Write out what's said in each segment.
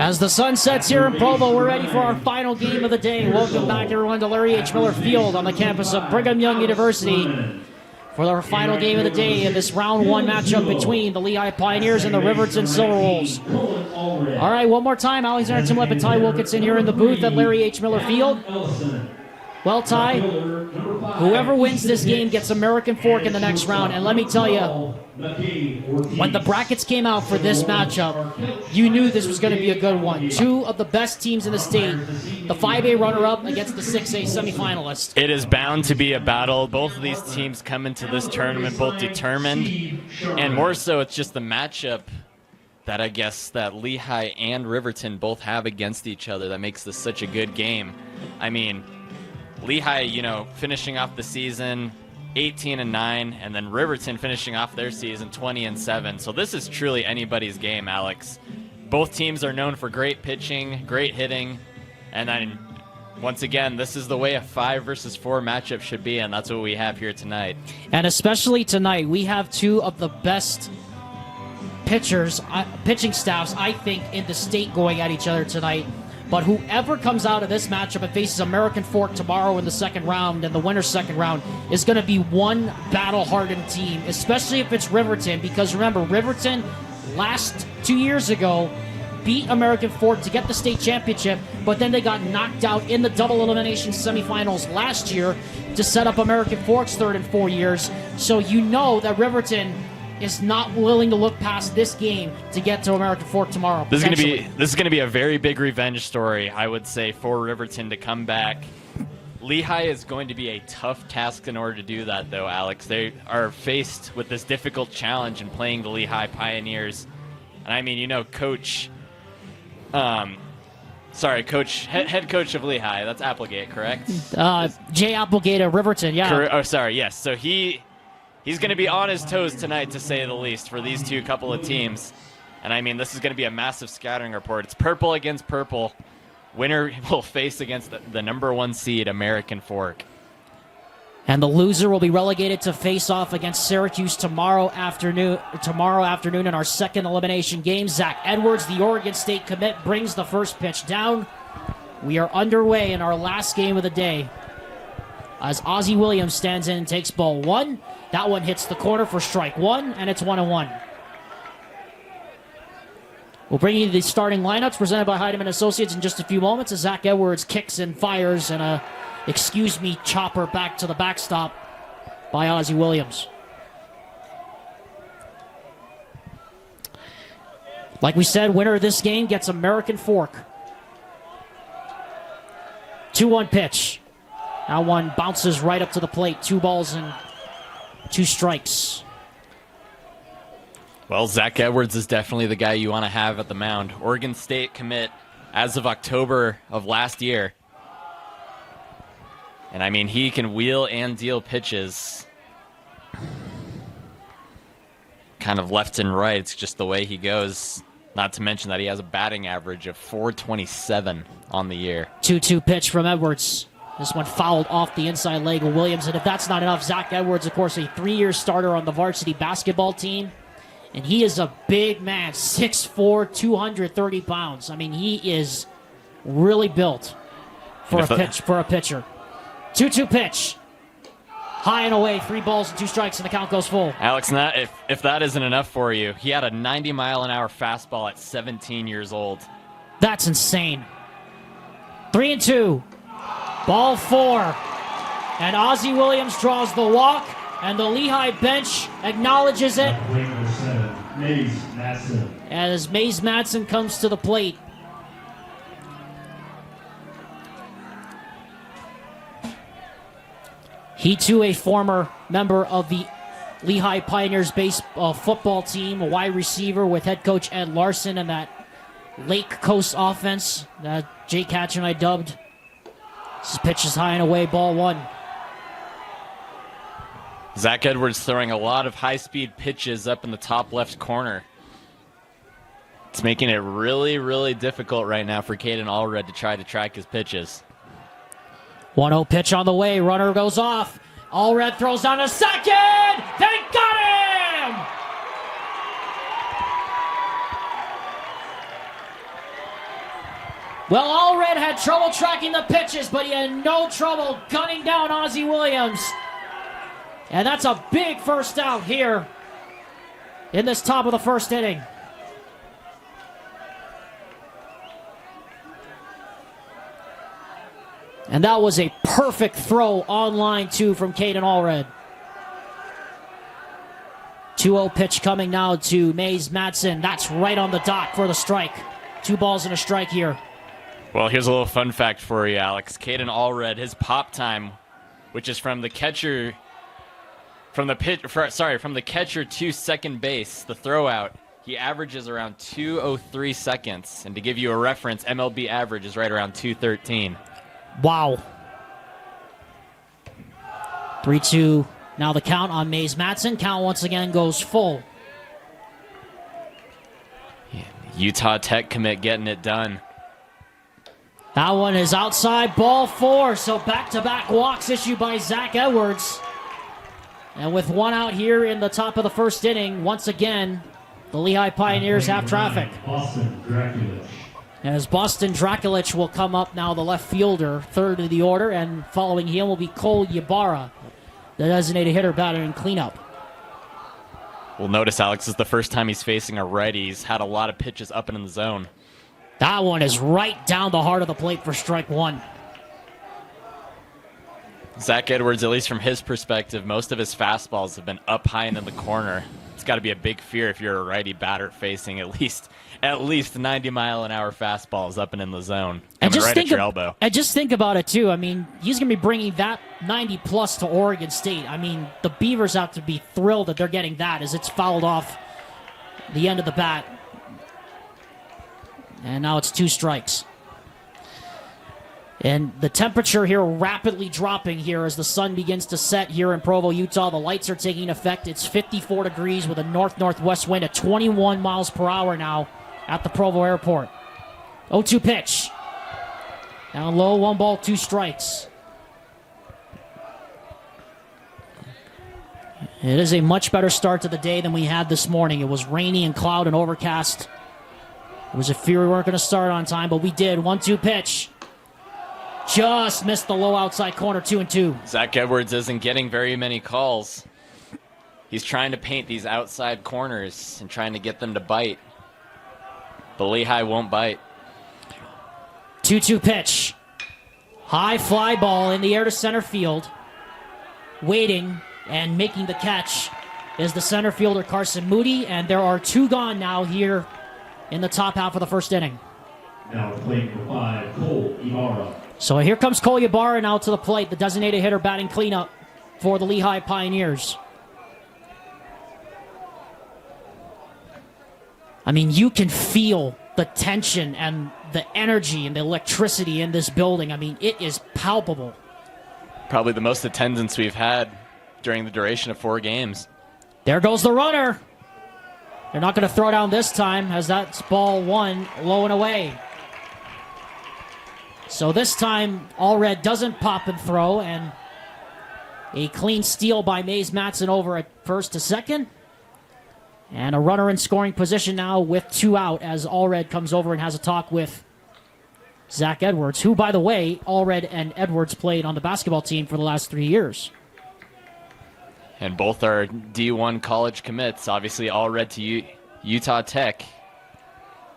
As the sun sets here in Provo, we're ready for our final game of the day. Welcome back, everyone, to Larry H. Miller Field on the campus of Brigham Young University for our final game of the day in this round one matchup between the Lehi Pioneers and the Riverton Silverwolves. All right, one more time, Alexander Timlip and Ty Wilkinson here in the booth at Larry H. Miller Field. Well, Ty, whoever wins this game gets American Fork in the next round. And let me tell you, when the brackets came out for this matchup, you knew this was going to be a good one. Two of the best teams in the state, the 5A runner-up against the 6A semifinalist. It is bound to be a battle. Both of these teams come into this tournament both determined, and more so it's just the matchup that I guess that Lehi and Riverton both have against each other that makes this such a good game. I mean, Lehi, finishing off the season 18-9, and then Riverton finishing off their season 20-7. So this is truly anybody's game, Alex. Both teams are known for great pitching, great hitting, and then once again, this is the way a 5 versus 4 matchup should be, and that's what we have here tonight. And especially tonight, we have two of the best pitching staffs, I think, in the state going at each other tonight. But whoever comes out of this matchup and faces American Fork tomorrow in the second round and the winner's second round is going to be one battle-hardened team, especially if it's Riverton. Because remember, Riverton last 2 years ago beat American Fork to get the state championship, but then they got knocked out in the double elimination semifinals last year to set up American Fork's third in 4 years. So you know that Riverton is not willing to look past this game to get to American Fork tomorrow. This is going to be a very big revenge story, I would say, for Riverton to come back. Lehi is going to be a tough task in order to do that, though, Alex. They are faced with this difficult challenge in playing the Lehi Pioneers. And I mean, Coach, head coach of Lehi, that's Applegate, correct? Jay Applegate of Riverton, yeah. Oh, sorry, yes. So He's going to be on his toes tonight, to say the least, for these two couple of teams. And, I mean, this is going to be a massive scattering report. It's purple against purple. Winner will face against the number 1 seed, American Fork. And the loser will be relegated to face off against Syracuse tomorrow afternoon in our second elimination game. Zach Edwards, the Oregon State commit, brings the first pitch down. We are underway in our last game of the day as Ozzie Williams stands in and takes ball 1. That one hits the corner for strike 1, and it's 1-1. We'll bring you the starting lineups presented by Heidemann Associates in just a few moments as Zach Edwards kicks and fires and a excuse-me chopper back to the backstop by Ozzie Williams. Like we said, winner of this game gets American Fork. 2-1 pitch. That one bounces right up to the plate. 2 balls and 2 strikes. Well, Zach Edwards is definitely the guy you want to have at the mound. Oregon State commit as of October of last year. And, I mean, he can wheel and deal pitches kind of left and right. It's just the way he goes. Not to mention that he has a batting average of .427 on the year. 2-2 pitch from Edwards. This one fouled off the inside leg of Williams. And if that's not enough, Zach Edwards, of course, a 3-year starter on the varsity basketball team. And he is a big man, 6'4", 230 pounds. I mean, he is really built for a pitcher. 2-2 pitch. High and away, 3 balls and 2 strikes, and the count goes full. Alex, if that isn't enough for you, he had a 90-mile-an-hour fastball at 17 years old. That's insane. 3-2. Ball 4. And Ozzie Williams draws the walk, and the Lehi bench acknowledges it as Mays Madsen comes to the plate. He, too, a former member of the Lehi Pioneers football team, a wide receiver with head coach Ed Larson and that Lake Coast offense that Jake Hatcher and I dubbed. This pitch is high and away, ball 1. Zach Edwards throwing a lot of high-speed pitches up in the top left corner. It's making it really, really difficult right now for Caden Allred to try to track his pitches. 1-0 pitch on the way. Runner goes off. Allred throws down a second. They got him! Well, Allred had trouble tracking the pitches, but he had no trouble gunning down Ozzie Williams. And that's a big first out here in this top of the first inning. And that was a perfect throw on line 2 from Caden Allred. 2-0 pitch coming now to Mays Madsen. That's right on the dot for the strike. 2 balls and a strike here. Well, here's a little fun fact for you, Alex. Caden Allred, his pop time, which is from the catcher, from the catcher to second base, the throw out, he averages around 2:03 seconds. And to give you a reference, MLB average is right around 2:13. Wow. 3-2. Now the count on Mays Madsen. Count once again goes full. Yeah, Utah Tech commit getting it done. That one is outside, ball 4. So back-to-back walks issued by Zach Edwards. And with 1 out here in the top of the first inning, once again, the Lehi Pioneers have traffic. As Boston Drakulich will come up now, the left fielder, third of the order, and following him will be Cole Ybarra, the designated hitter, batter in cleanup. Well, notice, Alex, this is the first time he's facing a righty. He's had a lot of pitches up and in the zone. That one is right down the heart of the plate for strike 1. Zach Edwards, at least from his perspective, most of his fastballs have been up high and in the corner. It's got to be a big fear if you're a righty batter facing at least 90-mile-an-hour fastballs up and in the zone. And just right at your elbow. And just think about it, too. I mean, he's going to be bringing that 90-plus to Oregon State. I mean, the Beavers have to be thrilled that they're getting that as it's fouled off the end of the bat. And now it's 2 strikes. And the temperature here rapidly dropping here as the sun begins to set here in Provo, Utah. The lights are taking effect. It's 54 degrees with a north-northwest wind at 21 miles per hour now at the Provo airport. 0-2 pitch. Down low, 1 ball, 2 strikes. It is a much better start to the day than we had this morning. It was rainy and cloud and overcast. It was a fear we weren't going to start on time, but we did. 1-2 pitch. Just missed the low outside corner, 2-2. Zach Edwards isn't getting very many calls. He's trying to paint these outside corners and trying to get them to bite. But Lehi won't bite. 2-2 pitch. High fly ball in the air to center field. Waiting and making the catch is the center fielder Carson Moody, and there are 2 gone now here in the top half of the first inning. Now playing for 5, Cole Ybarra. So here comes Cole Ybarra now to the plate, the designated hitter batting cleanup for the Lehi Pioneers. I mean, you can feel the tension and the energy and the electricity in this building. I mean, it is palpable. Probably the most attendance we've had during the duration of 4 games. There goes the runner. They're not going to throw down this time as that's ball 1, low and away. So this time, Allred doesn't pop and throw, and a clean steal by Mays Madsen over at first to second. And a runner in scoring position now with 2 out as Allred comes over and has a talk with Zach Edwards, who, by the way, Allred and Edwards played on the basketball team for the last 3 years. And both are D1 college commits. Obviously, Allred to Utah Tech.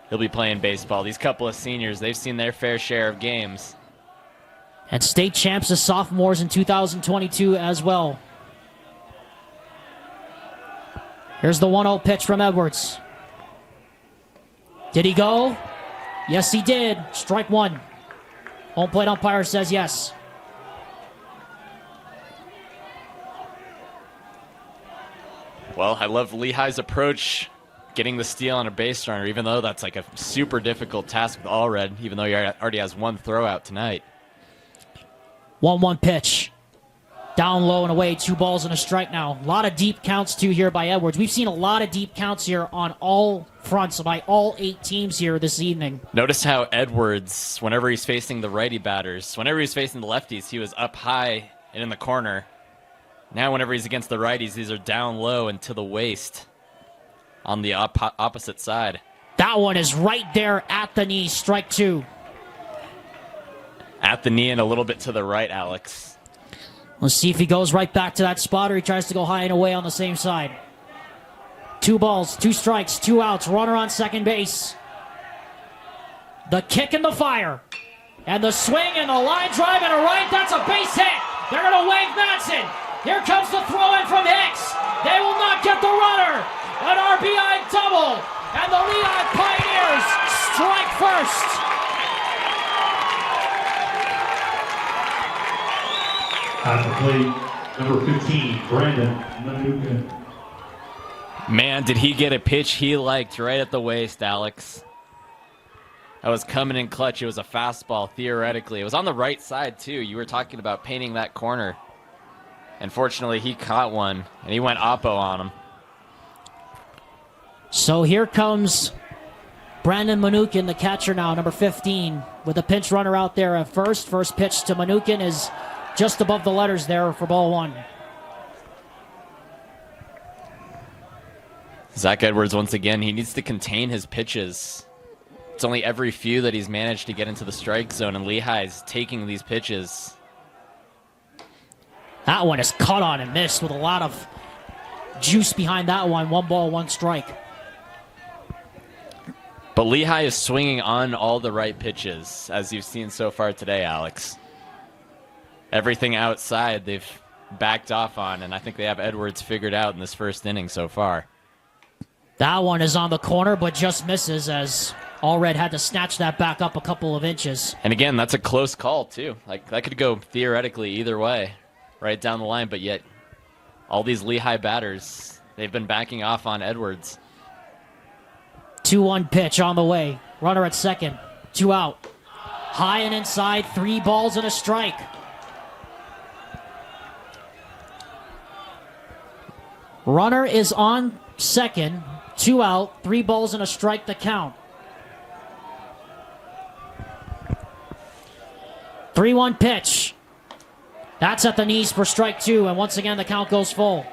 He'll be playing baseball. These couple of seniors, they've seen their fair share of games. And state champs as sophomores in 2022 as well. Here's the 1-0 pitch from Edwards. Did he go? Yes, he did. Strike 1. Home plate umpire says yes. Well, I love Lehi's approach, getting the steal on a base runner, even though that's like a super difficult task with Allred, even though he already has 1 throw out tonight. 1-1 pitch. Down low and away, 2 balls and a strike now. A lot of deep counts, too, here by Edwards. We've seen a lot of deep counts here on all fronts by all 8 teams here this evening. Notice how Edwards, whenever he's facing the righty batters, whenever he's facing the lefties, he was up high and in the corner. Now whenever he's against the righties, these are down low and to the waist on the opposite side. That one is right there at the knee, strike 2. At the knee and a little bit to the right, Alex. Let's see if he goes right back to that spot or he tries to go high and away on the same side. 2 balls, 2 strikes, 2 outs. Runner on second base. The kick and the fire. And the swing and the line drive and a right. That's a base hit. They're going to wave Madsen. Here comes the throw in from Hicks. They will not get the runner. An RBI double. And the Lehi Pioneers strike first. At the plate, number 15, Brandon Manuka. Man, did he get a pitch he liked right at the waist, Alex. That was coming in clutch. It was a fastball, theoretically. It was on the right side, too. You were talking about painting that corner. Unfortunately, he caught one, and he went oppo on him. So here comes Brandon Manukin, the catcher now, number 15, with a pinch runner out there at first. First pitch to Manukin is just above the letters there for ball 1. Zach Edwards, once again, he needs to contain his pitches. It's only every few that he's managed to get into the strike zone, and Lehi's taking these pitches. That one is caught on and missed with a lot of juice behind that one. 1 ball, 1 strike. But Lehi is swinging on all the right pitches, as you've seen so far today, Alex. Everything outside they've backed off on, and I think they have Edwards figured out in this first inning so far. That one is on the corner, but just misses as Allred had to snatch that back up a couple of inches. And again, that's a close call, too. Like, that could go theoretically either way, right down the line, but yet all these Lehi batters, they've been backing off on Edwards. 2-1 pitch on the way. Runner at second. 2 out. High and inside, 3 balls and a strike. Runner is on second. 2 out, 3 balls and a strike to count. 3-1 pitch. That's at the knees for strike 2, and once again the count goes full.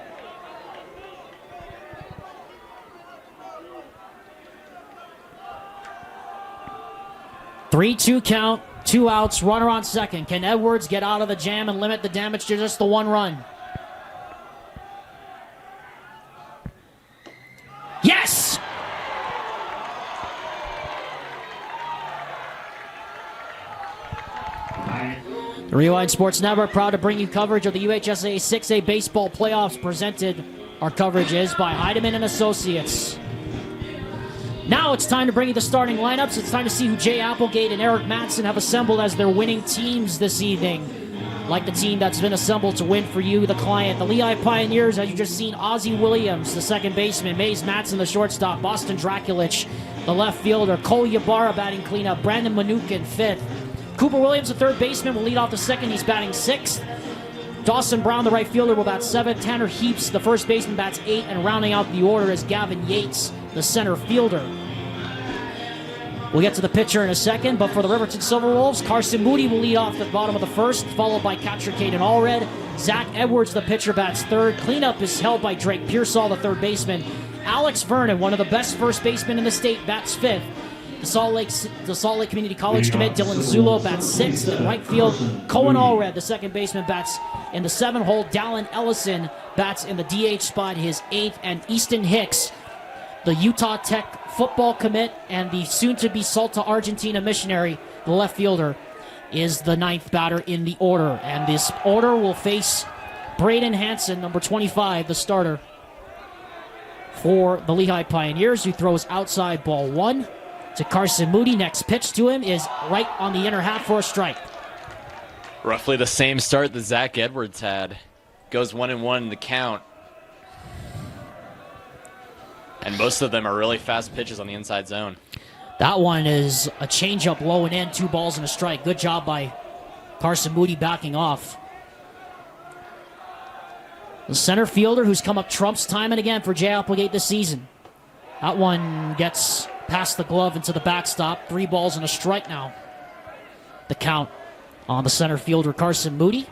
Three-two count, 2 outs, runner on second. Can Edwards get out of the jam and limit the damage to just the 1 run? Yes! The Rewind Sports Network proud to bring you coverage of the UHSA 6A baseball playoffs. Presented, our coverage is by Heidemann and Associates. Now it's time to bring you the starting lineups. It's time to see who Jay Applegate and Eric Madsen have assembled as their winning teams this evening. Like the team that's been assembled to win for you, the client. The Lehi Pioneers, as you just seen, Ozzie Williams, the second baseman, Maze Madsen, the shortstop, Boston Drakulich, the left fielder, Cole Ybarra batting cleanup, Brandon Manukin, fifth. Cooper Williams, the third baseman, will lead off the second. He's batting 6th. Dawson Brown, the right fielder, will bat 7th. Tanner Heaps, the first baseman, bats 8th. And rounding out the order is Gavin Yates, the center fielder. We'll get to the pitcher in a second, but for the Riverton Silverwolves, Carson Moody will lead off the bottom of the first, followed by catcher Caden Allred. Zach Edwards, the pitcher, bats 3rd. Cleanup is held by Drake Pearsall, the third baseman. Alex Vernon, one of the best first basemen in the state, bats 5th. The Salt Lake Community College commit Dylan Zulo bats 6th. In right field, Cohen Allred, the second baseman, bats in the 7th hole. Dallin Ellison bats in the DH spot, his 8th. And Easton Hicks, the Utah Tech football commit and the soon-to-be Salta, Argentina missionary, the left fielder, is the 9th batter in the order. And this order will face Braden Hansen, number 25, the starter for the Lehi Pioneers, who throws outside ball 1. To Carson Moody. Next pitch to him is right on the inner half for a strike. Roughly the same start that Zach Edwards had. Goes 1-1 in the count. And most of them are really fast pitches on the inside zone. That one is a changeup low and in, 2 balls and a strike. Good job by Carson Moody backing off. The center fielder who's come up trumps time and again for Jay Applegate this season. That one gets past the glove into the backstop. 3 balls and a strike now. The count on the center fielder, Carson Moody,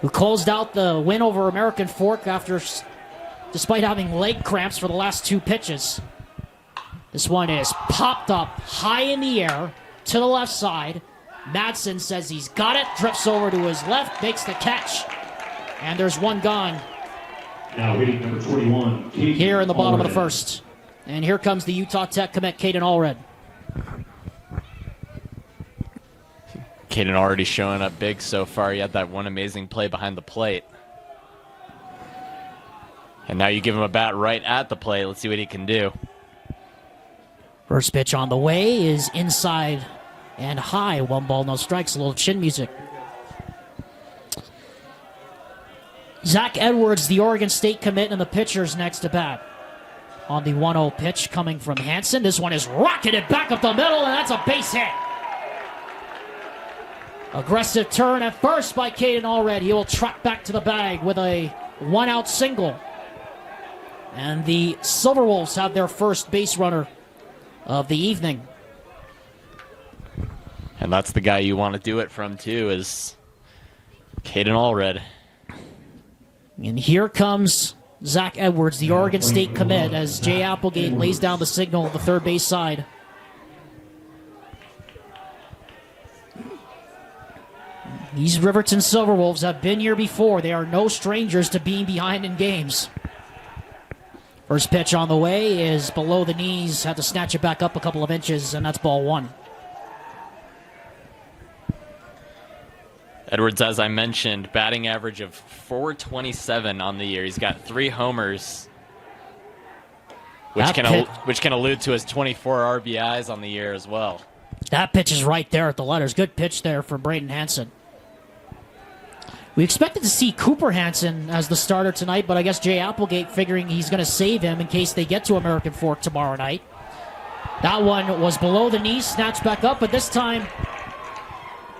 who closed out the win over American Fork despite having leg cramps for the last 2 pitches. This one is popped up high in the air to the left side. Madsen says he's got it, drifts over to his left, makes the catch, and there's one gone. Now hitting number 21. Here in the bottom of the first. And here comes the Utah Tech commit, Caden Allred. Caden already showing up big so far. He had that one amazing play behind the plate. And now you give him a bat right at the plate. Let's see what he can do. First pitch on the way is inside and high. 1 ball, no strikes. A little chin music. Zach Edwards, the Oregon State commit, and the pitcher's next to bat. On the 1-0 pitch coming from Hansen. This one is rocketed back up the middle, and that's a base hit. Aggressive turn at first by Caden Allred. He will trot back to the bag with a 1-out single. And the Silverwolves have their first base runner of the evening. And that's the guy you want to do it from, too, is Caden Allred. And here comes Zach Edwards, the Oregon State commit, as Jay Applegate lays down the signal on the third base side. These Riverton Silverwolves have been here before. They are no strangers to being behind in games. First pitch on the way is below the knees. Had to snatch it back up a couple of inches, and that's ball 1. Edwards, as I mentioned, batting average of .427 on the year. He's got 3 homers, which can allude to his 24 RBIs on the year as well. That pitch is right there at the letters. Good pitch there from Braden Hansen. We expected to see Cooper Hansen as the starter tonight, but I guess Jay Applegate figuring he's going to save him in case they get to American Fork tomorrow night. That one was below the knees, snatched back up, but this time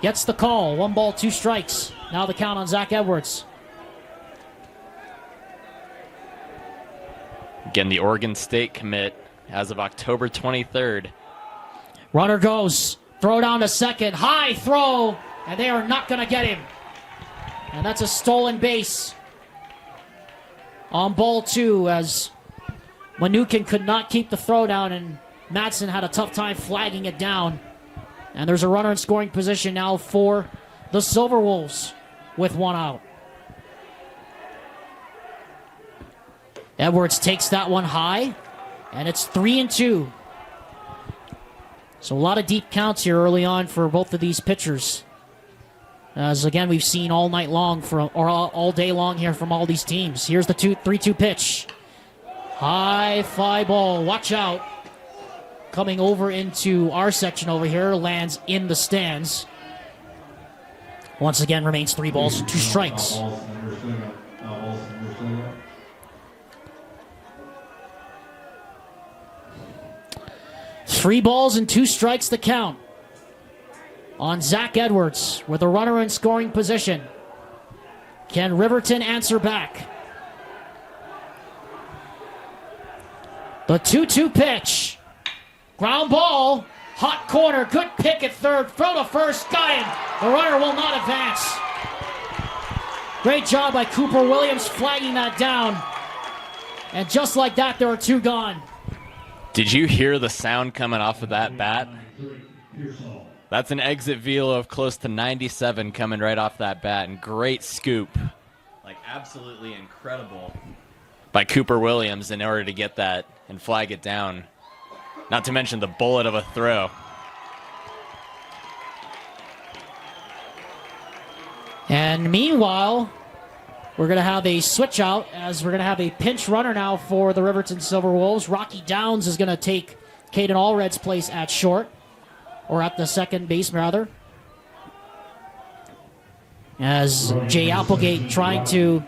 gets the call. 1 ball, 2 strikes. Now the count on Zach Edwards. Again, the Oregon State commit as of October 23rd. Runner goes. Throw down to second. High throw, and they are not going to get him. And that's a stolen base on ball 2 as Manukin could not keep the throw down, and Madsen had a tough time flagging it down. And there's a runner in scoring position now for the Silverwolves with 1 out. Edwards takes that one high, and it's 3-2. So a lot of deep counts here early on for both of these pitchers. As again, we've seen all night long all day long here from all these teams. Here's the 3-2 pitch. High fly ball. Watch out. Coming over into our section over here, lands in the stands. Once again, remains 3 balls, 2 strikes. 3 balls and 2 strikes to count on Zach Edwards with a runner in scoring position. Can Riverton answer back? The 2-2 pitch. Ground ball. Hot corner. Good pick at third. Throw to first. Got him. The runner will not advance. Great job by Cooper Williams flagging that down. And just like that, there are 2 gone. Did you hear the sound coming off of that bat? That's an exit velo of close to 97 coming right off that bat, and great scoop. Like, absolutely incredible by Cooper Williams in order to get that and flag it down. Not to mention the bullet of a throw. And meanwhile, we're going to have a switch out as we're going to have a pinch runner now for the Riverton Silverwolves. Rocky Downs is going to take Caden Allred's place at short. Or at the second base, rather. As Jay Applegate trying to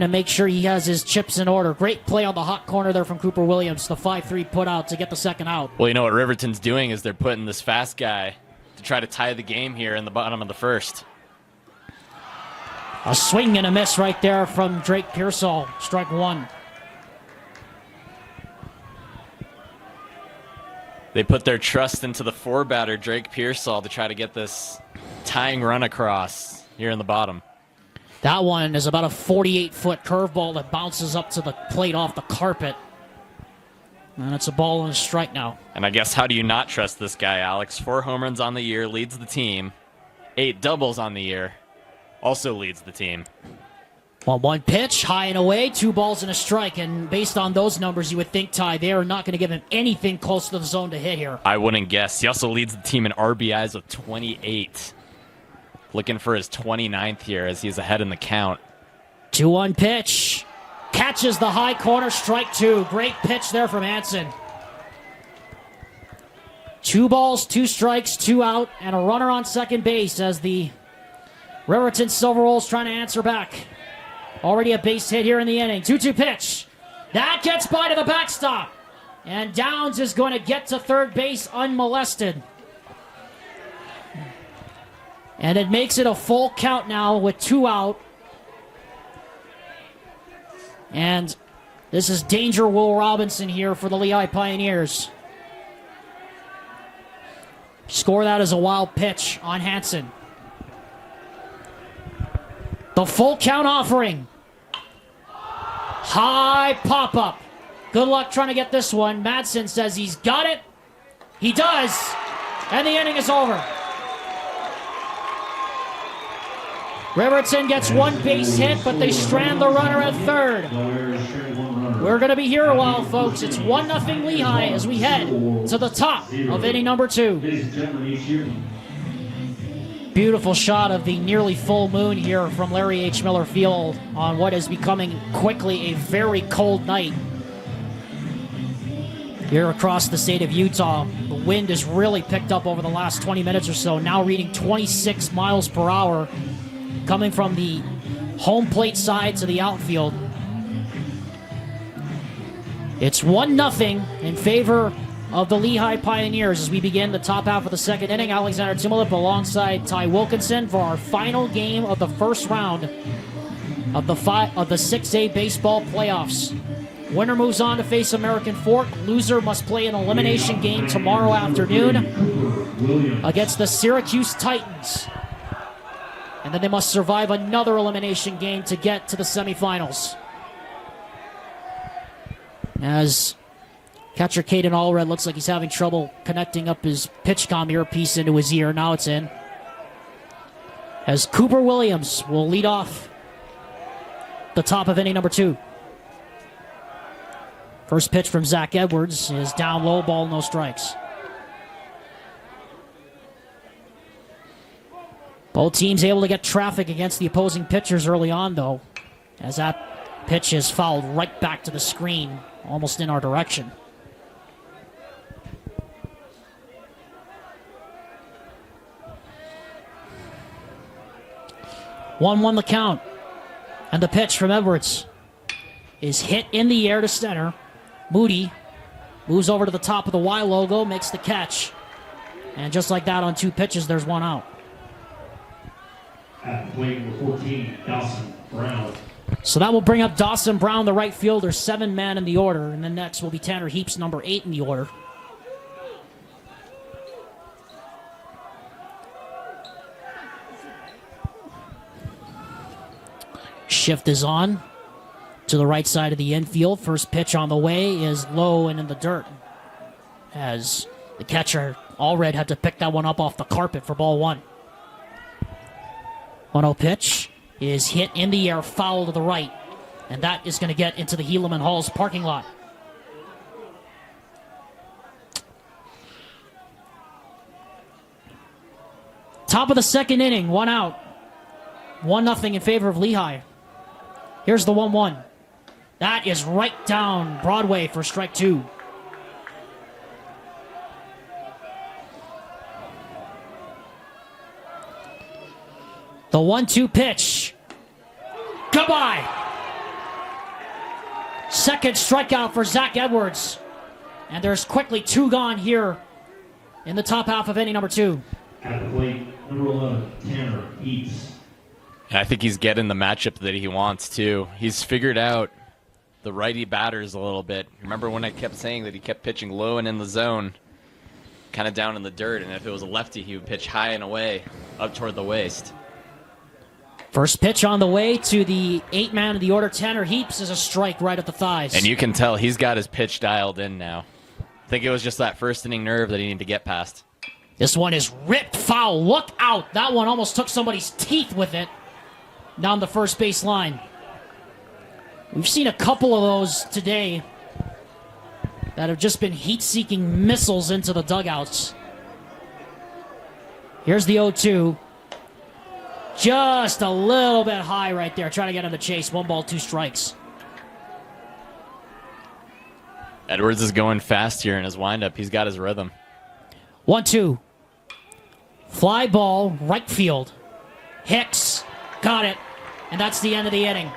make sure he has his chips in order. Great play on the hot corner there from Cooper Williams. The 5-3 put out to get the second out. Well, you know what Riverton's doing is they're putting this fast guy to try to tie the game here in the bottom of the first. A swing and a miss right there from Drake Pearsall. Strike 1. They put their trust into the 4-batter, Drake Pearsall, to try to get this tying run across here in the bottom. That one is about a 48-foot curveball that bounces up to the plate off the carpet. And it's a ball and a strike now. And I guess how do you not trust this guy, Alex? 4 home runs on the year, leads the team. 8 doubles on the year, also leads the team. 1-1 pitch, high and away, 2 balls and a strike. And based on those numbers, you would think, Ty, they are not going to give him anything close to the zone to hit here. I wouldn't guess. He also leads the team in RBIs with 28. Looking for his 29th here as he's ahead in the count. 2-1 pitch. Catches the high corner, strike 2. Great pitch there from Hansen. 2 balls, 2 strikes, 2 out, and a runner on second base as the Riverton Silverwolves trying to answer back. Already a base hit here in the inning. 2-2 pitch. That gets by to the backstop. And Downs is going to get to third base unmolested. And it makes it a full count now with 2 out. And this is Danger Will Robinson here for the Lehi Pioneers. Score that as a wild pitch on Hansen. The full count offering. High pop-up. Good luck trying to get this one. Madsen says he's got it. He does. And the inning is over. Riverton gets 1 base hit, but they strand the runner at third. We're going to be here a while, folks. It's 1-0 Lehigh as we head to the top of inning number 2. Beautiful shot of the nearly full moon here from Larry H. Miller Field on what is becoming quickly a very cold night here across the state of Utah. The wind has really picked up over the last 20 minutes or so, now reading 26 miles per hour. Coming from the home plate side to the outfield. It's 1-0 in favor of the Lehi Pioneers as we begin the top half of the second inning. Alexander Timolip alongside Ty Wilkinson for our final game of the first round of the 6A baseball playoffs. Winner moves on to face American Fork. Loser must play an elimination game tomorrow afternoon against the Syracuse Titans. And then they must survive another elimination game to get to the semifinals. As catcher Caden Allred looks like he's having trouble connecting up his PitchCom earpiece into his ear. Now it's in. As Cooper Williams will lead off the top of inning number 2. First pitch from Zach Edwards is down low, ball, no strikes. Both teams able to get traffic against the opposing pitchers early on, though, as that pitch is fouled right back to the screen, almost in our direction. One the count. And the pitch from Edwards is hit in the air to center. Moody moves over to the top of the Y logo, makes the catch. And just like that on 2 pitches, there's 1 out. At the plate number 14, Dawson Brown. So that will bring up Dawson Brown, the right fielder, 7-man in the order. And then next will be Tanner Heaps, number 8 in the order. Shift is on to the right side of the infield. First pitch on the way is low and in the dirt, as the catcher Allred had to pick that one up off the carpet for ball 1. 1-0 pitch is hit in the air, foul to the right. And that is going to get into the Helaman Halls parking lot. Top of the second inning, 1 out. 1-0 in favor of Lehigh. Here's the 1-1. That is right down Broadway for strike 2. The 1-2 pitch. Goodbye. Second strikeout for Zach Edwards. And there's quickly 2 gone here in the top half of inning number 2. At the plate, number 11, Tanner Heaps. I think he's getting the matchup that he wants, too. He's figured out the righty batters a little bit. Remember when I kept saying that he kept pitching low and in the zone, kind of down in the dirt, and if it was a lefty, he would pitch high and away, up toward the waist. First pitch on the way to the 8-man of the order, Tanner Heaps, is a strike right at the thighs. And you can tell he's got his pitch dialed in now. I think it was just that first inning nerve that he needed to get past. This one is ripped foul. Look out. That one almost took somebody's teeth with it down the first base line. We've seen a couple of those today that have just been heat-seeking missiles into the dugouts. Here's the 0-2. Just a little bit high right there. Trying to get him to chase. 1 ball, 2 strikes. Edwards is going fast here in his windup. He's got his rhythm. 1-2. Fly ball, right field. Hicks got it. And that's the end of the inning.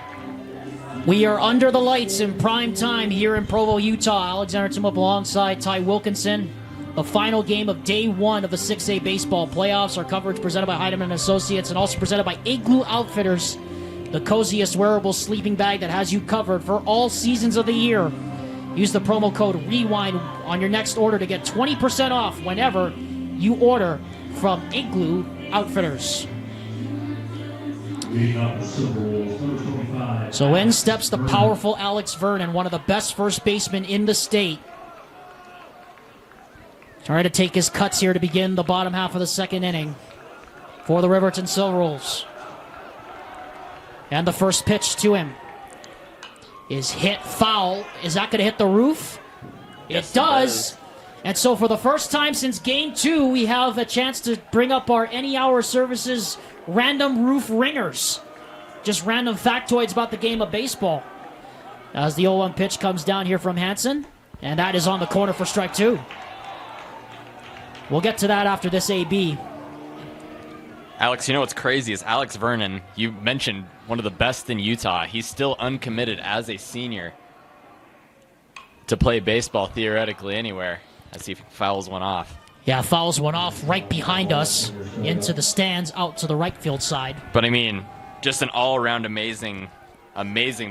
We are under the lights in prime time here in Provo, Utah. Alexander Tim up alongside Ty Wilkinson. The final game of day 1 of the 6A baseball playoffs. Our coverage presented by Heidemann & Associates and also presented by Igloo Outfitters, the coziest wearable sleeping bag that has you covered for all seasons of the year. Use the promo code REWIND on your next order to get 20% off whenever you order from Igloo Outfitters. So in steps the powerful Alex Vernon, one of the best first basemen in the state. Trying to take his cuts here to begin the bottom half of the second inning for the Riverton Silverwolves. And the first pitch to him is hit foul. Is that going to hit the roof? Yes, it does. And so for the first time since game 2, we have a chance to bring up our Any Hour Services random roof ringers. Just random factoids about the game of baseball. As the 0-1 pitch comes down here from Hansen. And that is on the corner for strike 2. We'll get to that after this AB. Alex, you know what's crazy is Alex Vernon, you mentioned one of the best in Utah. He's still uncommitted as a senior to play baseball theoretically anywhere as he fouls one off. Yeah, fouls one off right behind us into the stands out to the right field side. But I mean, just an all-around amazing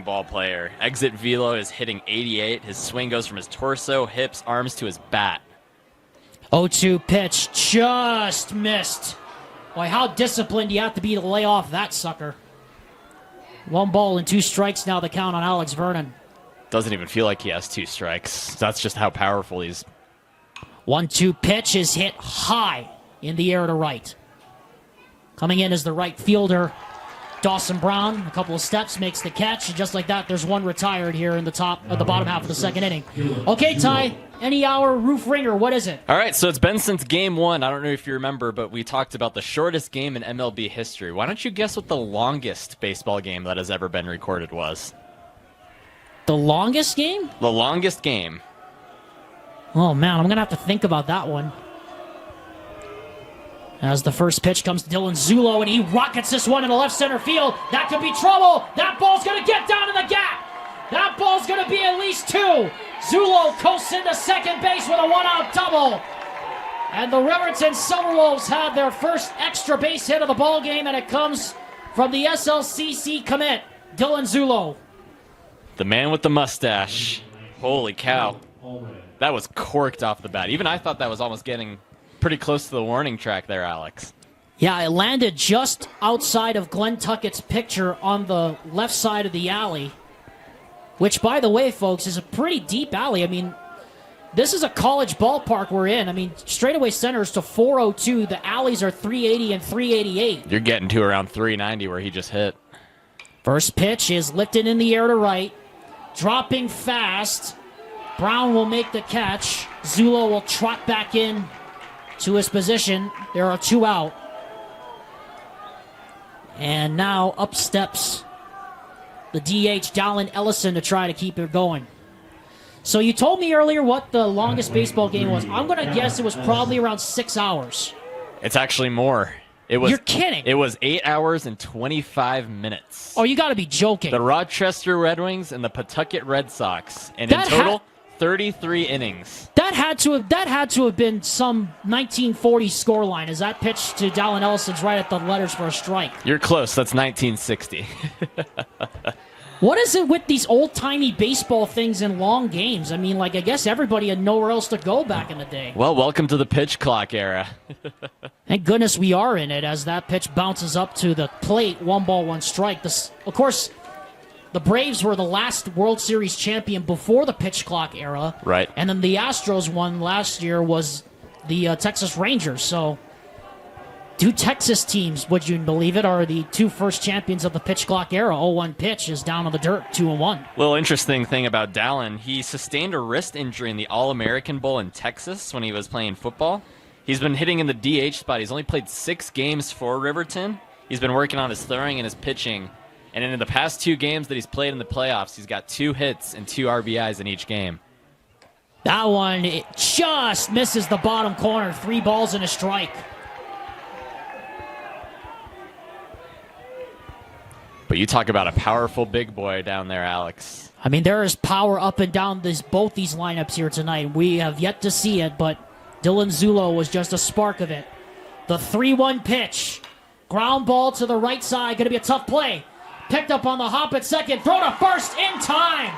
ball player. Exit velo is hitting 88. His swing goes from his torso, hips, arms to his bat. 0-2 pitch, just missed. Boy, how disciplined you have to be to lay off that sucker. 1 ball and 2 strikes now the count on Alex Vernon. Doesn't even feel like he has 2 strikes. That's just how powerful he is. 1-2 pitch is hit high in the air to right. Coming in as the right fielder, Dawson Brown. A couple of steps, makes the catch. And just like that, there's 1 retired here in the bottom half of the second inning. Okay, Ty, Any Hour roof ringer, what is it? All right, so it's been since game 1. I don't know if you remember, but we talked about the shortest game in MLB history. Why don't you guess what the longest baseball game that has ever been recorded was? The longest game? The longest game. Oh, man, I'm going to have to think about that one. As the first pitch comes to Dylan Zulo, and he rockets this one in the left center field. That could be trouble. That ball's going to get down in the gap. That ball's going to be at least 2. Zulo coasts into second base with a 1-out double. And the Riverton Silverwolves have their first extra base hit of the ball game, and it comes from the SLCC commit, Dylan Zulo. The man with the mustache. Holy cow. That was corked off the bat. Even I thought that was almost getting pretty close to the warning track there, Alex. Yeah, it landed just outside of Glenn Tuckett's picture on the left side of the alley, which, by the way, folks, is a pretty deep alley. I mean, this is a college ballpark we're in. I mean, straightaway centers to 402. The alleys are 380 and 388. You're getting to around 390 where he just hit. First pitch is lifted in the air to right. Dropping fast. Brown will make the catch. Zulo will trot back in to his position. There are 2 out. And now up steps the DH, Dallin Ellison, to try to keep it going. So you told me earlier what the longest baseball game was. I'm going to guess it was probably around 6 hours. It's actually more. You're kidding. It was 8 hours and 25 minutes. Oh, you got to be joking. The Rochester Red Wings and the Pawtucket Red Sox. And in total, 33 innings. That had to have been some 1940 scoreline, as that pitch to Dallin Ellison's right at the letters for a strike. You're close. That's 1960. What is it with these old-timey baseball things in long games? I mean, like, I guess everybody had nowhere else to go back in the day. Well, welcome to the pitch clock era. Thank goodness we are in it as that pitch bounces up to the plate. 1-1 strike. Of course, the Braves were the last World Series champion before the pitch clock era. Right. And then the Astros won last year was the Texas Rangers. So 2 Texas teams, would you believe it, are the 2 first champions of the pitch clock era. 0-1 pitch is down on the dirt, 2-1. Little interesting thing about Dallin, he sustained a wrist injury in the All-American Bowl in Texas when he was playing football. He's been hitting in the DH spot. He's only played 6 games for Riverton. He's been working on his throwing and his pitching. And in the past 2 games that he's played in the playoffs, he's got 2 hits and 2 RBIs in each game. That one, it just misses the bottom corner. 3 balls and a strike. But you talk about a powerful big boy down there, Alex. I mean, there is power up and down both these lineups here tonight. We have yet to see it, but Dylan Zulo was just a spark of it. The 3-1 pitch. Ground ball to the right side. Going to be a tough play. Picked up on the hop at second. Throw to first in time.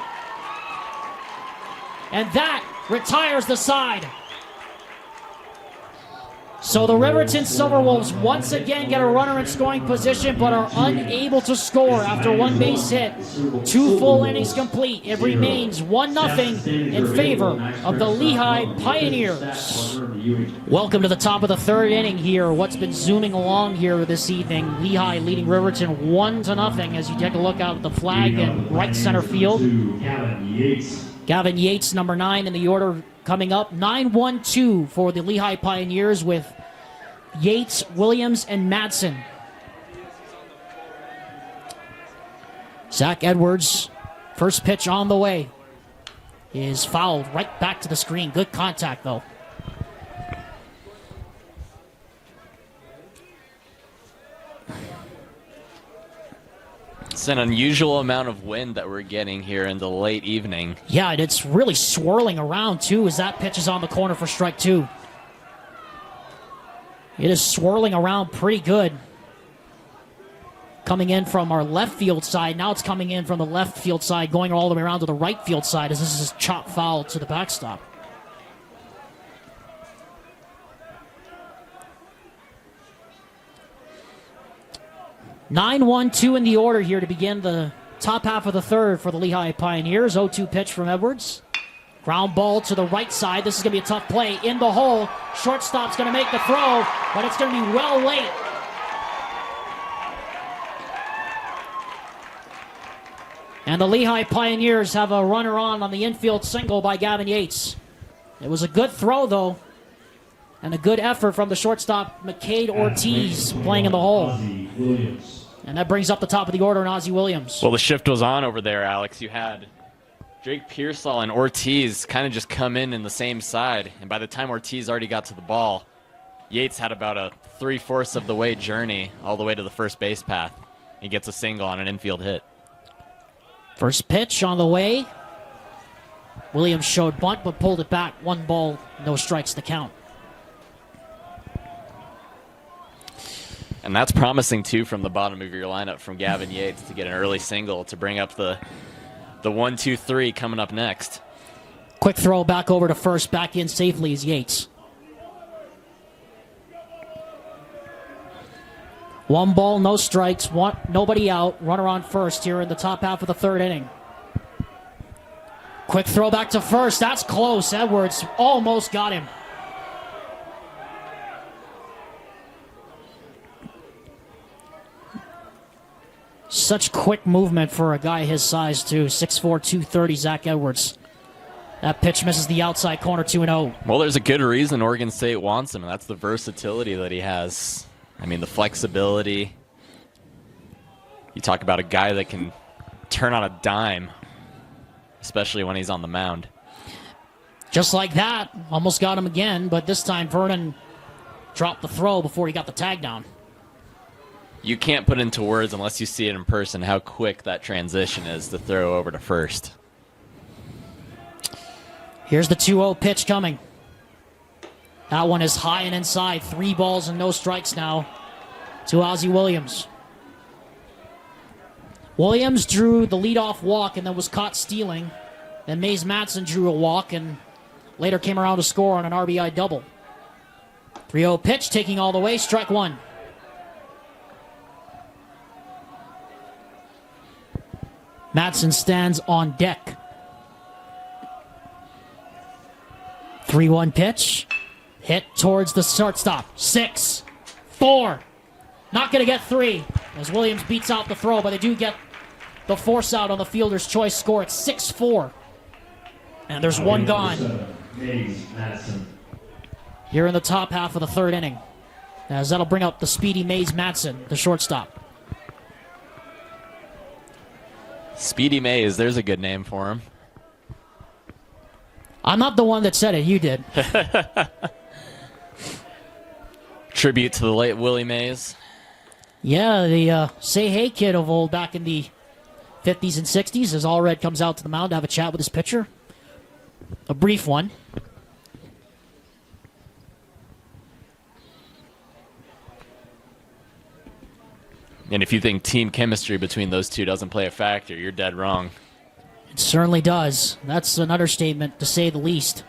And that retires the side. So the Riverton Silverwolves once again get a runner in scoring position but are unable to score after 1 base hit. 2 full innings complete. It remains 1-0 in favor of the Lehi Pioneers. Welcome to the top of the 3rd inning here. What's been zooming along here this evening. Lehi leading Riverton 1-0 as you take a look out at the flag in right center field. Gavin Yates, number 9 in the order coming up. 9-1-2 for the Lehi Pioneers with Yates, Williams, and Madsen. Zach Edwards, first pitch on the way, is fouled right back to the screen. Good contact, though. It's an unusual amount of wind that we're getting here in the late evening. Yeah, and it's really swirling around, too, as that pitch is on the corner for strike 2. It is swirling around pretty good. Coming in from our left field side. Now it's coming in from the left field side, going all the way around to the right field side as this is chop foul to the backstop. (9-1-2) in the order here to begin the top half of the 3rd for the Lehi Pioneers. 0-2 pitch from Edwards. Ground ball to the right side. This is going to be a tough play. In the hole. Shortstop's going to make the throw, but it's going to be well late. And the Lehi Pioneers have a runner on the infield single by Gavin Yates. It was a good throw, though, and a good effort from the shortstop, McCade Ortiz, playing in the hole. And that brings up the top of the order in Ozzie Williams. Well, the shift was on over there, Alex. You had Drake Pearsall and Ortiz kind of just come in the same side. And by the time Ortiz already got to the ball, Yates had about a 3/4 of the way journey all the way to the first base path. He gets a single on an infield hit. First pitch on the way. Williams showed bunt but pulled it back. 1 ball, no strikes to count. And that's promising, too, from the bottom of your lineup from Gavin Yates to get an early single to bring up the 1-2-3 coming up next. Quick throw back over to first. Back in safely is Yates. 1 ball, no strikes. Nobody out. Runner on first here in the top half of the 3rd inning. Quick throw back to first. That's close. Edwards almost got him. Such quick movement for a guy his size, too. 6'4", 230, Zach Edwards. That pitch misses the outside corner, 2-0. Well, there's a good reason Oregon State wants him, and that's the versatility that he has. I mean, the flexibility. You talk about a guy that can turn on a dime, especially when he's on the mound. Just like that, almost got him again, but this time Vernon dropped the throw before he got the tag down. You can't put into words unless you see it in person how quick that transition is to throw over to first. Here's the 2-0 pitch coming. That one is high and inside. 3 balls and no strikes now to Ozzie Williams. Williams drew the leadoff walk and then was caught stealing. Then Mays Matson drew a walk and later came around to score on an RBI double. 3-0 pitch, taking all the way, strike one. Matson stands on deck. 3-1 pitch, hit towards the shortstop. 6-4. Not going to get 3 as Williams beats out the throw, but they do get the force out on the fielder's choice score at 6-4. And there's one gone here in the top half of the third inning, as that'll bring up the speedy Mays Matson, the shortstop. Speedy Mays, there's a good name for him. I'm not the one that said it, you did. Tribute to the late Willie Mays. Yeah, the Say Hey kid of old back in the 50s and 60s, as Allred comes out to the mound to have a chat with his pitcher. A brief one. And if you think team chemistry between those two doesn't play a factor, you're dead wrong. It certainly does. That's an understatement, to say the least.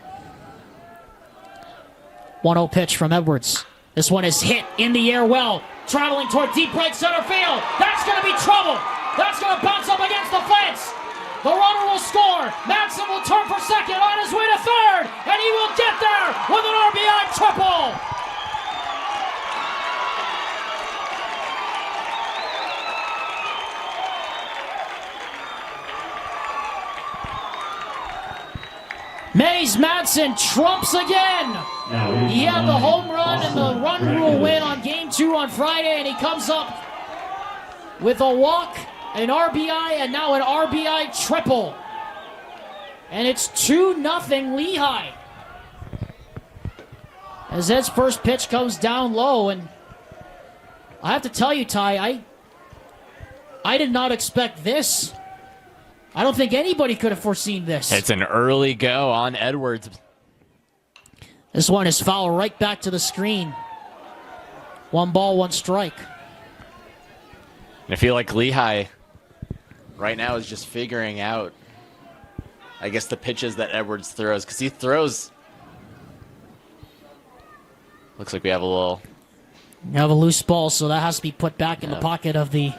1-0 pitch from Edwards. This one is hit in the air well. Traveling toward deep right center field. That's going to be trouble. That's going to bounce up against the fence. The runner will score. Matson will turn for second on his way to third. And he will get there with an RBI triple. Mays Matson trumps again. He had the home run and the run rule win on Game 2 on Friday, and he comes up with a walk, an RBI, and now an RBI triple. And it's 2-0 Lehigh. As Ed's first pitch comes down low, and I have to tell you, Ty, I did not expect this. I don't think anybody could have foreseen this. It's an early go on Edwards. This one is foul right back to the screen. 1 ball, 1 strike. I feel like Lehigh right now is just figuring out, I guess, the pitches that Edwards throws. Because he throws... Looks like we have a little... You have a loose ball, so that has to be put back in the pocket of the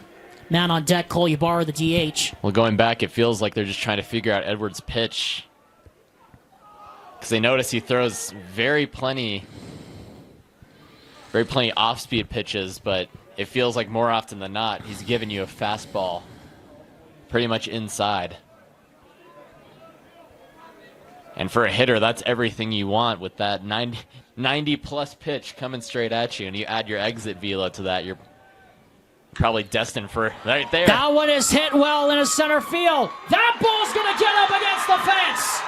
man on deck, Cole Ybarra, the DH. Well, going back, it feels like they're just trying to figure out Edwards' pitch. Because they notice he throws very plenty off-speed pitches, but it feels like more often than not, he's giving you a fastball pretty much inside. And for a hitter, that's everything you want with that 90-plus pitch coming straight at you, and you add your exit velo to that, you're probably destined for right there. That one is hit well in his center field. That ball's going to get up against the fence.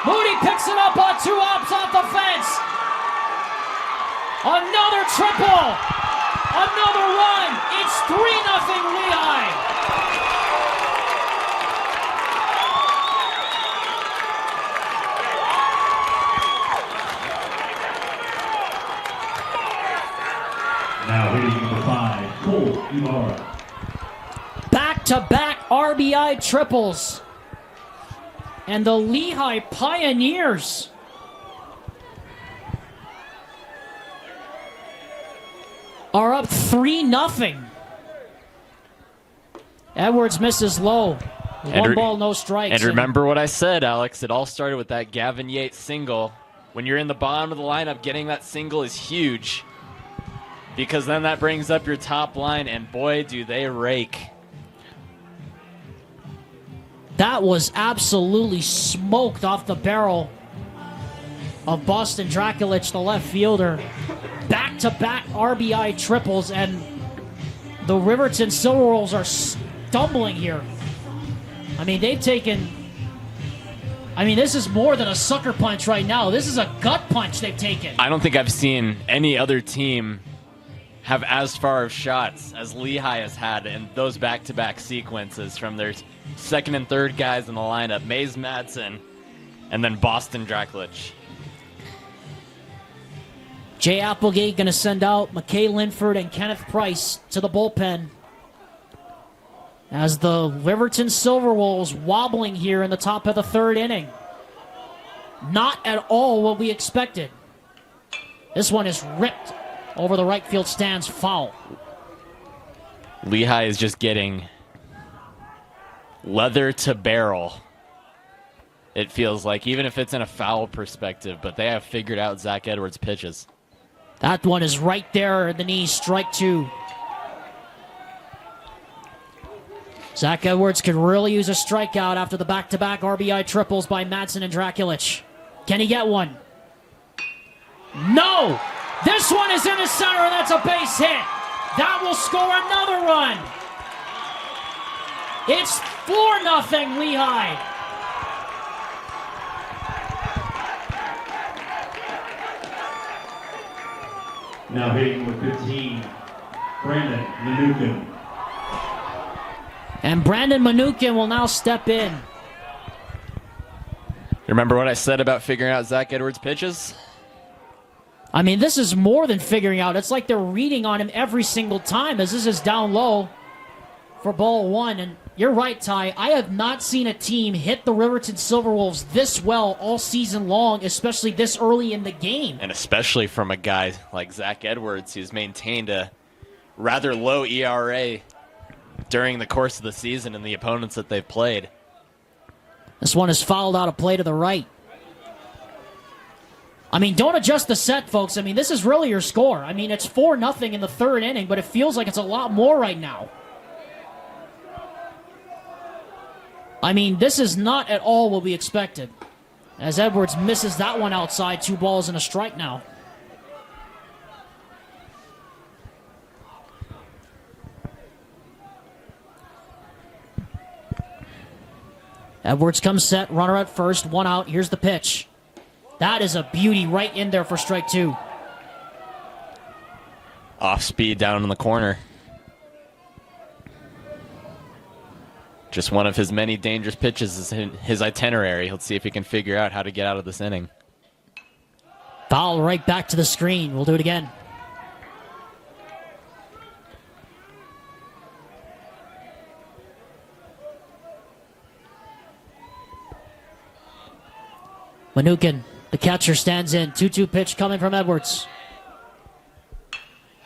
Moody picks it up on 2 hops off the fence. Another triple. Another run. It's 3-0 Lehigh. Now hitting number 5, Cole Ibarra. Back-to-back RBI triples. And the Lehi Pioneers are up 3-0. Edwards misses low. 1 ball, no strikes. And remember what I said, Alex. It all started with that Gavin Yates single. When you're in the bottom of the lineup, getting that single is huge. Because then that brings up your top line, and boy, do they rake. That was absolutely smoked off the barrel of Boston Drakulich, the left fielder. Back-to-back RBI triples, and the Riverton Silverwolves are stumbling here. I mean, they've taken... I mean, this is more than a sucker punch right now. This is a gut punch they've taken. I don't think I've seen any other team have as far of shots as Lehigh has had in those back-to-back sequences from their second and third guys in the lineup, Mays Madsen, and then Boston Drakulich. Jay Applegate going to send out McKay Linford and Kenneth Price to the bullpen. as the Riverton Silverwolves wobbling here in the top of the third inning. Not at all what we expected. This one is ripped over the right field stands, foul. Lehi is just getting leather to barrel. It feels like, even if it's in a foul perspective, but they have figured out Zach Edwards' pitches. That one is right there in the knees, strike two. Zach Edwards could really use a strikeout after the back-to-back RBI triples by Madsen and Drakulich. Can he get one? No! This one is in the center, and that's a base hit. That will score another run. It's 4-0 Lehi. Now hitting with 15, Brandon Manukin. And Brandon Manukin will now step in. Remember what I said about figuring out Zach Edwards' pitches? I mean, this is more than figuring out. It's like they're reading on him every single time, as this is down low for ball one. And you're right, Ty. I have not seen a team hit the Riverton Silverwolves this well all season long, especially this early in the game. And especially from a guy like Zach Edwards, who's maintained a rather low ERA during the course of the season and the opponents that they've played. This one is fouled out of play to the right. I mean, don't adjust the set, folks. I mean, this is really your score. I mean, it's 4-0 in the third inning, but it feels like it's a lot more right now. I mean, this is not at all what we expected, as Edwards misses that one outside, 2 balls and a strike now. Edwards comes set, runner at first, 1 out. Here's the pitch. That is a beauty right in there for strike 2. Off speed down in the corner. Just one of his many dangerous pitches is in his itinerary. Let's see if he can figure out how to get out of this inning. Foul right back to the screen. We'll do it again. Manukin, the catcher, stands in. 2-2 pitch coming from Edwards.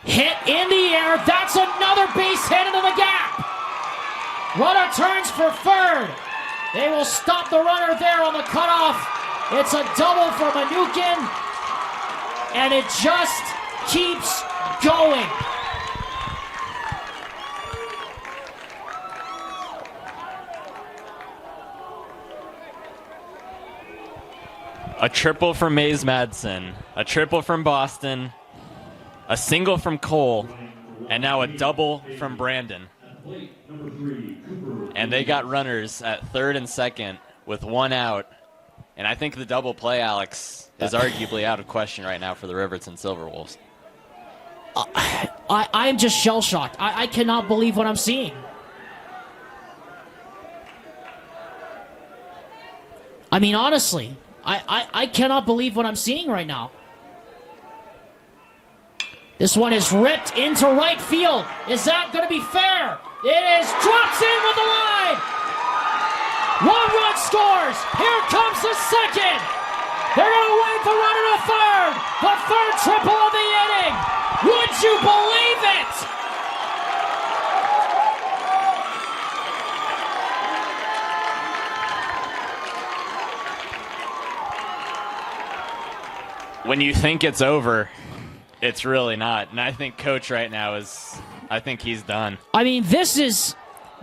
Hit in the air. That's another base hit into the gap. Runner turns for third. They will stop the runner there on the cutoff. It's a double for Manukin, and it just keeps going. A triple from Mays Madsen, a triple from Boston, a single from Cole, and now a double from Brandon. And they got runners at third and second with 1 out. And I think the double play, Alex, is arguably out of question right now for the Riverton Silverwolves. I'm just shell-shocked. I cannot believe what I'm seeing. I mean, honestly, I cannot believe what I'm seeing right now. This one is ripped into right field. Is that going to be fair? It is. Drops in with the line. 1 run scores. Here comes the second. They're going to wait the runner to third. The third triple of the inning. Would you believe it? When you think it's over, it's really not. And I think Coach right now I think he's done. I mean, this is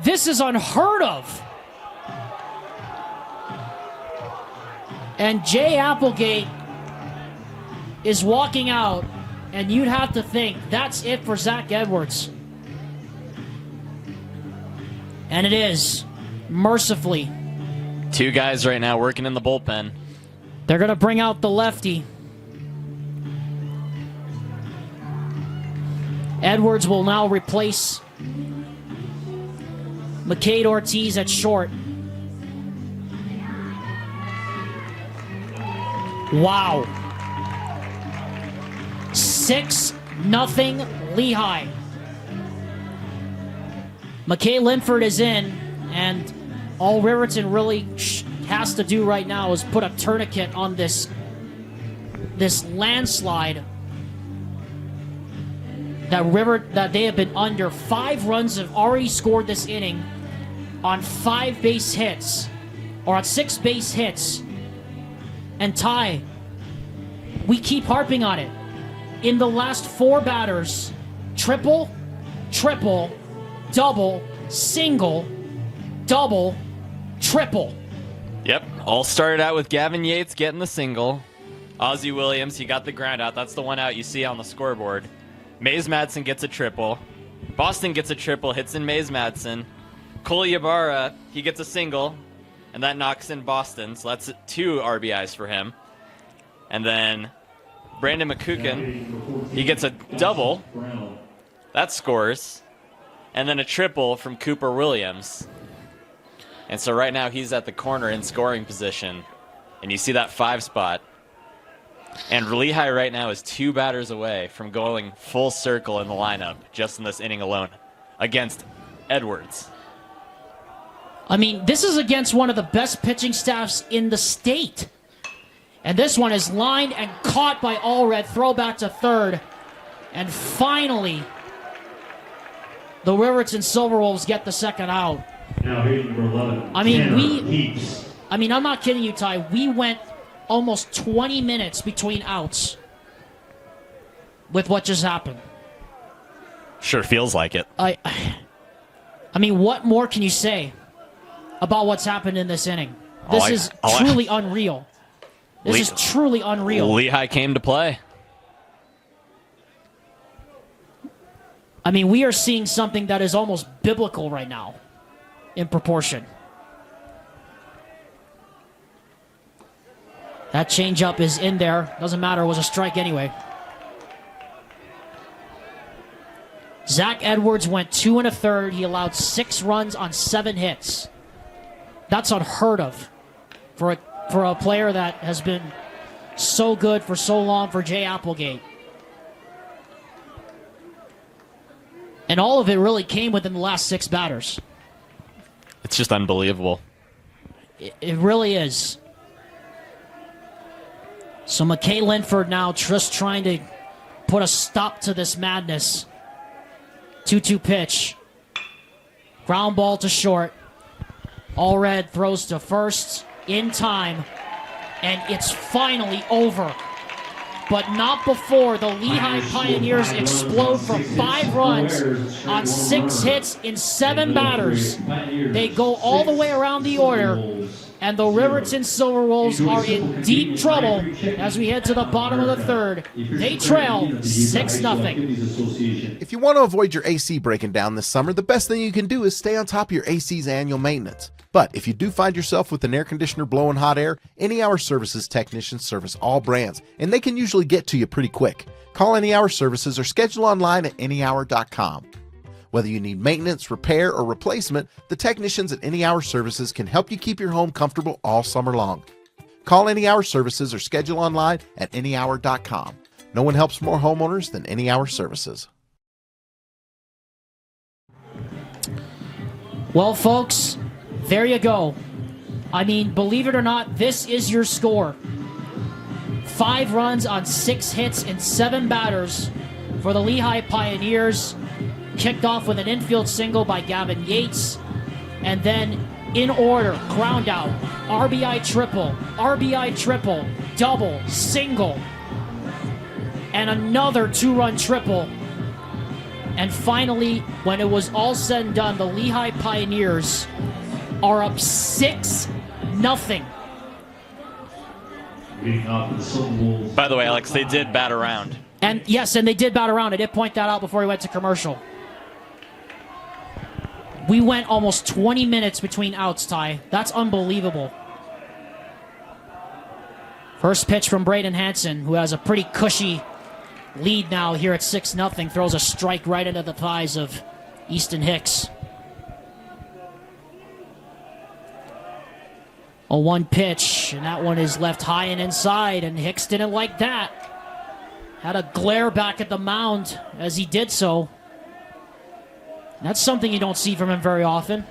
unheard of. And Jay Applegate is walking out, and you'd have to think that's it for Zach Edwards. And it is, mercifully. 2 guys right now working in the bullpen. They're going to bring out the lefty. Edwards will now replace McCade Ortiz at short. Wow. 6-0 Lehi. McKay Linford is in, and all Riverton really has to do right now is put a tourniquet on this landslide that they have been under. 5 runs have already scored this inning on 5 base hits, or on 6 base hits. And Ty, we keep harping on it. In the last 4 batters, triple, triple, double, single, double, triple. Yep, all started out with Gavin Yates getting the single. Ozzie Williams, he got the ground out. That's the one out you see on the scoreboard. Mays Madsen gets a triple. Boston gets a triple, hits in Mays Madsen. Cole Ybarra, he gets a single, and that knocks in Boston, so that's 2 RBIs for him. And then Brandon McCucken, he gets a double. That scores. And then a triple from Cooper Williams. And so right now he's at the corner in scoring position. And you see that 5 spot. And Lehigh right now is 2 batters away from going full circle in the lineup just in this inning alone against Edwards. I mean, this is against one of the best pitching staffs in the state. And this one is lined and caught by Allred. Throw back to third. And finally, the Riverton Silverwolves get the second out. Now hitting number 11. I'm not kidding you, Ty. We went almost 20 minutes between outs with what just happened. Sure feels like it. I mean, what more can you say about what's happened in this inning? This is truly unreal. This is truly unreal. Lehigh came to play. I mean, we are seeing something that is almost biblical right now in proportion. That changeup is in there. Doesn't matter. It was a strike anyway. Zach Edwards went 2 1/3. He allowed 6 runs on 7 hits. That's unheard of for a player that has been so good for so long for Jay Applegate. And all of it really came within the last 6 batters. It's just unbelievable. It really is. So McKay Linford now just trying to put a stop to this madness. 2-2 pitch. Ground ball to short. Allred throws to first in time. And it's finally over. But not before the Lehi Pioneers explode from 5 runs on 6 hits in 7 batters. They go all the way around the order. And the Riverton Silverwolves are in deep trouble as we head to the bottom of the 3rd. They trail 6-0. If you want to avoid your AC breaking down this summer, the best thing you can do is stay on top of your AC's annual maintenance. But if you do find yourself with an air conditioner blowing hot air, Any Hour Services technicians service all brands, and they can usually get to you pretty quick. Call Any Hour Services or schedule online at anyhour.com. Whether you need maintenance, repair, or replacement, the technicians at Any Hour Services can help you keep your home comfortable all summer long. Call Any Hour Services or schedule online at anyhour.com. No one helps more homeowners than Any Hour Services. Well, folks, there you go. I mean, believe it or not, this is your score. 5 runs on 6 hits in 7 batters for the Lehi Pioneers. Kicked off with an infield single by Gavin Yates. And then, in order, ground out, RBI triple, double, single, and another 2-run triple. And finally, when it was all said and done, the Lehi Pioneers are up 6-0. By the way, Alex, they did bat around. And yes, and they did bat around. I did point that out before we went to commercial. We went almost 20 minutes between outs, Ty. That's unbelievable. First pitch from Braden Hansen, who has a pretty cushy lead now here at 6-0. Throws a strike right into the thighs of Easton Hicks. A 1 pitch, and that one is left high and inside, and Hicks didn't like that. Had a glare back at the mound as he did so. That's something you don't see from him very often.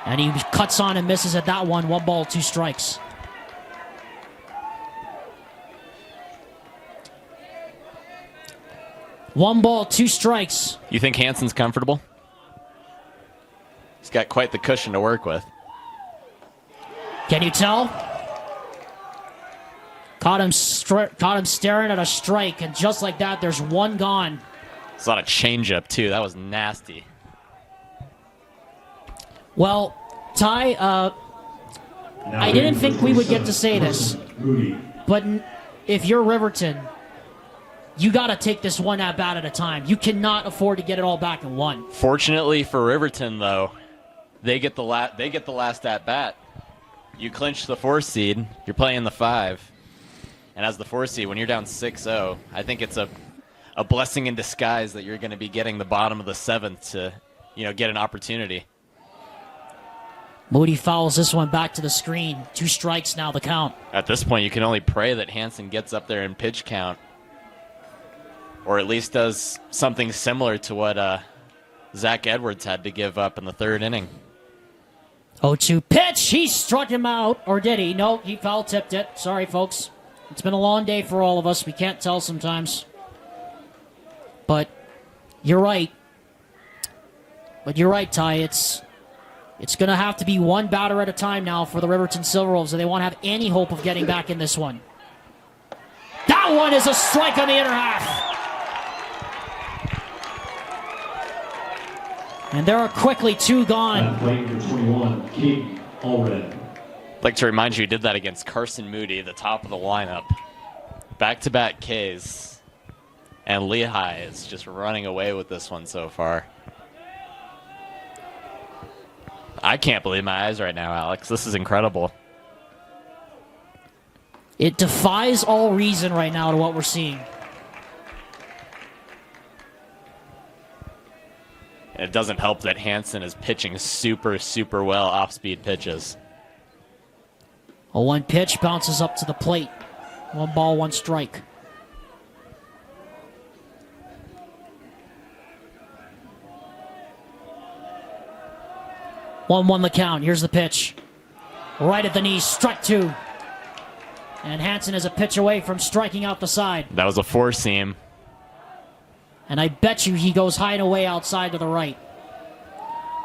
And he cuts on and misses at that one. 1 ball, 2 strikes. One ball, 2 strikes. You think Hansen's comfortable? He's got quite the cushion to work with. Can you tell? Caught him staring at a strike, and just like that, there's 1 gone. It's a lot of changeup, too. That was nasty. Well, Ty, I didn't think we would get to say this, but if you're Riverton, you got to take this 1 at-bat at a time. You cannot afford to get it all back in 1. Fortunately for Riverton, though, they get the last at-bat. You clinch the 4 seed. You're playing the 5. And as the 4 seed, when you're down 6-0, I think it's a blessing in disguise that you're going to be getting the bottom of the 7th to, get an opportunity. Moody fouls this one back to the screen. 2 strikes now, the count. At this point, you can only pray that Hansen gets up there in pitch count, or at least does something similar to what Zach Edwards had to give up in the 3rd inning. 0-2 pitch. He struck him out, or did he? No, he foul tipped it. Sorry, folks. It's been a long day for all of us. We can't tell sometimes. But you're right. Ty. It's going to have to be 1 batter at a time now for the Riverton Silverwolves, and they won't have any hope of getting back in this one. That one is a strike on the inner half. And there are quickly 2 gone. Playing for 21, King Allred. I'd like to remind you, he did that against Carson Moody, the top of the lineup. Back-to-back Ks. And Lehi is just running away with this one so far. I can't believe my eyes right now, Alex. This is incredible. It defies all reason right now to what we're seeing. And it doesn't help that Hansen is pitching super, super well off-speed pitches. A 1 pitch bounces up to the plate. 1 ball, 1 strike. One the count. Here's the pitch. Right at the knees, strike 2. And Hansen is a pitch away from striking out the side. That was a 4-seam. And I bet you he goes high and away outside to the right.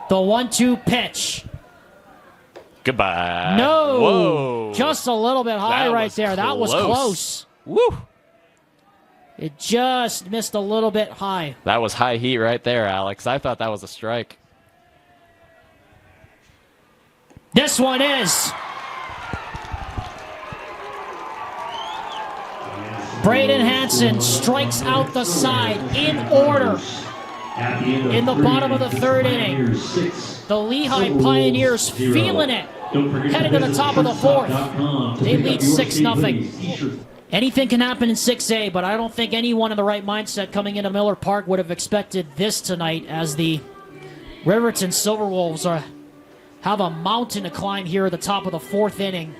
The 1-2 pitch. Goodbye. No! Whoa. Just a little bit high That right was there. That was close. Woo! It just missed a little bit high. That was high heat right there, Alex. I thought that was a strike. This one is. Braden Hansen strikes out the side in order in the bottom of the 3rd inning. The Lehi Pioneers feeling it. Heading to the top of the 4th. They lead 6-0. Anything can happen in 6A, but I don't think anyone in the right mindset coming into Miller Park would have expected this tonight, as the Riverton Silverwolves have a mountain to climb here at the top of the 4th inning.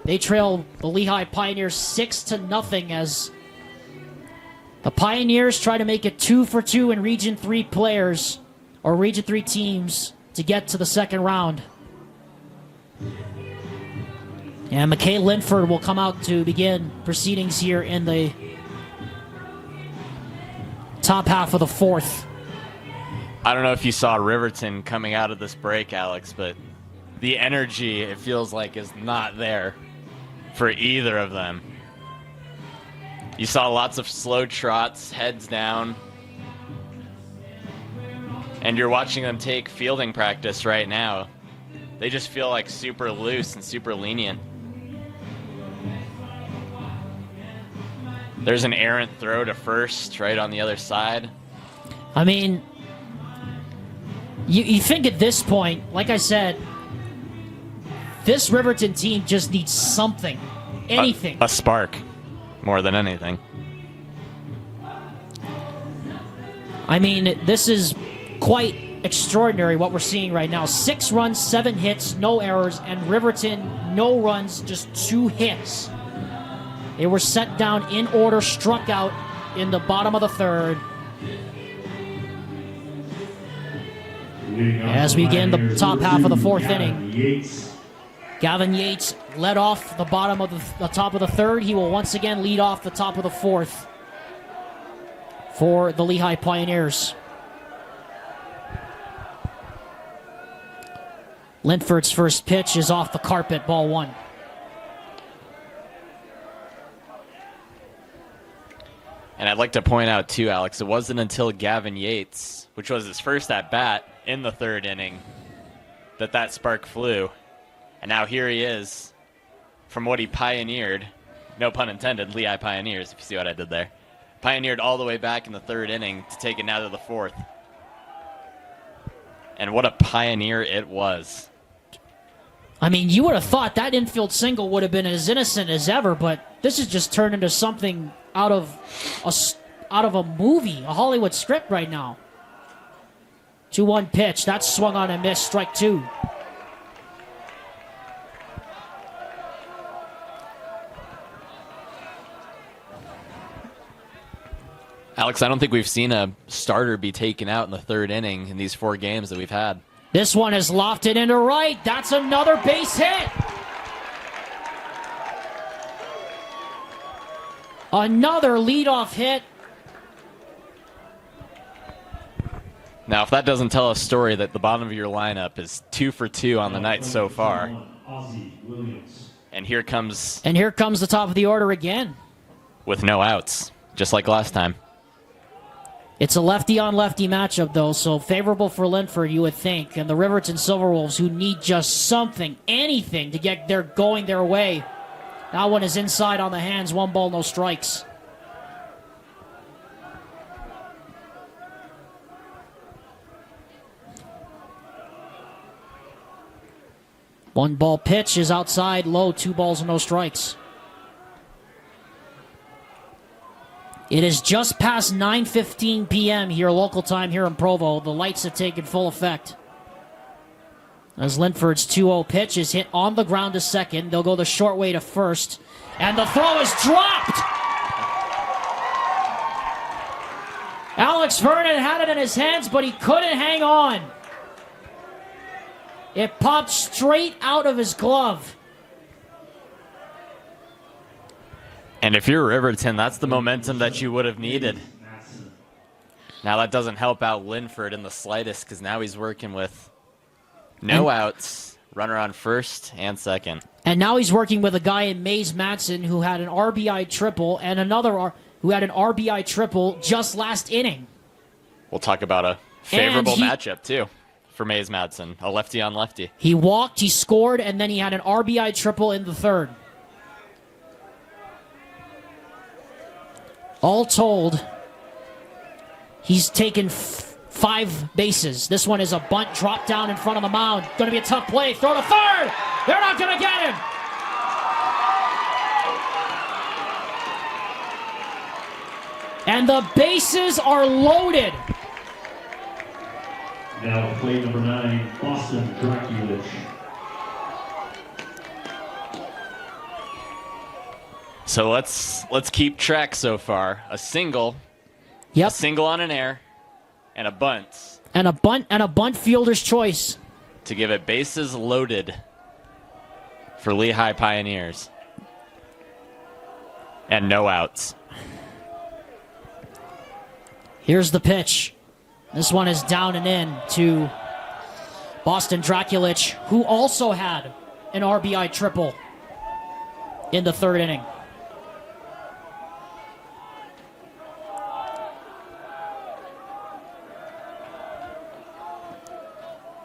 They trail the Lehi Pioneers 6-0 as the Pioneers try to make it 2 for 2 in Region 3 players, or Region 3 teams, to get to the 2nd round. And McKay Linford will come out to begin proceedings here in the top half of the 4th. I don't know if you saw Riverton coming out of this break, Alex, but the energy, it feels like, is not there for either of them. You saw lots of slow trots, heads down. And you're watching them take fielding practice right now. They just feel like super loose and super lenient. There's an errant throw to first right on the other side. I mean, you think at this point, like I said, this Riverton team just needs something, anything. A spark, more than anything. I mean, this is quite extraordinary what we're seeing right now. 6 runs, 7 hits, no errors, and Riverton, no runs, just 2 hits. They were set down in order, struck out in the bottom of the 3rd. As we get in the top half of the fourth inning, Yates. Gavin Yates led off the bottom of the top of the third. He will once again lead off the top of the fourth for the Lehi Pioneers. Linford's first pitch is off the carpet, ball one. And I'd like to point out, too, Alex, it wasn't until Gavin Yates, which was his first at-bat in the third inning, that spark flew. And now here he is, from what he pioneered, no pun intended, Lehi Pioneers, if you see what I did there. Pioneered all the way back in the third inning to take it now to the fourth. And what a pioneer it was. I mean, you would have thought that infield single would have been as innocent as ever, but this has just turned into something out of a movie, a Hollywood script right now. 2-1 pitch. That's swung on and missed. Strike two. Alex, I don't think we've seen a starter be taken out in the third inning in these 4 games that we've had. This one is lofted into right. That's another base hit. Another leadoff hit. Now, if that doesn't tell a story that the bottom of your lineup is 2 for 2 on the night so far. And here comes the top of the order again. With no outs, just like last time. It's a lefty-on-lefty matchup, though, so favorable for Linford, you would think. And the Riverton Silverwolves, who need just something, anything, to get going their way. That one is inside on the hands. 1 ball, no strikes. One ball pitch is outside, low, 2 balls and no strikes. It is just past 9:15 p.m. here, local time here in Provo. The lights have taken full effect. As Linford's 2-0 pitch is hit on the ground to second. They'll go the short way to first. And the throw is dropped! Alex Vernon had it in his hands, but he couldn't hang on. It popped straight out of his glove. And if you're Riverton, that's the momentum that you would have needed. Now that doesn't help out Linford in the slightest, because now he's working with no outs, runner on first and second. And now he's working with a guy in Mays Matson who had an RBI triple and another who had an RBI triple just last inning. We'll talk about a favorable matchup, too, for Mays Matson, a lefty on lefty. He walked, he scored, and then he had an RBI triple in the third. All told, he's taken 5 bases. This one is a bunt drop down in front of the mound. Going to be a tough play. Throw to third. They're not going to get him. And the bases are loaded. Now play number 9, Boston Draculich. So let's keep track so far. A single, Yep. a single on an air, and a bunt. And a bunt fielder's choice. To give it bases loaded for Lehi Pioneers. And no outs. Here's the pitch. This one is down and in to Boston Draculich, who also had an RBI triple in the third inning.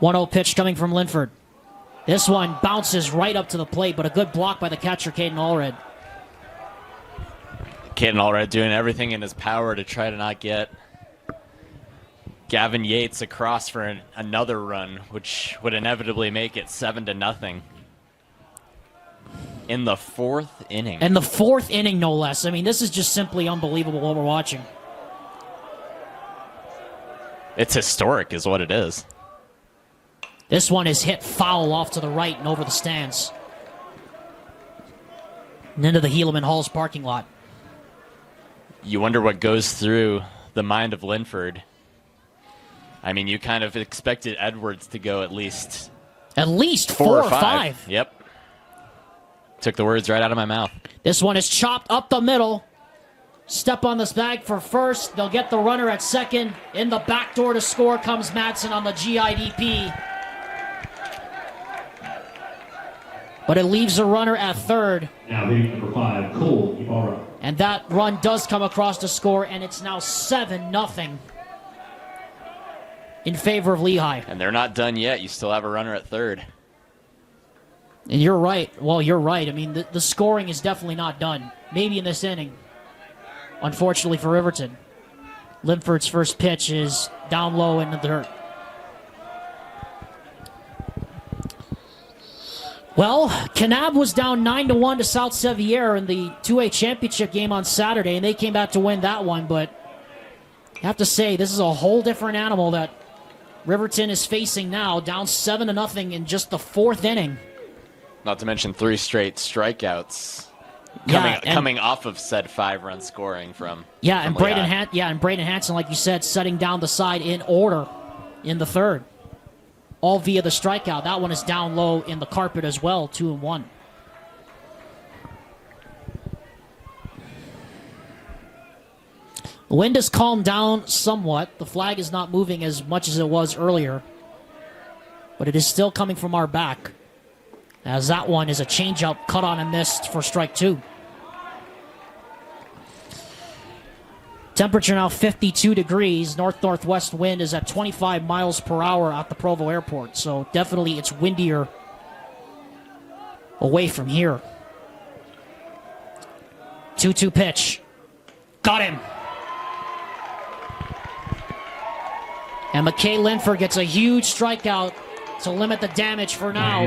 1-0 pitch coming from Linford. This one bounces right up to the plate, but a good block by the catcher, Caden Allred. Caden Allred doing everything in his power to try to not get Gavin Yates across for another run, which would inevitably make it 7-0 in the 4th inning. And the 4th inning, no less. I mean, this is just simply unbelievable what we're watching. It's historic is what it is. This one is hit foul off to the right and over the stands. And into the Helaman Halls parking lot. You wonder what goes through the mind of Linford I mean, you kind of expected Edwards to go at least 4 or 5. Yep. Took the words right out of my mouth. This one is chopped up the middle. Step on this bag for first. They'll get the runner at second. In the back door to score comes Madsen on the GIDP. But it leaves a runner at third. Now hitting number 5, Cole Ibarra. And that run does come across to score, and it's now 7-0 in favor of Lehi. And they're not done yet. You still have a runner at third. And you're right. Well, you're right. I mean, the scoring is definitely not done. Maybe in this inning. Unfortunately for Riverton. Linford's first pitch is down low into the dirt. Well, Kanab was down 9-1 to South Sevier in the 2A championship game on Saturday, and they came back to win that one. But I have to say, this is a whole different animal that Riverton is facing now, down 7-0 in just the fourth inning. Not to mention 3 straight strikeouts coming off of said 5-run scoring from and Lehigh. Braden Hansen, like you said, setting down the side in order in the third. All via the strikeout. That one is down low in the carpet as well, 2-1. The wind has calmed down somewhat. The flag is not moving as much as it was earlier. But it is still coming from our back. As that one is a changeup cut on and missed for strike 2. Temperature now 52 degrees. North-northwest wind is at 25 miles per hour at the Provo Airport. So definitely it's windier away from here. 2-2 pitch. Got him. And McKay Linford gets a huge strikeout to limit the damage for now.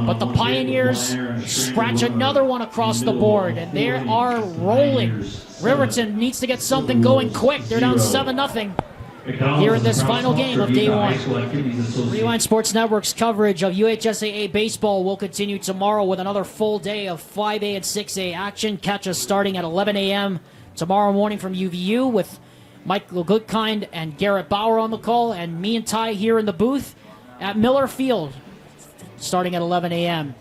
But the Pioneers scratch another one across the board, and they are rolling. Riverton needs to get something going quick. They're down 7-0 here in this final game of Day 1. Rewind Sports Network's coverage of UHSAA baseball will continue tomorrow with another full day of 5A and 6A action. Catch us starting at 11 a.m. tomorrow morning from UVU with Michael Goodkind and Garrett Bauer on the call, and me and Ty here in the booth at Miller Field starting at 11 a.m.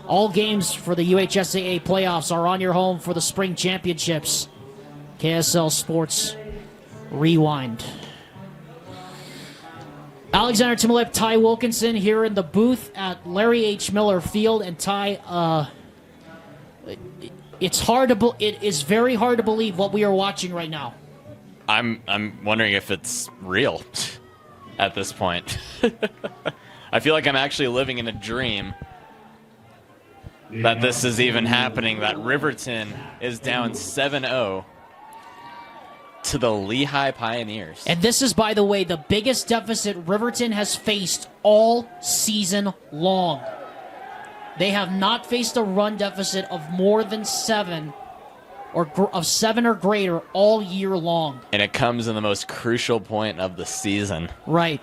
All games for the UHSAA playoffs are on your home for the spring championships. KSL Sports Rewind. Alexander Timolip, Ty Wilkinson here in the booth at Larry H. Miller Field. And Ty, it is very hard to believe what we are watching right now. I'm wondering if it's real at this point. I feel like I'm actually living in a dream that this is even happening, that Riverton is down 7-0 to the Lehi Pioneers. And this is, by the way, the biggest deficit Riverton has faced all season long. They have not faced a run deficit of more than 7 or 7 or greater all year long. And it comes in the most crucial point of the season. Right.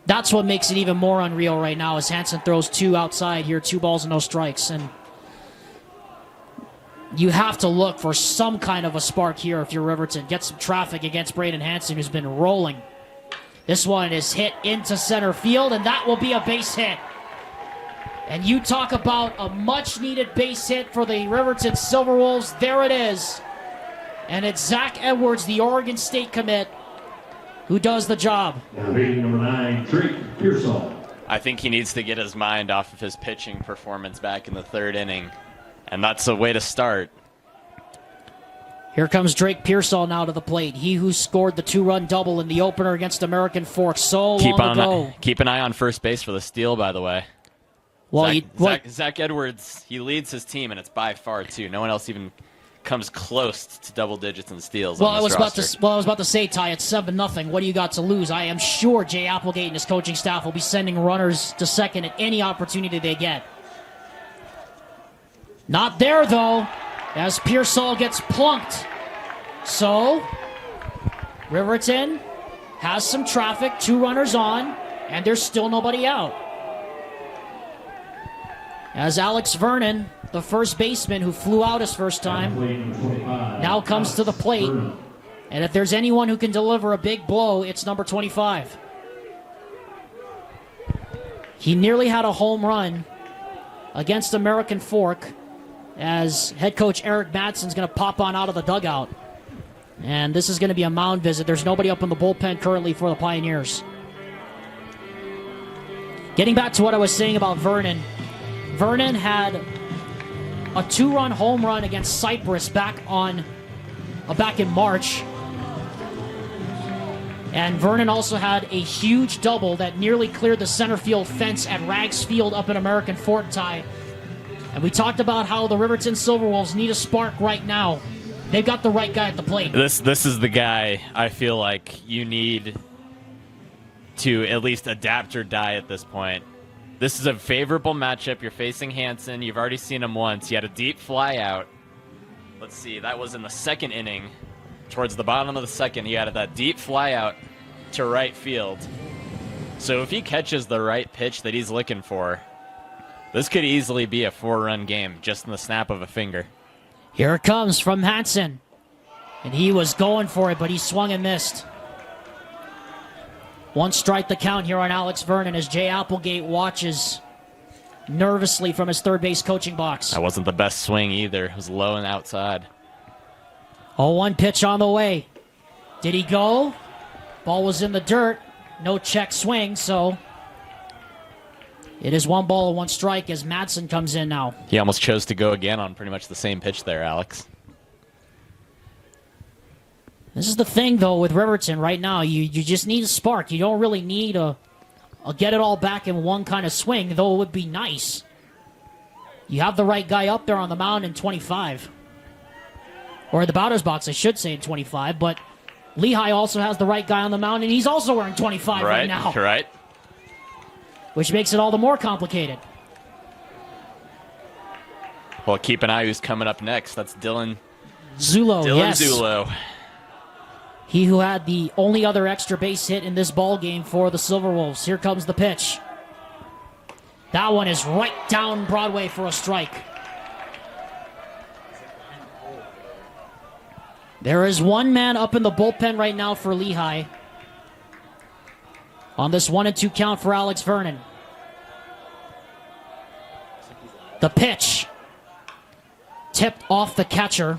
That's what makes it even more unreal right now as Hansen throws 2 outside here, 2 balls and no strikes. And you have to look for some kind of a spark here if you're Riverton. Get some traffic against Braden Hansen, who's been rolling. This one is hit into center field, and that will be a base hit. And you talk about a much-needed base hit for the Riverton Silverwolves. There it is. And it's Zach Edwards, the Oregon State commit, who does the job. Now hitting number 9, Drake Pearsall. I think he needs to get his mind off of his pitching performance back in the 3rd inning. And that's a way to start. Here comes Drake Pearsall now to the plate. He who scored the 2-run double in the opener against American Fork so long ago. Keep an eye on first base for the steal, by the way. Well, Zach Edwards, he leads his team, and it's by far, too. No one else even comes close to double digits in steals on this roster. I was about to say, Ty, it's 7-0. What do you got to lose? I am sure Jay Applegate and his coaching staff will be sending runners to second at any opportunity they get. Not there, though, as Pearsall gets plunked. So, Riverton has some traffic, 2 runners on, and there's still nobody out. As Alex Vernon, the first baseman who flew out his first time, now comes to the plate. And if there's anyone who can deliver a big blow, it's number 25. He nearly had a home run against American Fork as head coach Eric Madsen's going to pop on out of the dugout. And this is going to be a mound visit. There's nobody up in the bullpen currently for the Pioneers. Getting back to what I was saying about Vernon. Vernon had a 2-run home run against Cypress back in March. And Vernon also had a huge double that nearly cleared the center field fence at Rags Field up in American Fork Tie. And we talked about how the Riverton Silverwolves need a spark right now. They've got the right guy at the plate. This is the guy I feel like you need to at least adapt or die at this point. This is a favorable matchup. You're facing Hansen. You've already seen him once. He had a deep fly out. Let's see, that was in the second inning. Towards the bottom of the second, he had that deep fly out to right field. So if he catches the right pitch that he's looking for, this could easily be a 4-run game just in the snap of a finger. Here it comes from Hansen. And he was going for it, but he swung and missed. 1 strike the count here on Alex Vernon as Jay Applegate watches nervously from his third base coaching box. That wasn't the best swing either. It was low and outside. 0-1 pitch on the way. Did he go? Ball was in the dirt. No check swing, so it is 1 ball and 1 strike as Madsen comes in now. He almost chose to go again on pretty much the same pitch there, Alex. This is the thing, though, with Riverton right now. You just need a spark. You don't really need a get it all back in one kind of swing, though it would be nice. You have the right guy up there on the mound in 25. Or in the batter's box, I should say, in 25. But Lehi also has the right guy on the mound, and he's also wearing 25 right now. Right. Which makes it all the more complicated. Well, keep an eye who's coming up next. That's Dylan Zulo, yes. Zulo. He who had the only other extra base hit in this ball game for the Silverwolves. Here comes the pitch. That one is right down Broadway for a strike. There is 1 man up in the bullpen right now for Lehi. On this 1-2 count for Alex Vernon. The pitch. Tipped off the catcher.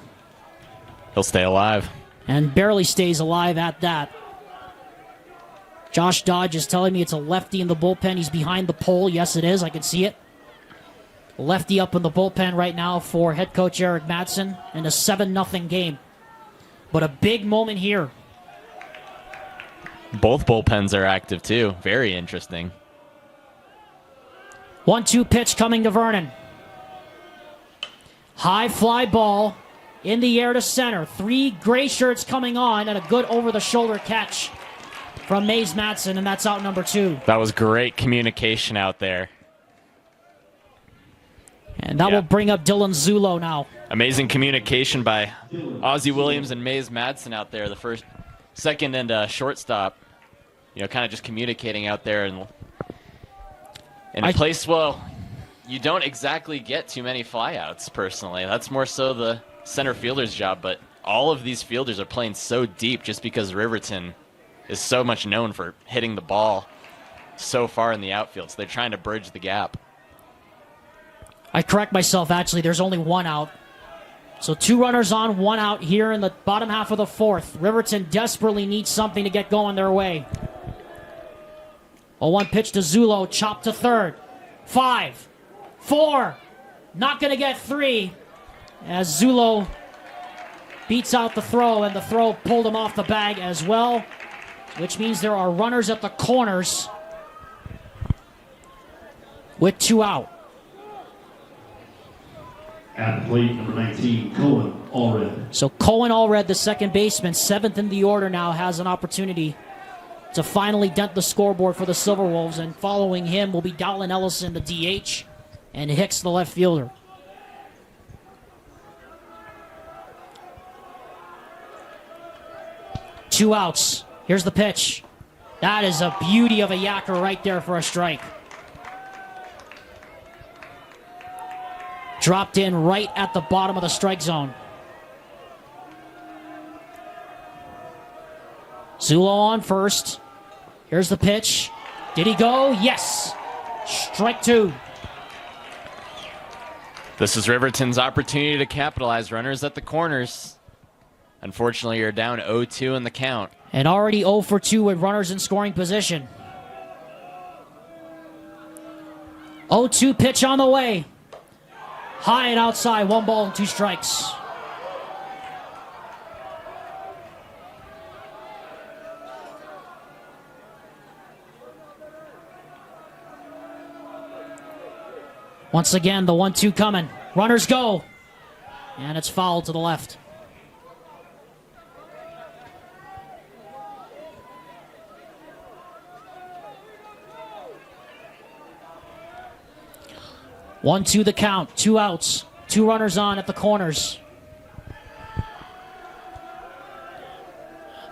He'll stay alive. And barely stays alive at that. Josh Dodge is telling me it's a lefty in the bullpen. He's behind the pole. Yes, it is. I can see it. Lefty up in the bullpen right now for head coach Eric Madsen in a 7-0 game. But a big moment here. Both bullpens are active, too. Very interesting. 1-2 pitch coming to Vernon. High fly ball in the air to center. 3 gray shirts coming on and a good over-the-shoulder catch from Mays Madsen, and that's out number 2. That was great communication out there. And that will bring up Dylan Zulo now. Amazing communication by Ozzie Williams and Mays Madsen out there. The first, second, and shortstop. You know, kind of just communicating out there in a place, well, you don't exactly get too many flyouts, personally. That's more so the center fielder's job, but all of these fielders are playing so deep just because Riverton is so much known for hitting the ball so far in the outfield, so they're trying to bridge the gap. I correct myself, actually. There's only 1 out. So 2 runners on, 1 out here in the bottom half of the 4th. Riverton desperately needs something to get going their way. 0-1 pitch to Zulo, chopped to third. 5, 4, not going to get 3. As Zulo beats out the throw, and the throw pulled him off the bag as well, which means there are runners at the corners with 2 out. At the plate, number 19, Cohen Allred. So Cohen Allred, the second baseman, 7th in the order now, has an opportunity to finally dent the scoreboard for the Silverwolves, and following him will be Dowlin Ellison, the DH, and Hicks, the left fielder. Two outs. Here's the pitch. That is a beauty of a yacker right there for a strike. Dropped in right at the bottom of the strike zone. Zulo on first. Here's the pitch. Did he go? Yes. Strike 2. This is Riverton's opportunity to capitalize. Runners at the corners. Unfortunately, you're down 0-2 in the count. And already 0 for 2 with runners in scoring position. 0-2 pitch on the way. High and outside, 1 ball and 2 strikes. Once again, the 1-2 coming. Runners go. And it's fouled to the left. One, two, the count. 2 outs. 2 runners on at the corners.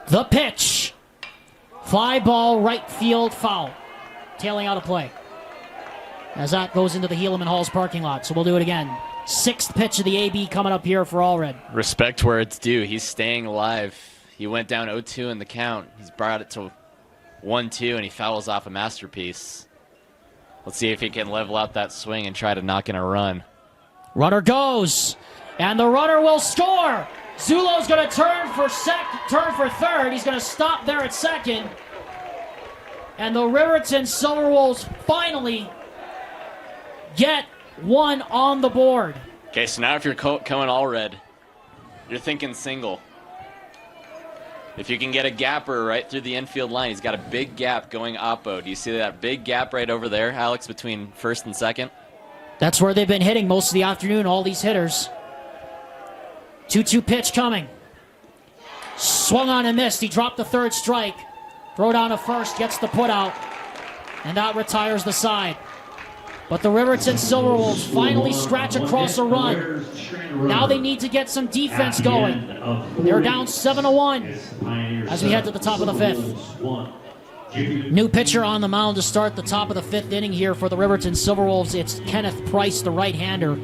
The pitch. Fly ball, right field, foul. Tailing out of play. As that goes into the Helaman Halls parking lot. So we'll do it again. 6th pitch of the AB coming up here for Allred. Respect where it's due. He's staying alive. He went down 0-2 in the count. He's brought it to 1-2, and he fouls off a masterpiece. Let's see if he can level out that swing and try to knock in a run. Runner goes, and the runner will score. Zulo's going to turn for third. He's going to stop there at second. And the Riverton Silverwolves finally get one on the board. Okay, so now if you're coming all red, you're thinking single. If you can get a gapper right through the infield line, he's got a big gap going oppo. Do you see that big gap right over there, Alex, between first and second? That's where they've been hitting most of the afternoon, all these hitters. 2-2 pitch coming. Swung on and missed. He dropped the 3rd strike. Throw down to first, gets the put out, and that retires the side. But the Riverton Silverwolves finally scratch across a run. Now they need to get some defense going. They're down 7-1 as we head to the top of the 5th. New pitcher on the mound to start the top of the 5th inning here for the Riverton Silverwolves. It's Kenneth Price, the right-hander.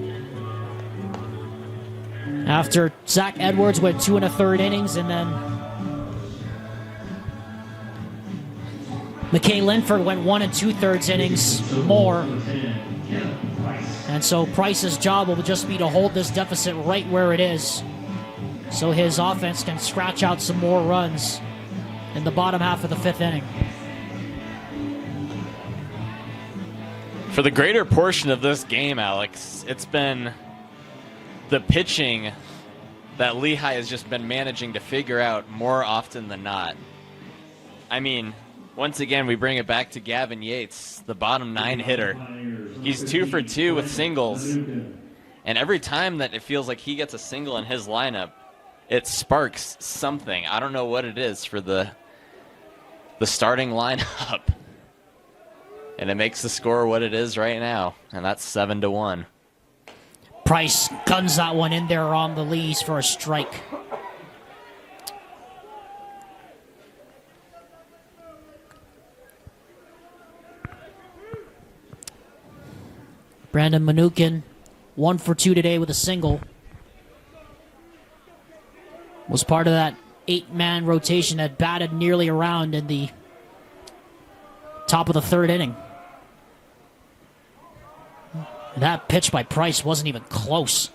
After Zach Edwards went 2 1/3 innings, and then McKay Linford went 1 2/3 innings more. And so Price's job will just be to hold this deficit right where it is, so his offense can scratch out some more runs in the bottom half of the 5th inning. For the greater portion of this game, Alex, it's been the pitching that Lehi has just been managing to figure out more often than not. I mean, once again, we bring it back to Gavin Yates, the bottom 9 hitter. He's 2 for 2 with singles. And every time that it feels like he gets a single in his lineup, it sparks something. I don't know what it is for the starting lineup. And it makes the score what it is right now. And that's 7-1. Price guns that one in there on the lees for a strike. Brandon Manukin, 1 for 2 today with a single. Was part of that 8-man rotation that batted nearly around in the top of the 3rd inning. And that pitch by Price wasn't even close.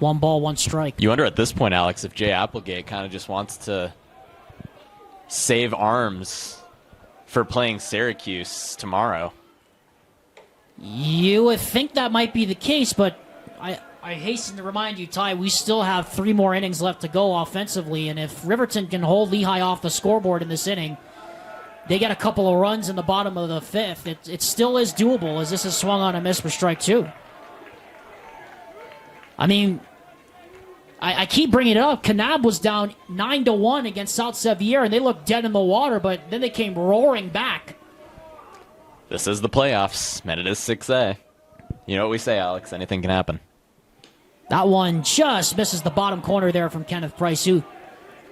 1 ball, 1 strike. You wonder at this point, Alex, if Jay Applegate kind of just wants to save arms for playing Syracuse tomorrow. You would think that might be the case, but I hasten to remind you, Ty, we still have 3 more innings left to go offensively, and if Riverton can hold Lehi off the scoreboard in this inning, they get a couple of runs in the bottom of the 5th. It still is doable, as this is swung on and missed for strike 2. I mean, I keep bringing it up. Kanab was down 9-1 against South Sevier, and they looked dead in the water, but then they came roaring back. This is the playoffs, and it is 6A. You know what we say, Alex. Anything can happen. That one just misses the bottom corner there from Kenneth Price, who,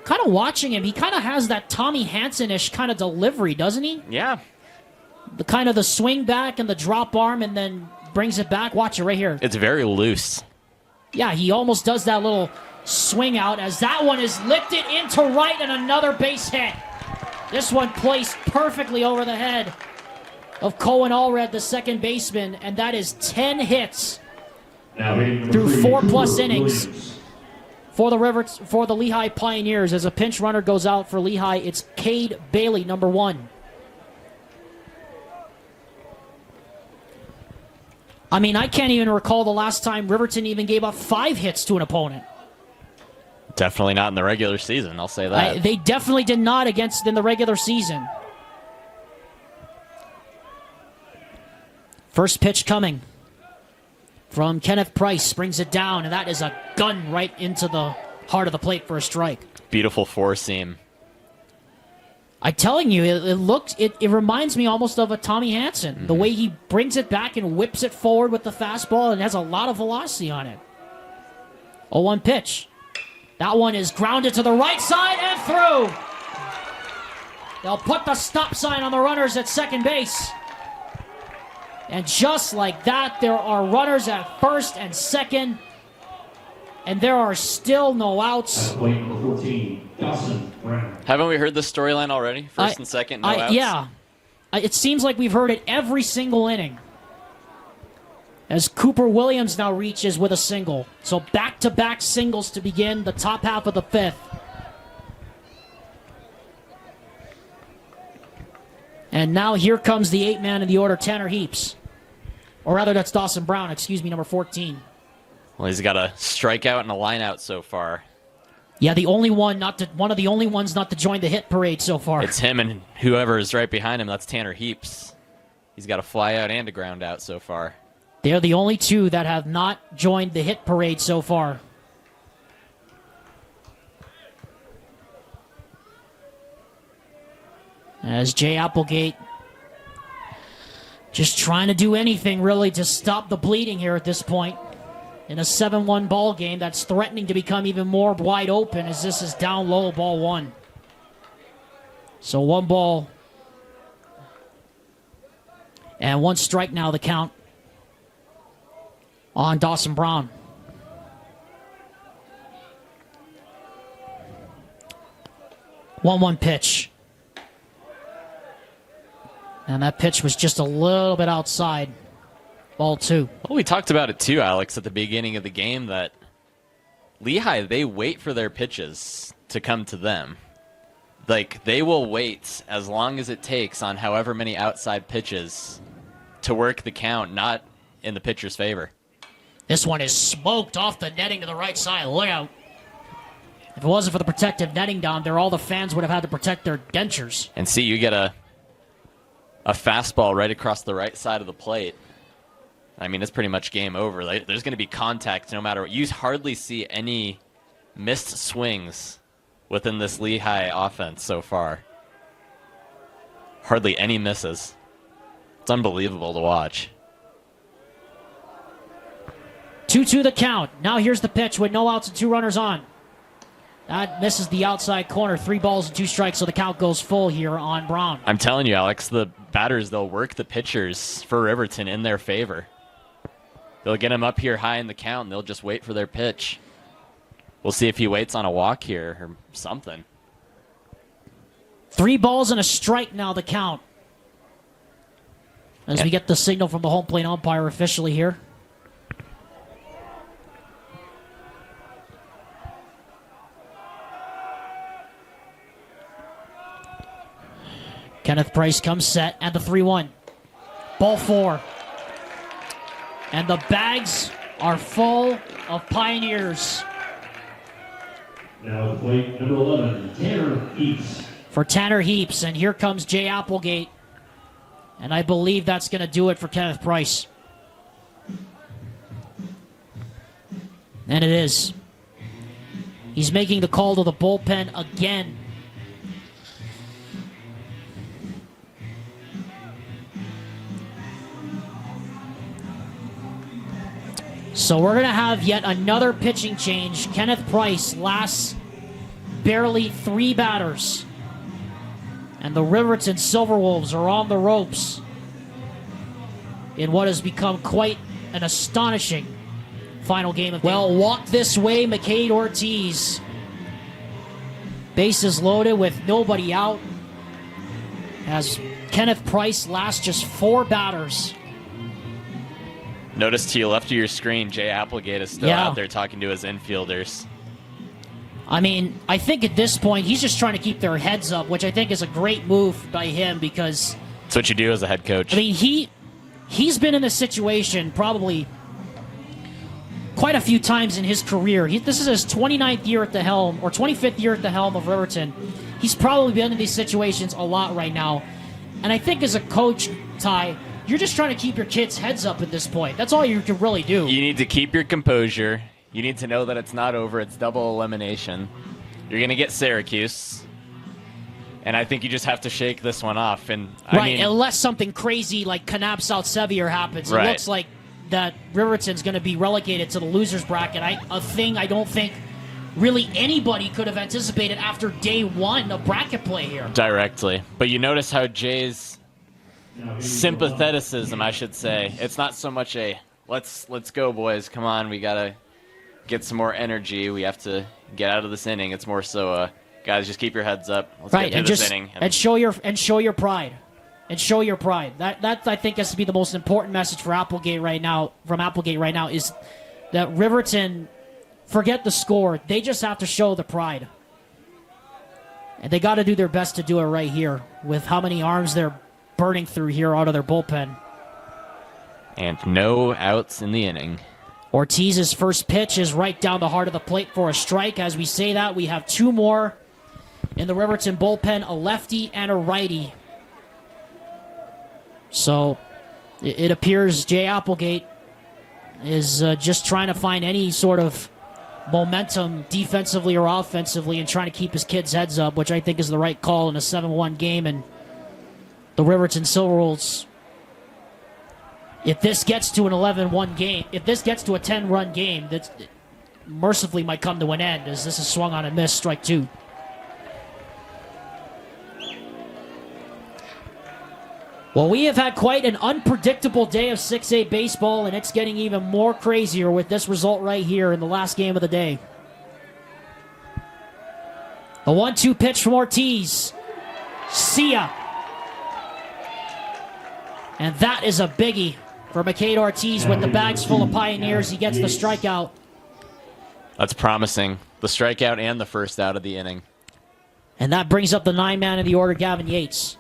kind of watching him, he kind of has that Tommy Hansen-ish kind of delivery, doesn't he? Yeah. The kind of the swing back and the drop arm and then brings it back. Watch it right here. It's very loose. Yeah, he almost does that little swing out as that one is lifted into right and another base hit. This one placed perfectly over the head of Cohen Allred, the second baseman, and that is 10 hits through 4+ innings for the Lehigh Pioneers. As a pinch runner goes out for Lehigh, it's Cade Bailey, number 1. I mean, I can't even recall the last time Riverton even gave up 5 hits to an opponent. Definitely not in the regular season, I'll say that. They definitely did not in the regular season. First pitch coming from Kenneth Price, brings it down, and that is a gun right into the heart of the plate for a strike. Beautiful four-seam. I'm telling you, it reminds me almost of a Tommy Hansen. The way he brings it back and whips it forward with the fastball and has a lot of velocity on it. 0-1 pitch. That one is grounded to the right side and through. They'll put the stop sign on the runners at second base. And just like that, there are runners at first and second. And there are still no outs. Haven't we heard this storyline already? First and second, no outs? Yeah. It seems like we've heard it every single inning. As Cooper Williams now reaches with a single. So back-to-back singles to begin the top half of the 5th. And now here comes the 8th man in the order, Tanner Heaps. Or rather, that's Dawson Brown, number 14. Well, he's got a strikeout and a lineout so far. Yeah, one of the only ones not to join the hit parade so far. It's him and whoever is right behind him. That's Tanner Heaps. He's got a fly out and a ground out so far. They're the only two that have not joined the hit parade so far. As Jay Applegate just trying to do anything really to stop the bleeding here at this point. In a 7-1 ball game that's threatening to become even more wide open as this is down low, ball 1. So 1 ball and 1 strike now the count on Dawson Brown. One pitch. And that pitch was just a little bit outside. Ball 2. Well, we talked about it too, Alex, at the beginning of the game, that Lehigh, they wait for their pitches to come to them. Like, they will wait as long as it takes on however many outside pitches to work the count, not in the pitcher's favor. This one is smoked off the netting to the right side. Look out. If it wasn't for the protective netting down there, all the fans would have had to protect their dentures. And see, you get a fastball right across the right side of the plate. I mean, it's pretty much game over. There's going to be contact no matter what. You hardly see any missed swings within this Lehigh offense so far. Hardly any misses. It's unbelievable to watch. 2-2 the count. Now here's the pitch with no outs and 2 runners on. That misses the outside corner. 3 balls and 2 strikes, so the count goes full here on Brown. I'm telling you, Alex, the batters, they'll work the pitchers for Riverton in their favor. They'll get him up here high in the count, and they'll just wait for their pitch. We'll see if he waits on a walk here or something. 3 balls and a strike now the count. As we get the signal from the home plate umpire officially here. Kenneth Price comes set and the 3-1. Ball 4. And the bags are full of Pioneers. Now plate number 11, Tanner Heaps. For Tanner Heaps, and here comes Jay Applegate. And I believe that's going to do it for Kenneth Price. And it is. He's making the call to the bullpen again. So we're going to have yet another pitching change. Kenneth Price lasts barely 3 batters. And the Riverton Silverwolves are on the ropes in what has become quite an astonishing final game of Well, walk this way, McCade Ortiz. Bases loaded with nobody out. As Kenneth Price lasts just 4 batters. Notice to your left of your screen, Jay Applegate is still out there talking to his infielders. I mean, I think at this point, he's just trying to keep their heads up, which I think is a great move by him because... That's what you do as a head coach. I mean, he's been in this situation probably quite a few times in his career. This is his 29th year at the helm, or 25th year at the helm of Riverton. He's probably been in these situations a lot right now. And I think as a coach, Ty, you're just trying to keep your kids' heads up at this point. That's all you can really do. You need to keep your composure. You need to know that it's not over. It's double elimination. You're going to get Syracuse. And I think you just have to shake this one off. And I mean, unless something crazy like Kanab South Sevier happens. It looks like that Riverton's going to be relegated to the loser's bracket. A thing I don't think really anybody could have anticipated after day one of bracket play here. Directly. But you notice how Jay's sympatheticism, I should say, it's not so much a let's go, boys, come on, we got to get some more energy, we have to get out of this inning. It's more so guys, just keep your heads up. Let's get through this inning. And show your pride. And show your pride. That I think has to be the most important message for Applegate right now. From Applegate right now is that Riverton, forget the score. They just have to show the pride, and they got to do their best to do it right here with how many arms they're burning through here out of their bullpen. And no outs in the inning. Ortiz's first pitch is right down the heart of the plate for a strike. As we say that, we have 2 more in the Riverton bullpen, a lefty and a righty. So it appears Jay Applegate is just trying to find any sort of momentum defensively or offensively and trying to keep his kids' heads up, which I think is the right call in a 7-1 game. And the Riverton Silverwolves, if this gets to an 11-1 game, if this gets to a 10-run game, that mercifully might come to an end as this is swung on and missed, strike 2. Well, we have had quite an unpredictable day of 6A baseball, and it's getting even more crazier with this result right here in the last game of the day. A 1-2 pitch from Ortiz. See ya. And that is a biggie for McCade Ortiz with the bags full of Pioneers. He gets the strikeout. That's promising. The strikeout and the first out of the inning. And that brings up the 9-man of the order, Gavin Yates,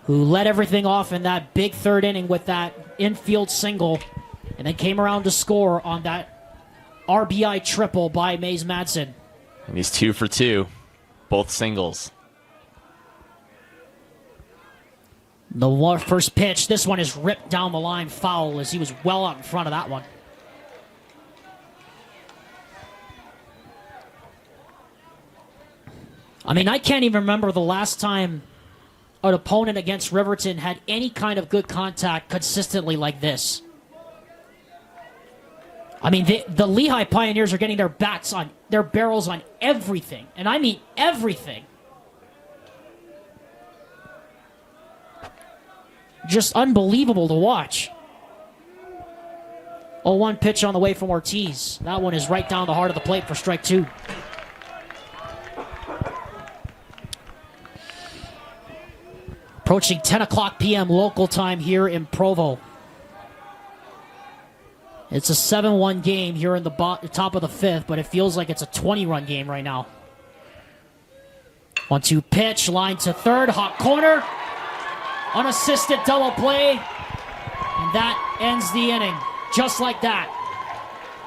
who led everything off in that big third inning with that infield single, and then came around to score on that RBI triple by Mays Madsen. And he's 2 for 2, both singles. The first pitch, this one is ripped down the line foul as he was well out in front of that one. I mean, I can't even remember the last time an opponent against Riverton had any kind of good contact consistently like this. I mean, the Lehi Pioneers are getting their bats on, their barrels on everything. And I mean everything. Just unbelievable to watch. 0-1 pitch on the way from Ortiz. That one is right down the heart of the plate for strike 2. Approaching 10 o'clock p.m. local time here in Provo. It's a 7-1 game here in the top of the 5th, but it feels like it's a 20-run game right now. 1-2 pitch, line to third, hot corner. Unassisted double play. And that ends the inning. Just like that.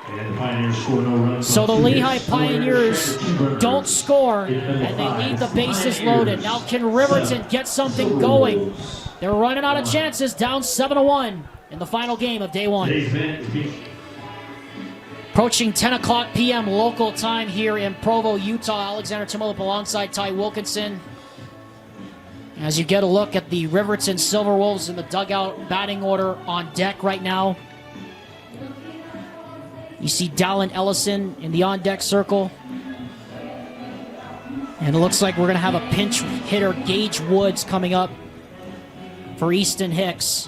And the Pioneers score no runs. So the Lehi Pioneers don't score, and they leave the bases loaded. Now can Riverton get something going? They're running out of chances, down 7-1 in the final game of day 1. Approaching 10 o'clock p.m. local time here in Provo, Utah. Alexander Timolip alongside Ty Wilkinson. As you get a look at the Riverton Silverwolves in the dugout batting order on deck right now. You see Dallin Ellison in the on-deck circle. And it looks like we're going to have a pinch hitter, Gage Woods, coming up for Easton Hicks.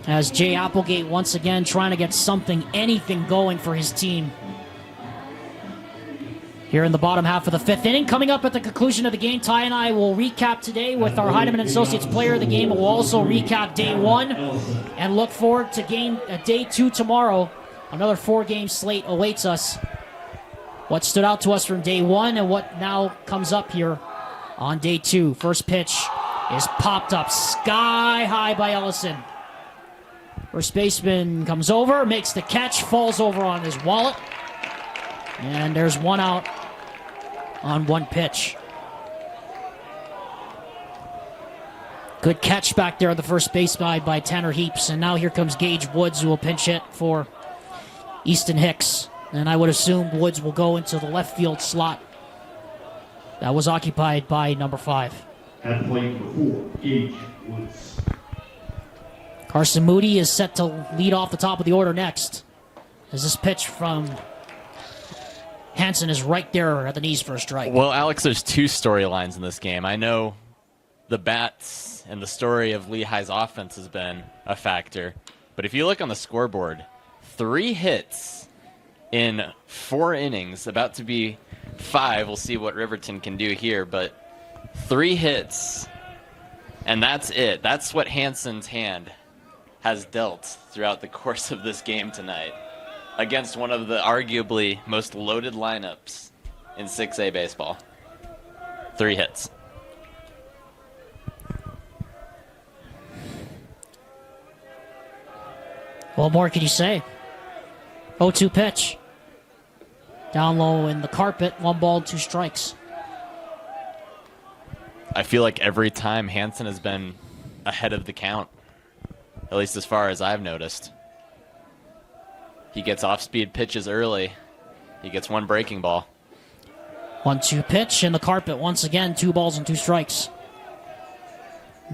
as Jay Applegate once again trying to get something, anything going for his team. Here in the bottom half of the fifth inning. Coming up at the conclusion of the game, Ty and I will recap today with our Heinemann Associates player of the game. We'll also recap day one and look forward to day two tomorrow. Another 4-game slate awaits us. What stood out to us from day one and what now comes up here on day two. First pitch is popped up sky high by Ellison. First baseman comes over, makes the catch, falls over on his wallet. And there's one out on one pitch. Good catch back there at the first base by Tanner Heaps. And now here comes Gage Woods, who will pinch hit for Easton Hicks. And I would assume Woods will go into the left field slot that was occupied by number 5. At plate number 4, Gage Woods. Carson Moody is set to lead off the top of the order next, as this pitch from Hansen is right there at the knees for a strike. Well, Alex, there's 2 storylines in this game. I know the bats and the story of Lehi's offense has been a factor, but if you look on the scoreboard, 3 hits in 4 innings, about to be 5. We'll see what Riverton can do here, but 3 hits, and that's it. That's what Hansen's hand has dealt throughout the course of this game tonight against one of the arguably most loaded lineups in 6A baseball. 3 hits. What more can you say? 0-2 pitch. Down low in the carpet, 1 ball, 2 strikes. I feel like every time Hansen has been ahead of the count, at least as far as I've noticed. He gets off-speed pitches early. He gets 1 breaking ball. 1-2 pitch in the carpet once again, 2 balls and 2 strikes.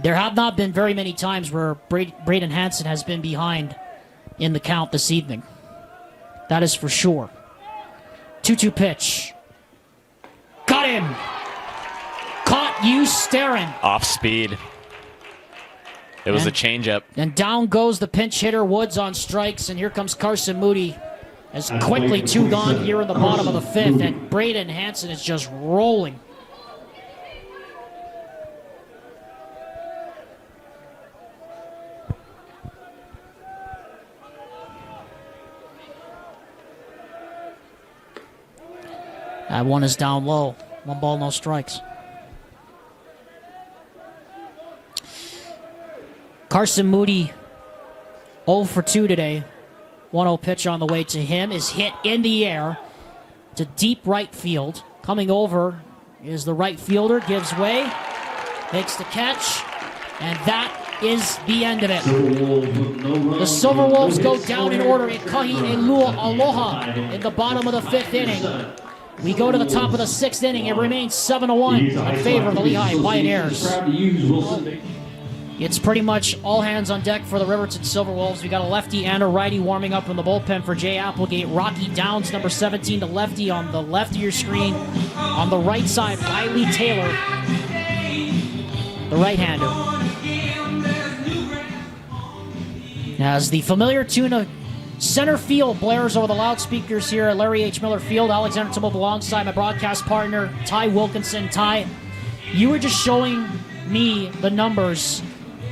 There have not been very many times where Braden Hansen has been behind in the count this evening. That is for sure. 2-2 pitch. Got him! Caught you staring. Off speed. It was a changeup. And down goes the pinch hitter Woods on strikes, and here comes Carson Moody. As quickly 2 gone here in the bottom of the 5th, and Braden Hansen is just rolling. That one is down low. 1 ball, no strikes. Carson Moody, 0 for 2 today. 1-0 pitch on the way to him is hit in the air to deep right field. Coming over is the right fielder, gives way, makes the catch, and that is the end of it. The Silverwolves go down in order. Ikahi Elua Aloha in the bottom of the 5th inning. We go to the top of the 6th inning. It remains 7-1 in favor of the Lehi Pioneers. It's pretty much all hands on deck for the Riverton Silverwolves. We got a lefty and a righty warming up in the bullpen for Jay Applegate. Rocky Downs, number 17, the lefty on the left of your screen. On the right side, Riley Taylor, the right-hander. As the familiar tune of Center Field blares over the loudspeakers here at Larry H. Miller Field. Alexander Tumult alongside my broadcast partner, Ty Wilkinson. Ty, you were just showing me the numbers.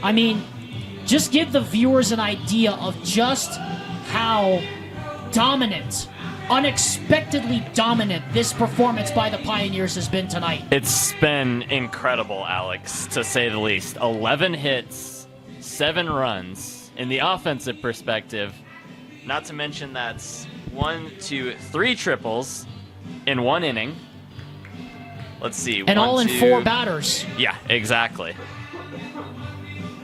I mean, just give the viewers an idea of just how dominant, unexpectedly dominant this performance by the Pioneers has been tonight. It's been incredible, Alex, to say the least. 11 hits, 7 runs. In the offensive perspective, not to mention that's 1, 2, 3 triples in 1 inning. Let's see. And 1, all in 2, 4 batters. Yeah, exactly.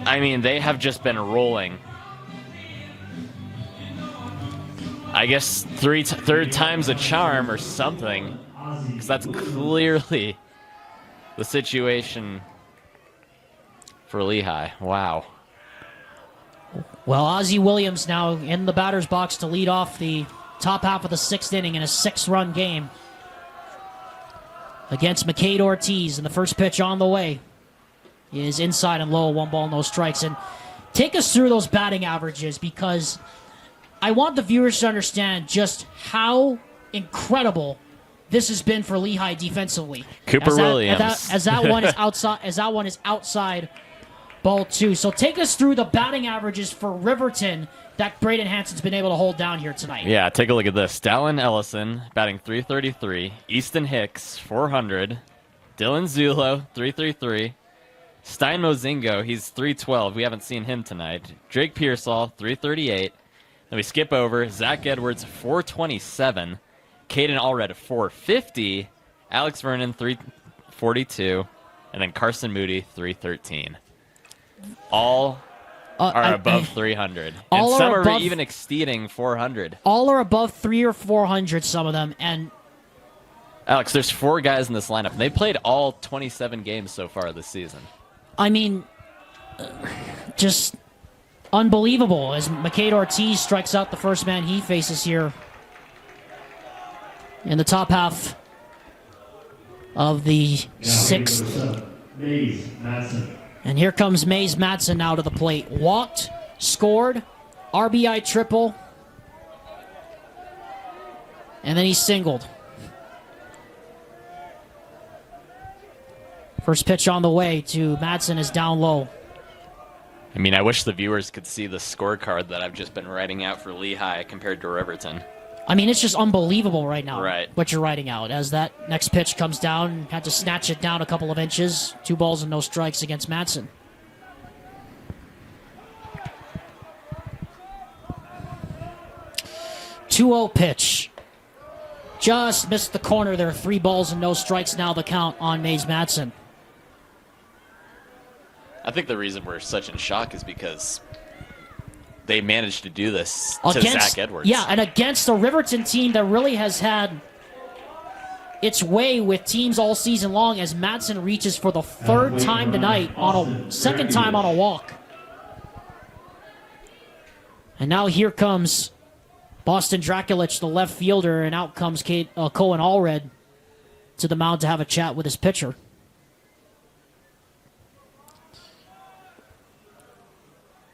I mean, they have just been rolling. I guess third time's a charm or something, because that's clearly the situation for Lehi. Wow. Well, Ozzie Williams now in the batter's box to lead off the top half of the 6th inning in a 6-run game against McCade Ortiz. And the first pitch on the way is inside and low, 1 ball, no strikes. And take us through those batting averages, because I want the viewers to understand just how incredible this has been for Lehi defensively. Cooper Williams. As that one is outside ball 2. So take us through the batting averages for Riverton that Braden Hansen's been able to hold down here tonight. Yeah, take a look at this. Dallin Ellison batting .333. Easton Hicks, 400. Dylan Zulo, .333. Stein Mozingo, he's .312. We haven't seen him tonight. Drake Pearsall, .338. Then we skip over. Zach Edwards, .427. Caden Allred, .450. Alex Vernon, .342. And then Carson Moody, .313. All are above 300. And some are even exceeding 400. All are above 300 or 400, some of them. And Alex, there's 4 guys in this lineup, and they played all 27 games so far this season. I mean, just unbelievable as McCade Ortiz strikes out the first man he faces here in the top half of the 6th. And here comes Mays Matson now to the plate. Walked, scored, RBI triple, and then he singled. First pitch on the way to Matson is down low. I mean, I wish the viewers could see the scorecard that I've just been writing out for Lehi compared to Riverton. I mean, it's just unbelievable right now, right, what you're writing out. As that next pitch comes down, had to snatch it down a couple of inches. 2 balls and no strikes against Matson. .2-0 pitch. Just missed the corner there. 3 balls and no strikes now the count on Mays Matson. I think the reason we're such in shock is because they managed to do this to Zach Edwards. Yeah, and against a Riverton team that really has had its way with teams all season long, as Matson reaches for the 3rd time tonight, second time on a walk. And now here comes Boston Drakulich, the left fielder, and out comes Cohen Allred to the mound to have a chat with his pitcher.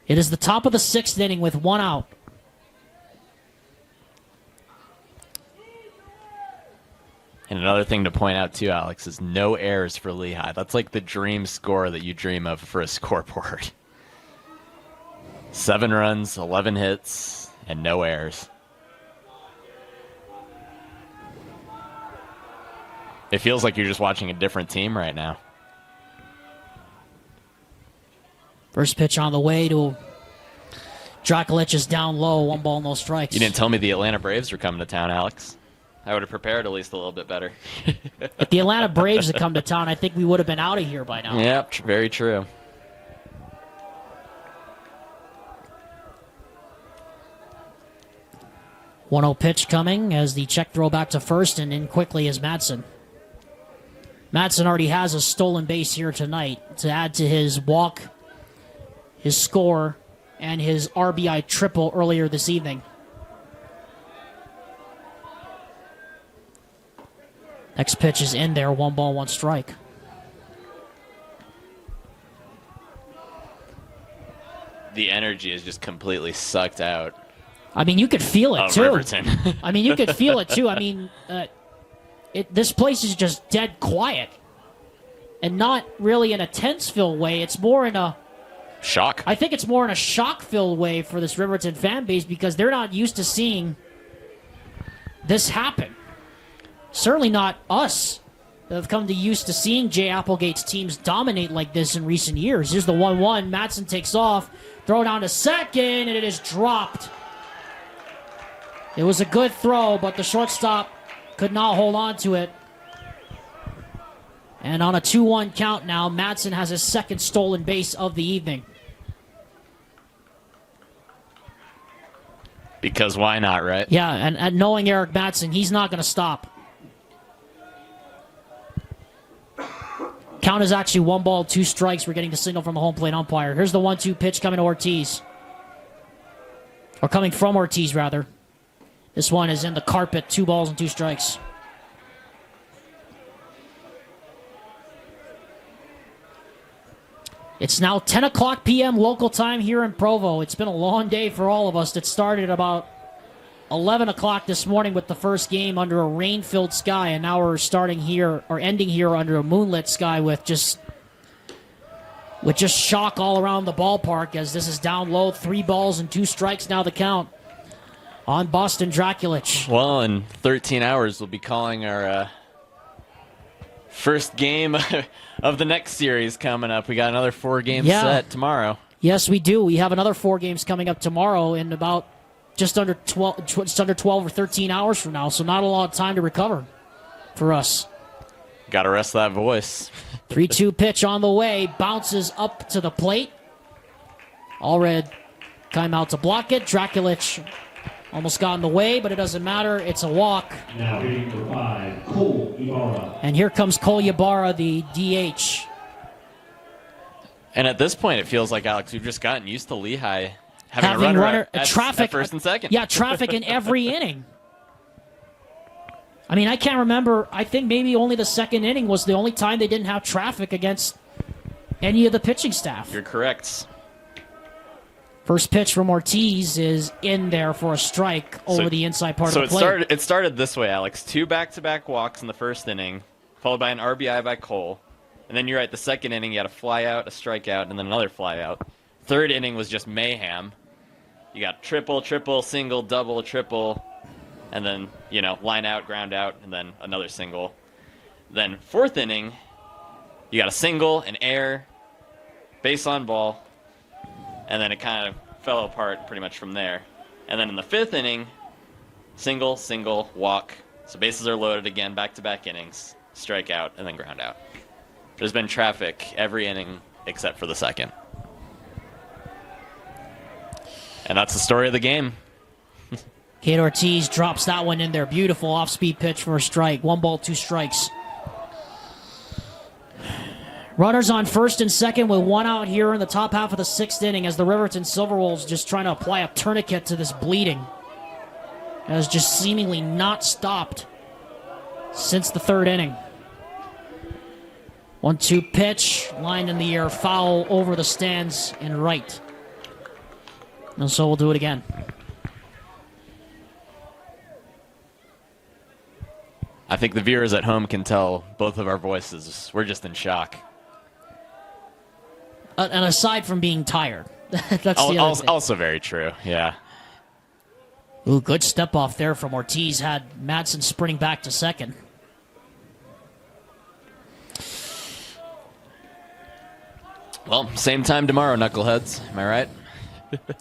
It is the top of the 6th inning with 1 out. And another thing to point out, too, Alex, is no errors for Lehi. That's like the dream score that you dream of for a scoreboard. 7 runs, 11 hits, and no errors. It feels like you're just watching a different team right now. First pitch on the way to Drakulich is down low, 1 ball, no strikes. You didn't tell me the Atlanta Braves were coming to town, Alex. I would have prepared at least a little bit better. If the Atlanta Braves had come to town, I think we would have been out of here by now. Yep, very true. .1-0 pitch coming as the check throw back to first, and in quickly is Matson. Matson already has a stolen base here tonight to add to his walk, his score, and his RBI triple earlier this evening. Next pitch is in there, 1 ball, 1 strike. The energy is just completely sucked out. I mean, you could feel it, too. Riverton. I mean, you could feel it, too. I mean, this place is just dead quiet. And not really in a tense-filled way. It's more in a... Shock. I think it's more in a shock-filled way for this Riverton fan base because they're not used to seeing this happen. Certainly not us that have come to used to seeing Jay Applegate's teams dominate like this in recent years. Here's the 1-1. Matson takes off. Throw down to second, and it is dropped. It was a good throw, but the shortstop could not hold on to it. And on a 2-1 count now, Matson has his 2nd stolen base of the evening. Because why not, right? Yeah, and knowing Eric Matson, he's not going to stop. Count is actually 1 ball, 2 strikes. We're getting the signal from the home plate umpire. Here's the 1-2 pitch coming to Ortiz. Or coming from Ortiz, rather. This one is in the carpet, 2 balls and 2 strikes. It's now 10 o'clock p.m. local time here in Provo. It's been a long day for all of us. It started about 11 o'clock this morning with the first game under a rain-filled sky, and now we're starting here, or ending here under a moonlit sky with just shock all around the ballpark as this is down low. 3 balls and 2 strikes now the count on Boston Draculich. Well, in 13 hours, we'll be calling our first game of the next series coming up. We got another 4-game set tomorrow. Yes, we do. We have another 4 games coming up tomorrow in about just under 12 or 13 hours from now, so not a lot of time to recover for us. Got to rest that voice. 3-2 pitch on the way. Bounces up to the plate. Allred timeout to block it. Draculich almost got in the way, but it doesn't matter. It's a walk. Now hitting for 5, Cole Ibarra. And here comes Cole Ibarra, the DH. And at this point, it feels like, Alex, we've just gotten used to Lehi having a runner at traffic, first and second. Yeah, traffic in every inning. I mean, I can't remember. I think maybe only the second inning was the only time they didn't have traffic against any of the pitching staff. You're correct. First pitch from Ortiz is in there for a strike over the inside part of the plate. So it started this way, Alex. 2 back-to-back walks in the first inning, followed by an RBI by Cole. And then you're right, the second inning, you had a fly-out, a strikeout, and then another fly-out. Third inning was just mayhem. You got triple, single, double, triple, and then, line out, ground out, and then another single. Then fourth inning, you got a single, an error, base on ball, and then it kind of fell apart pretty much from there. And then in the fifth inning, single, walk. So bases are loaded again, back-to-back innings, strikeout, and then ground out. There's been traffic every inning except for the second. And that's the story of the game. Kate Ortiz drops that one in there. Beautiful off-speed pitch for a strike. 1 ball, 2 strikes. Runners on first and second with 1 out here in the top half of the 6th inning as the Riverton Silverwolves just trying to apply a tourniquet to this bleeding. It has just seemingly not stopped since the 3rd inning. 1-2 pitch, line in the air, foul over the stands and right. And so we'll do it again. I think the viewers at home can tell both of our voices. We're just in shock. And aside from being tired. That's the other thing. Also very true, yeah. Ooh, good step off there from Ortiz. Had Madsen sprinting back to second. Well, same time tomorrow, knuckleheads. Am I right?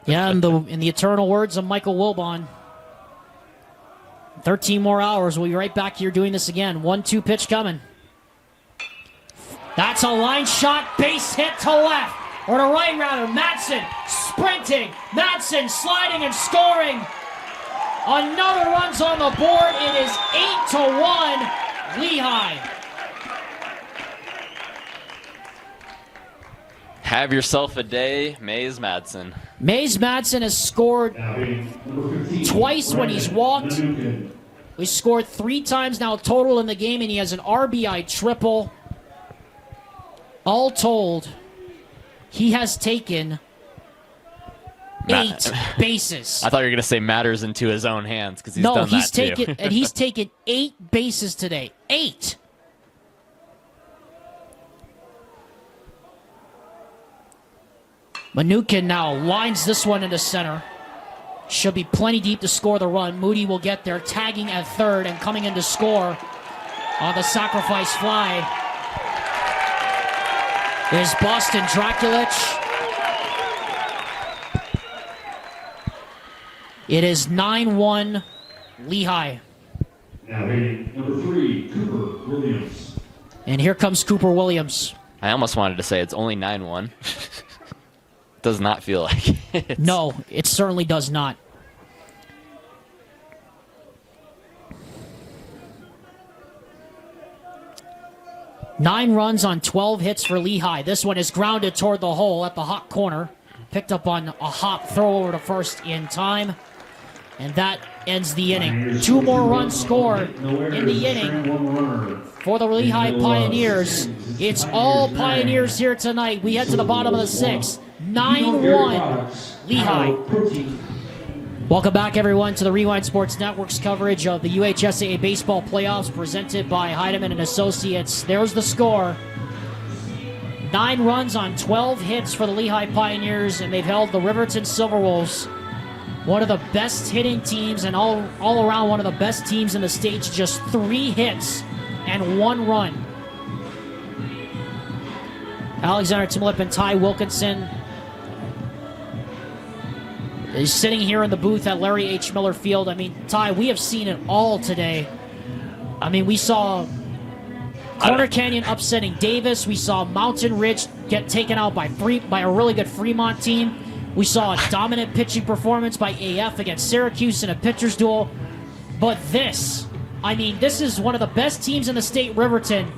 Yeah, in the eternal words of Michael Wilbon, 13 more hours. We'll be right back here doing this again. 1-2 pitch coming. That's a line shot, base hit to left. Or to right, rather. Madsen sprinting. Madsen sliding and scoring. Another run's on the board. It is 8-1 Lehi. Have yourself a day, Mays Madsen. Mays Madsen has scored twice when he's walked. He scored 3 times now total in the game, and he has an RBI triple. All told, he has taken 8 bases. I thought you were going to say matters into his own hands because he's done that too. And he's taken 8 bases today. 8. Manukin now lines this one into center. Should be plenty deep to score the run. Moody will get there, tagging at third and coming in to score on the sacrifice fly is Boston Draculich. It is 9-1 Lehi. Now hitting number 3, Cooper Williams. And here comes Cooper Williams. I almost wanted to say it's only 9-1. Does not feel like it. No, it certainly does not. Nine runs on 12 hits for Lehi. This one is grounded toward the hole at the hot corner. Picked up on a hop throw over to first in time. And that ends the inning. 2 more runs scored in the inning for the Lehi Pioneers. It's all Pioneers here tonight. We head to the bottom of the 6th. 9-1 Lehi. Welcome back, everyone, to the Rewind Sports Network's coverage of the UHSAA Baseball Playoffs presented by Heidemann and Associates. There's the score. 9 runs on 12 hits for the Lehi Pioneers, and they've held the Riverton Silverwolves, one of the best hitting teams and all around one of the best teams in the state, to just 3 hits and 1 run. Alexander Timlip and Ty Wilkinson is sitting here in the booth at Larry H. Miller Field. I mean, Ty, we have seen it all today. I mean, we saw Corner Canyon upsetting Davis. We saw Mountain Ridge get taken out by a really good Fremont team. We saw a dominant pitching performance by AF against Syracuse in a pitcher's duel. But this is one of the best teams in the state, Riverton,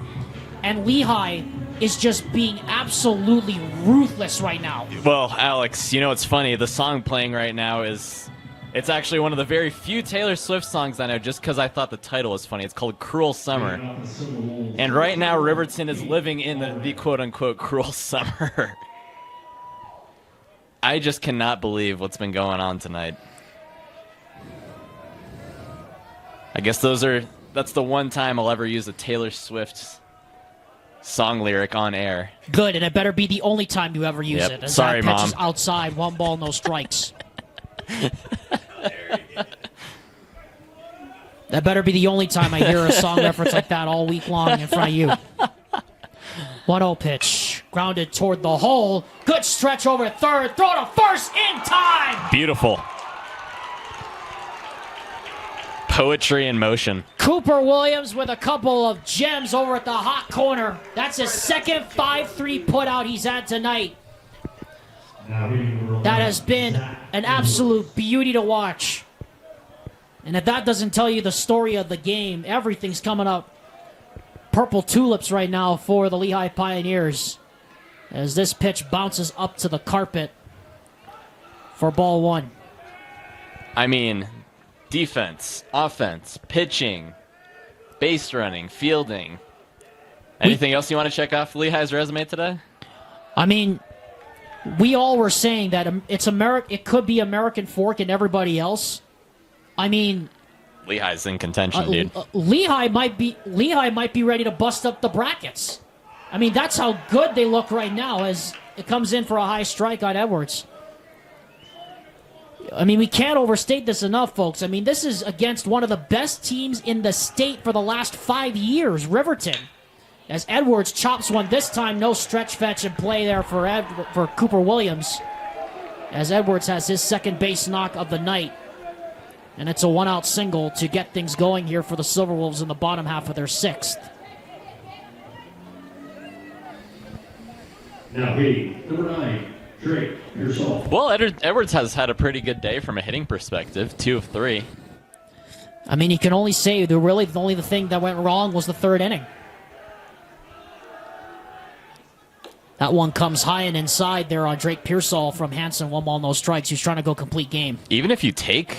and Lehi is just being absolutely ruthless right now. Well, Alex, you know what's funny? The song playing right now it's actually one of the very few Taylor Swift songs I know, just because I thought the title was funny. It's called Cruel Summer. And right now, Riverton is living in the quote-unquote cruel summer. I just cannot believe what's been going on tonight. I guess that's the one time I'll ever use a Taylor Swift song lyric on air. Good, and it better be the only time you ever use it. As Sorry, that pitch Mom. is outside, 1 ball, no strikes. That better be the only time I hear a song reference like that all week long in front of you. 1-0 pitch. Grounded toward the hole. Good stretch over third. Throw to first in time. Beautiful. Poetry in motion. Cooper Williams with a couple of gems over at the hot corner. That's his second 5-3 putout he's had tonight. That has been an absolute beauty to watch. And if that doesn't tell you the story of the game, everything's coming up. Purple tulips right now for the Lehi Pioneers as this pitch bounces up to the carpet for ball 1. I mean, defense, offense, pitching, base running, fielding. Anything else you want to check off Lehi's resume today? I mean, we all were saying that it could be American Fork and everybody else. I mean, Lehi's in contention, dude. Lehi might be ready to bust up the brackets. I mean, that's how good they look right now as it comes in for a high strike on Edwards. I mean, we can't overstate this enough, folks. I mean, this is against one of the best teams in the state for the last 5 years, Riverton. As Edwards chops one this time, no stretch fetch in play there for Cooper Williams. As Edwards has his second base knock of the night. And it's a 1-out single to get things going here for the Silverwolves in the bottom half of their 6th. Now hitting number 9, Drake Pearsall. Well, Edwards has had a pretty good day from a hitting perspective, 2 of 3. I mean, you can only say the only thing that went wrong was the 3rd inning. That one comes high and inside there on Drake Pearsall from Hanson. 1 ball, no strikes. He's trying to go complete game. Even if you take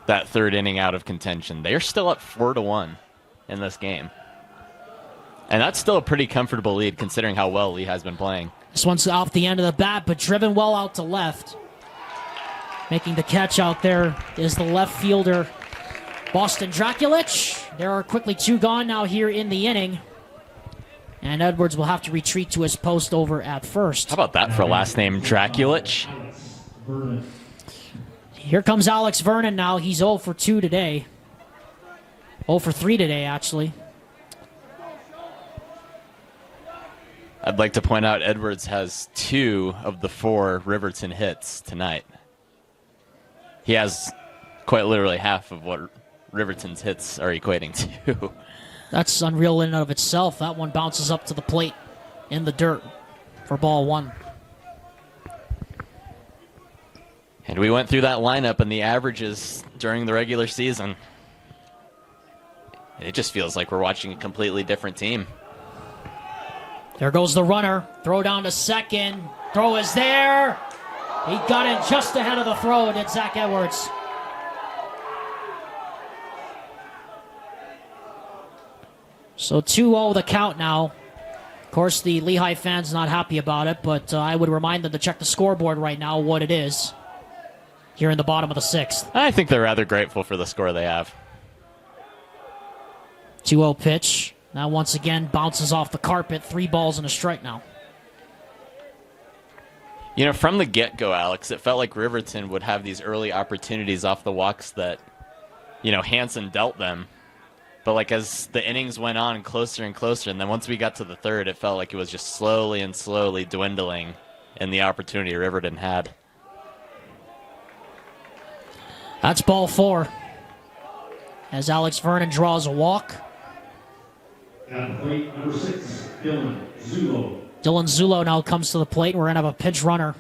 that 3rd inning out of contention, they're still up 4-1 in this game. And that's still a pretty comfortable lead considering how well Lee has been playing. This one's off the end of the bat, but driven well out to left. Making the catch out there is the left fielder, Boston Draculich. There are quickly 2 gone now here in the inning. And Edwards will have to retreat to his post over at first. How about that for a last name, Draculich? Here comes Alex Vernon now. He's 0 for 2 today. 0 for 3 today, actually. I'd like to point out Edwards has 2 of the 4 Riverton hits tonight. He has quite literally half of what Riverton's hits are equating to. That's unreal in and of itself. That one bounces up to the plate in the dirt for ball 1. And we went through that lineup and the averages during the regular season. It just feels like we're watching a completely different team. There goes the runner. Throw down to second. Throw is there. He got it just ahead of the throw, did Zach Edwards. So 2-0 the count now. Of course, the Lehi fans not happy about it, but I would remind them to check the scoreboard right now what it is here in the bottom of the 6th. I think they're rather grateful for the score they have. 2-0 pitch. Now once again bounces off the carpet. 3 balls and a strike now. You know, from the get-go, Alex, it felt like Riverton would have these early opportunities off the walks that, you know, Hansen dealt them. But, like, as the innings went on closer and closer, and then once we got to the 3rd, it felt like it was just slowly and slowly dwindling in the opportunity Riverton had. That's ball 4. As Alex Vernon draws a walk. At the plate, number 6, Dylan Zulo. Dylan Zulo now comes to the plate. We're going to have a pinch runner.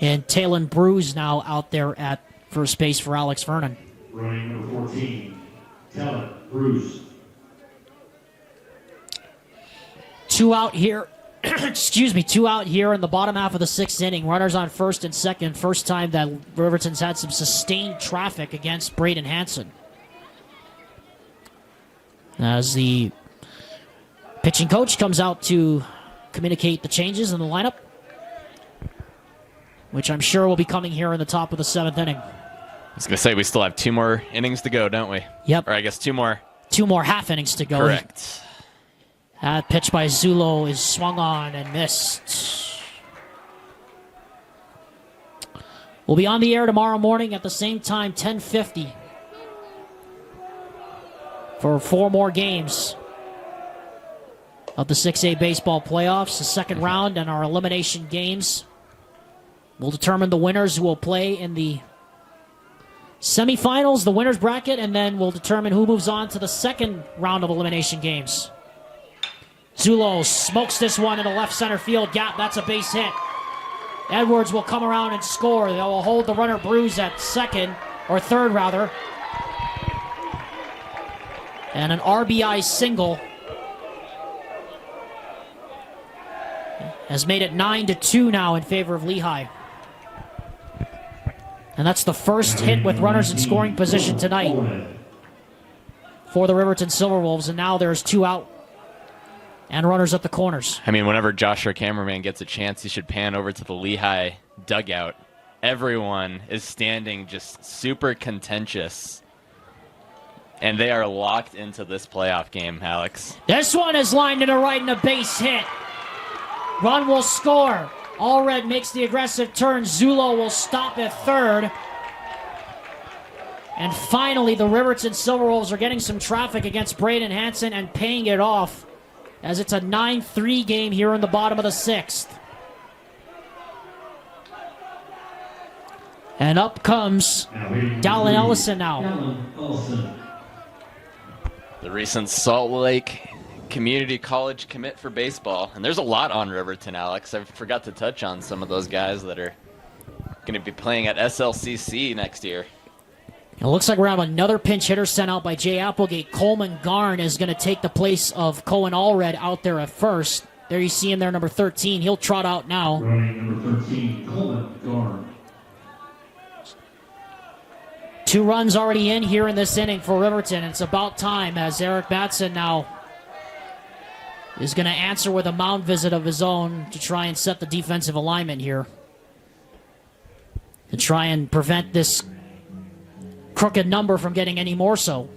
And Talon Bruce now out there at first base for Alex Vernon. Running number 14, Talon Bruce. 2 out here. Excuse me, 2 out here in the bottom half of the 6th inning. Runners on first and second. First time that Riverton's had some sustained traffic against Braden Hansen. As the pitching coach comes out to communicate the changes in the lineup, which I'm sure will be coming here in the top of the 7th inning. I was going to say, we still have 2 more innings to go, don't we? Yep. Or I guess 2 more. 2 more half innings to go. Correct. That pitch by Zulo is swung on and missed. We'll be on the air tomorrow morning at the same time, 10:50, for 4 more games of the 6A baseball playoffs, the second round, and our elimination games. We'll determine the winners who will play in the semifinals, the winner's bracket, and then we'll determine who moves on to the second round of elimination games. Zulo smokes this one in the left center field gap. That's a base hit. Edwards will come around and score. They will hold the runner Bruce at second, or third rather. And an RBI single has made it 9-2 now in favor of Lehi. And that's the first hit with runners in scoring position tonight for the Riverton Silverwolves. And now there's 2 out and runners at the corners. I mean, whenever Josh, our cameraman, gets a chance, he should pan over to the Lehi dugout. Everyone is standing just super contentious. And they are locked into this playoff game, Alex. This one is lined to the right and a base hit. Run will score. Allred makes the aggressive turn. Zulo will stop at third. And finally, the Riverton Silverwolves are getting some traffic against Braden Hansen and paying it off, as it's a 9-3 game here in the bottom of the 6th. And up comes Dallin Ellison now. The recent Salt Lake Community College commit for baseball. And there's a lot on Riverton, Alex. I forgot to touch on some of those guys that are going to be playing at SLCC next year. It looks like we're going to have another pinch hitter sent out by Jay Applegate. Coleman Garn is going to take the place of Cohen Allred out there at first. There you see him there, number 13. He'll trot out now. Running number 13, Coleman Garn. 2 runs already in here in this inning for Riverton. It's about time, as Eric Batson now is going to answer with a mound visit of his own to try and set the defensive alignment here, to try and prevent this crooked number from getting any more so.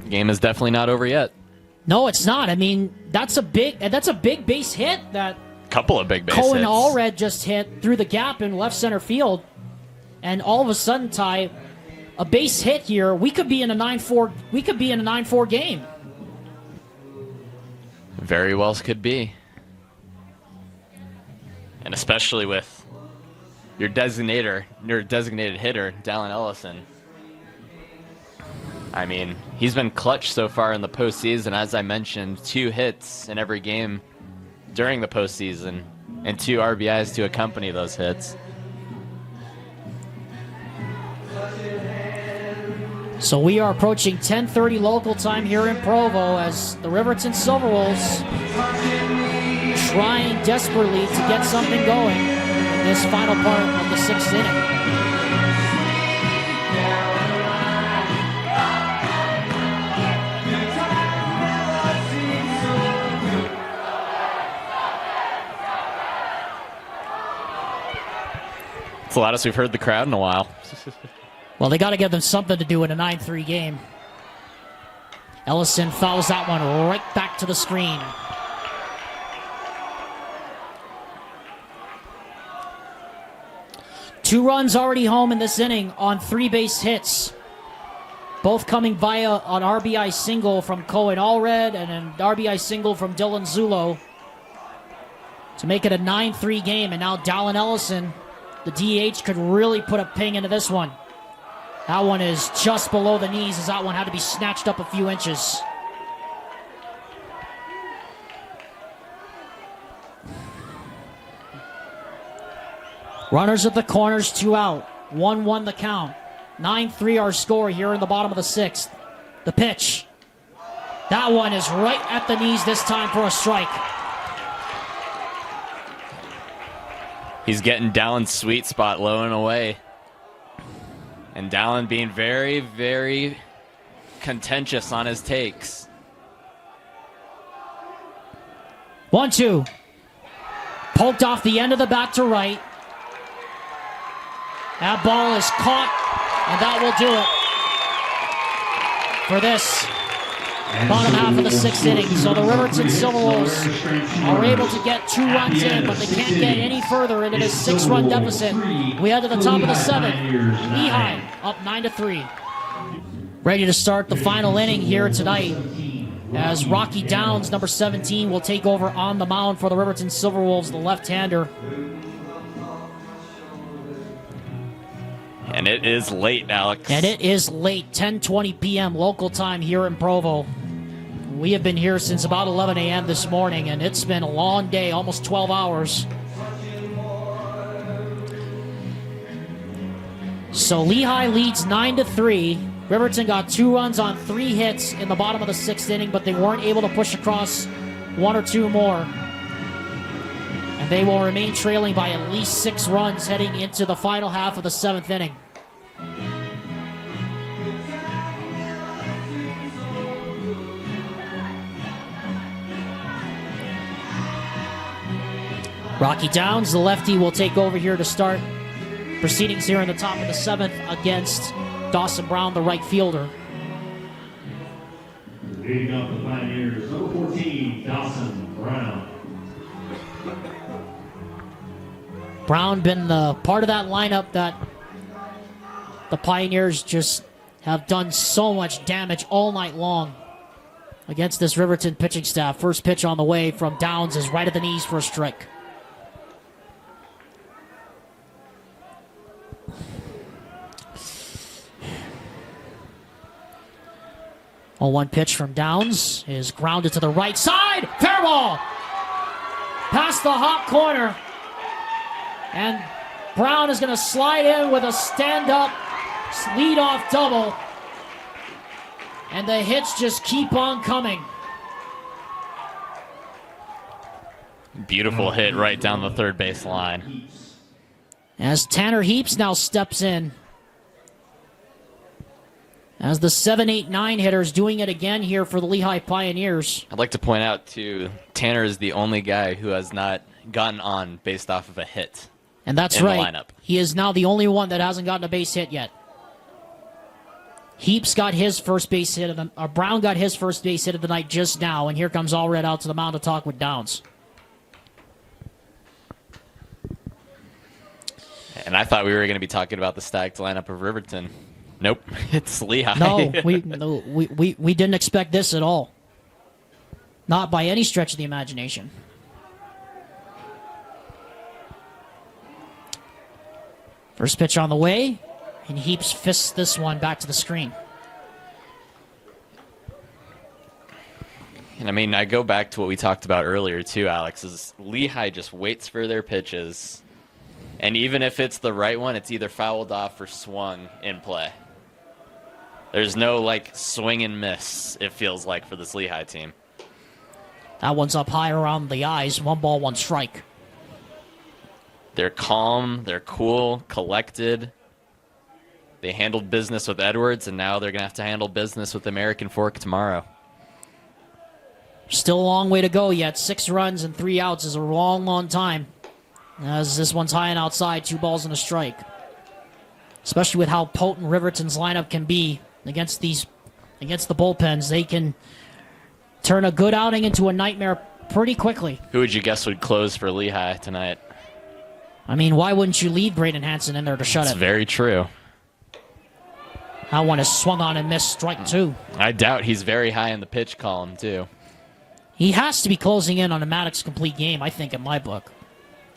The game is definitely not over yet. No, it's not. I mean, that's a big base hit that Couple of big base Cohen hits. Allred just hit through the gap in left center field. And all of a sudden, Ty, a base hit here, we could be in a 9-4. We could be in a 9-4 game. Very well could be. And especially with your designated hitter, Dallin Ellison. I mean, he's been clutch so far in the postseason. As I mentioned, 2 hits in every game during the postseason, and 2 RBIs to accompany those hits. So we are approaching 10:30 local time here in Provo as the Riverton Silverwolves trying desperately to get something going in this final part of the 6th inning. It's the loudest we've heard the crowd in a while. Well, they got to give them something to do in a 9-3 game. Ellison fouls that one right back to the screen. Two runs already home in this inning on 3 base hits. Both coming via an RBI single from Cohen Allred and an RBI single from Dylan Zulo to make it a 9-3 game. And now Dallin Ellison, the DH, could really put a ping into this one. That one is just below the knees, as that one had to be snatched up a few inches. Runners at the corners, 2 out. 1-1 the count. 9-3 our score here in the bottom of the 6th. The pitch. That one is right at the knees this time for a strike. He's getting Dallin's sweet spot low and away. And Dallin being very, very contentious on his takes. 1-2. Poked off the end of the bat to right. That ball is caught, and that will do it for this bottom half of the 6th inning. So the Riverton Silverwolves are able to get 2 runs in, but they can't get any further into this 6-run deficit. We head to the top of the 7th. Lehi up 9-3. Ready to start the final inning here tonight, as Rocky Downs, number 17, will take over on the mound for the Riverton Silverwolves, the left-hander. And it is late, Alex. And it is late, 10:20 p.m. local time here in Provo. We have been here since about 11 a.m. this morning, and it's been a long day, almost 12 hours. So Lehi leads 9-3. Riverton got 2 runs on 3 hits in the bottom of the 6th inning, but they weren't able to push across 1 or 2 more. And they will remain trailing by at least 6 runs heading into the final half of the 7th inning. Rocky Downs, the lefty, will take over here to start proceedings here in the top of the 7th against Dawson Brown, the right fielder. Leading up the Pioneers, number 14, Dawson Brown. Brown been the part of that lineup that the Pioneers just have done so much damage all night long against this Riverton pitching staff. First pitch on the way from Downs is right at the knees for a strike. Oh, 1 pitch from Downs is grounded to the right side. Fair ball! Past the hot corner. And Brown is going to slide in with a stand-up lead-off double. And the hits just keep on coming. Beautiful hit right down the third base line. As Tanner Heaps now steps in. As the 7, 8, 9 hitters doing it again here for the Lehi Pioneers. I'd like to point out, too, Tanner is the only guy who has not gotten on based off of a hit. And that's in right. The lineup. He is now the only one that hasn't gotten a base hit yet. Heaps got his first base hit of the Brown got his first base hit of the night just now, and here comes Allred out to the mound to talk with Downs. And I thought we were going to be talking about the stacked lineup of Riverton. Nope, it's Lehi. No, we didn't expect this at all. Not by any stretch of the imagination. First pitch on the way, and Heaps fists this one back to the screen. And I mean, I go back to what we talked about earlier too, Alex, is Lehi just waits for their pitches. And even if it's the right one, it's either fouled off or swung in play. There's no, like, swing and miss, it feels like, for this Lehi team. That one's up high around the eyes. 1 ball, 1 strike. They're calm, they're cool, collected. They handled business with Edwards, and now they're going to have to handle business with American Fork tomorrow. Still a long way to go yet. 6 runs and 3 outs is a long, long time. As this one's high and outside, 2 balls and a strike. Especially with how potent Riverton's lineup can be against the bullpens. They can turn a good outing into a nightmare pretty quickly. Who would you guess would close for Lehi tonight? I mean, why wouldn't you leave Braden Hansen in there to shut That's it? very true. That one is swung on and missed, strike 2. I doubt he's very high in the pitch column, too. He has to be closing in on a Maddox complete game, I think, in my book.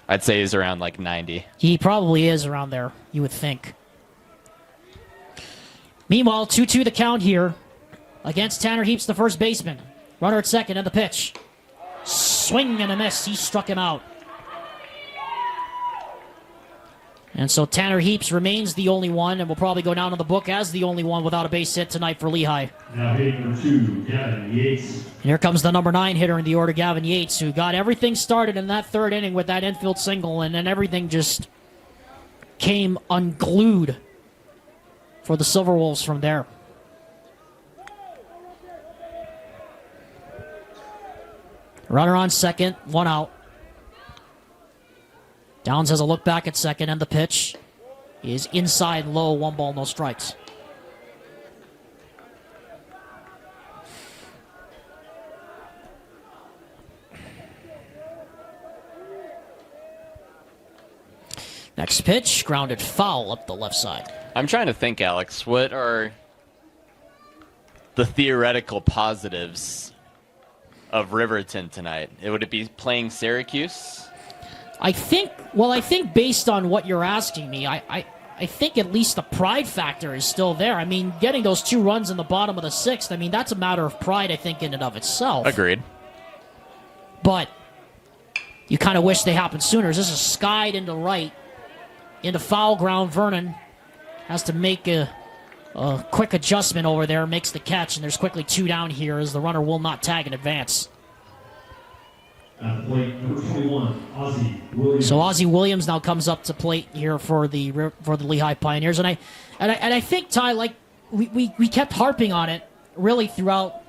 I'd say he's around like 90. He probably is around there, you would think. Meanwhile, 2-2 the count here against Tanner Heaps, the first baseman. Runner at second, and the pitch. Swing and a miss. He struck him out. And so Tanner Heaps remains the only one and will probably go down in the book as the only one without a base hit tonight for Lehi. Now hitting number 2, Gavin Yates. And here comes the number 9 hitter in the order, Gavin Yates, who got everything started in that third inning with that infield single, and then everything just came unglued for the Silverwolves from there. Runner on second, 1 out. Downs has a look back at second, and the pitch is inside low, 1 ball, no strikes. Next pitch, grounded foul up the left side. I'm trying to think, Alex, what are the theoretical positives of Riverton tonight? Would it be playing Syracuse? I think based on what you're asking me, I think at least the pride factor is still there. I mean, getting those 2 runs in the bottom of the 6th, I mean, that's a matter of pride, I think, in and of itself. Agreed. But you kind of wish they happened sooner. This is skied into right, into foul ground. Vernon has to make a quick adjustment over there, makes the catch, and there's quickly 2 down here as the runner will not tag in advance. At the plate, number 21, Ozzie Williams. So Ozzie Williams now comes up to plate here for the Lehi Pioneers, and I think, Ty, like we kept harping on it really throughout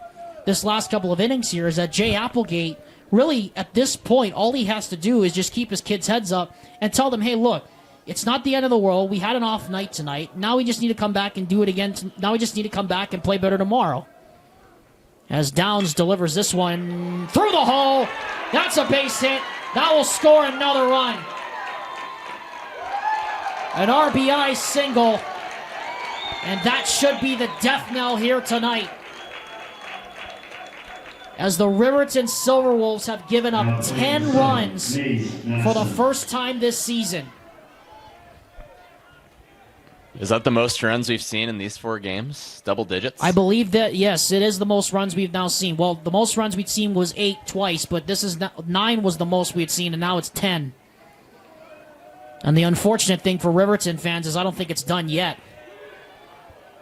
this last couple of innings here, is that Jay Applegate really at this point all he has to do is just keep his kids' heads up and tell them, hey, look, it's not the end of the world. We had an off night tonight. Now we just need to come back and do it again. Now we just need to come back and play better tomorrow. As Downs delivers this one through the hole. That's a base hit. That will score another run. An RBI single. And that should be the death knell here tonight. As the Riverton Silverwolves have given up 10 runs for the first time this season. Is that the most runs we've seen in these 4 games? Double digits? I believe that, yes, it is the most runs we've now seen. Well, the most runs we'd seen was 8 twice, but this is 9 was the most we had seen, and now it's 10. And the unfortunate thing for Riverton fans is I don't think it's done yet.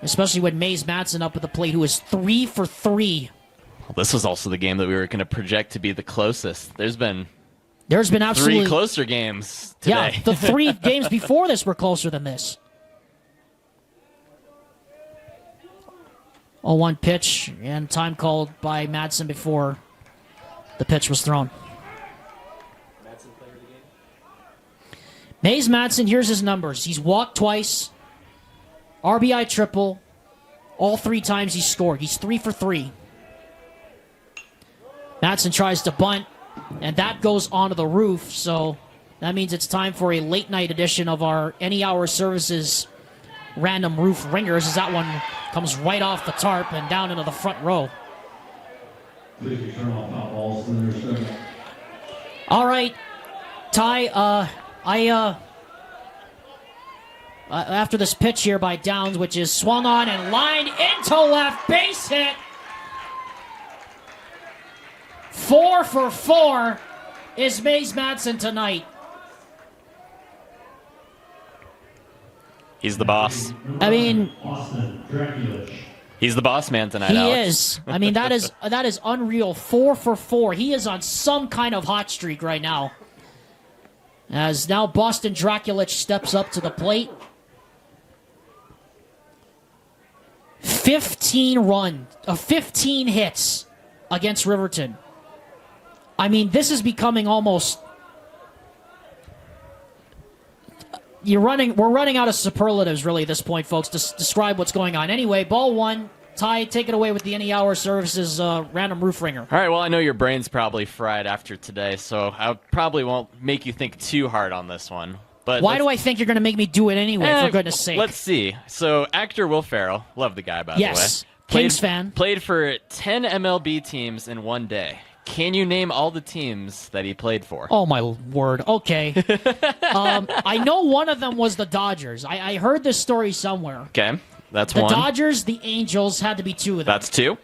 Especially with Mays Matson up at the plate, who is 3 for 3. Well, this was also the game that we were going to project to be the closest. There's been absolutely 3 closer games today. Yeah, the 3 games before this were closer than this. 0-1 pitch, and time called by Madsen before the pitch was thrown. Mays Madsen, here's his numbers. He's walked twice, RBI triple, all 3 times he scored. He's 3 for 3. Madsen tries to bunt, and that goes onto the roof, so that means it's time for a late night edition of our Any Hour Services random roof ringers, as that one comes right off the tarp and down into the front row. Please turn off foul balls in their second. All right, Ty, after this pitch here by Downs, which is swung on and lined into left, base hit. 4 for 4 is Mays Madsen tonight. He's the boss. I mean, He's the boss man tonight, he Alex. is. I mean, that is unreal. 4 for 4. He is on some kind of hot streak right now. As now Boston Draculich steps up to the plate. 15 hits against Riverton. I mean, this is becoming almost we're running out of superlatives really at this point, folks, to describe what's going on. Anyway, ball one. Ty, take it away with the Any Hour Services random roof ringer. All right, well, I know your brain's probably fried after today, so I probably won't make you think too hard on this one. But why do I think you're going to make me do it anyway, for goodness sake? Let's see. So, actor Will Ferrell, love the guy, by the way. Yes, Kings fan. Played for 10 MLB teams in one day. Can you name all the teams that he played for? Oh, my word. Okay. I know one of them was the Dodgers. I heard this story somewhere. Okay. That's the one. The Dodgers, the Angels had to be two of them. That's two.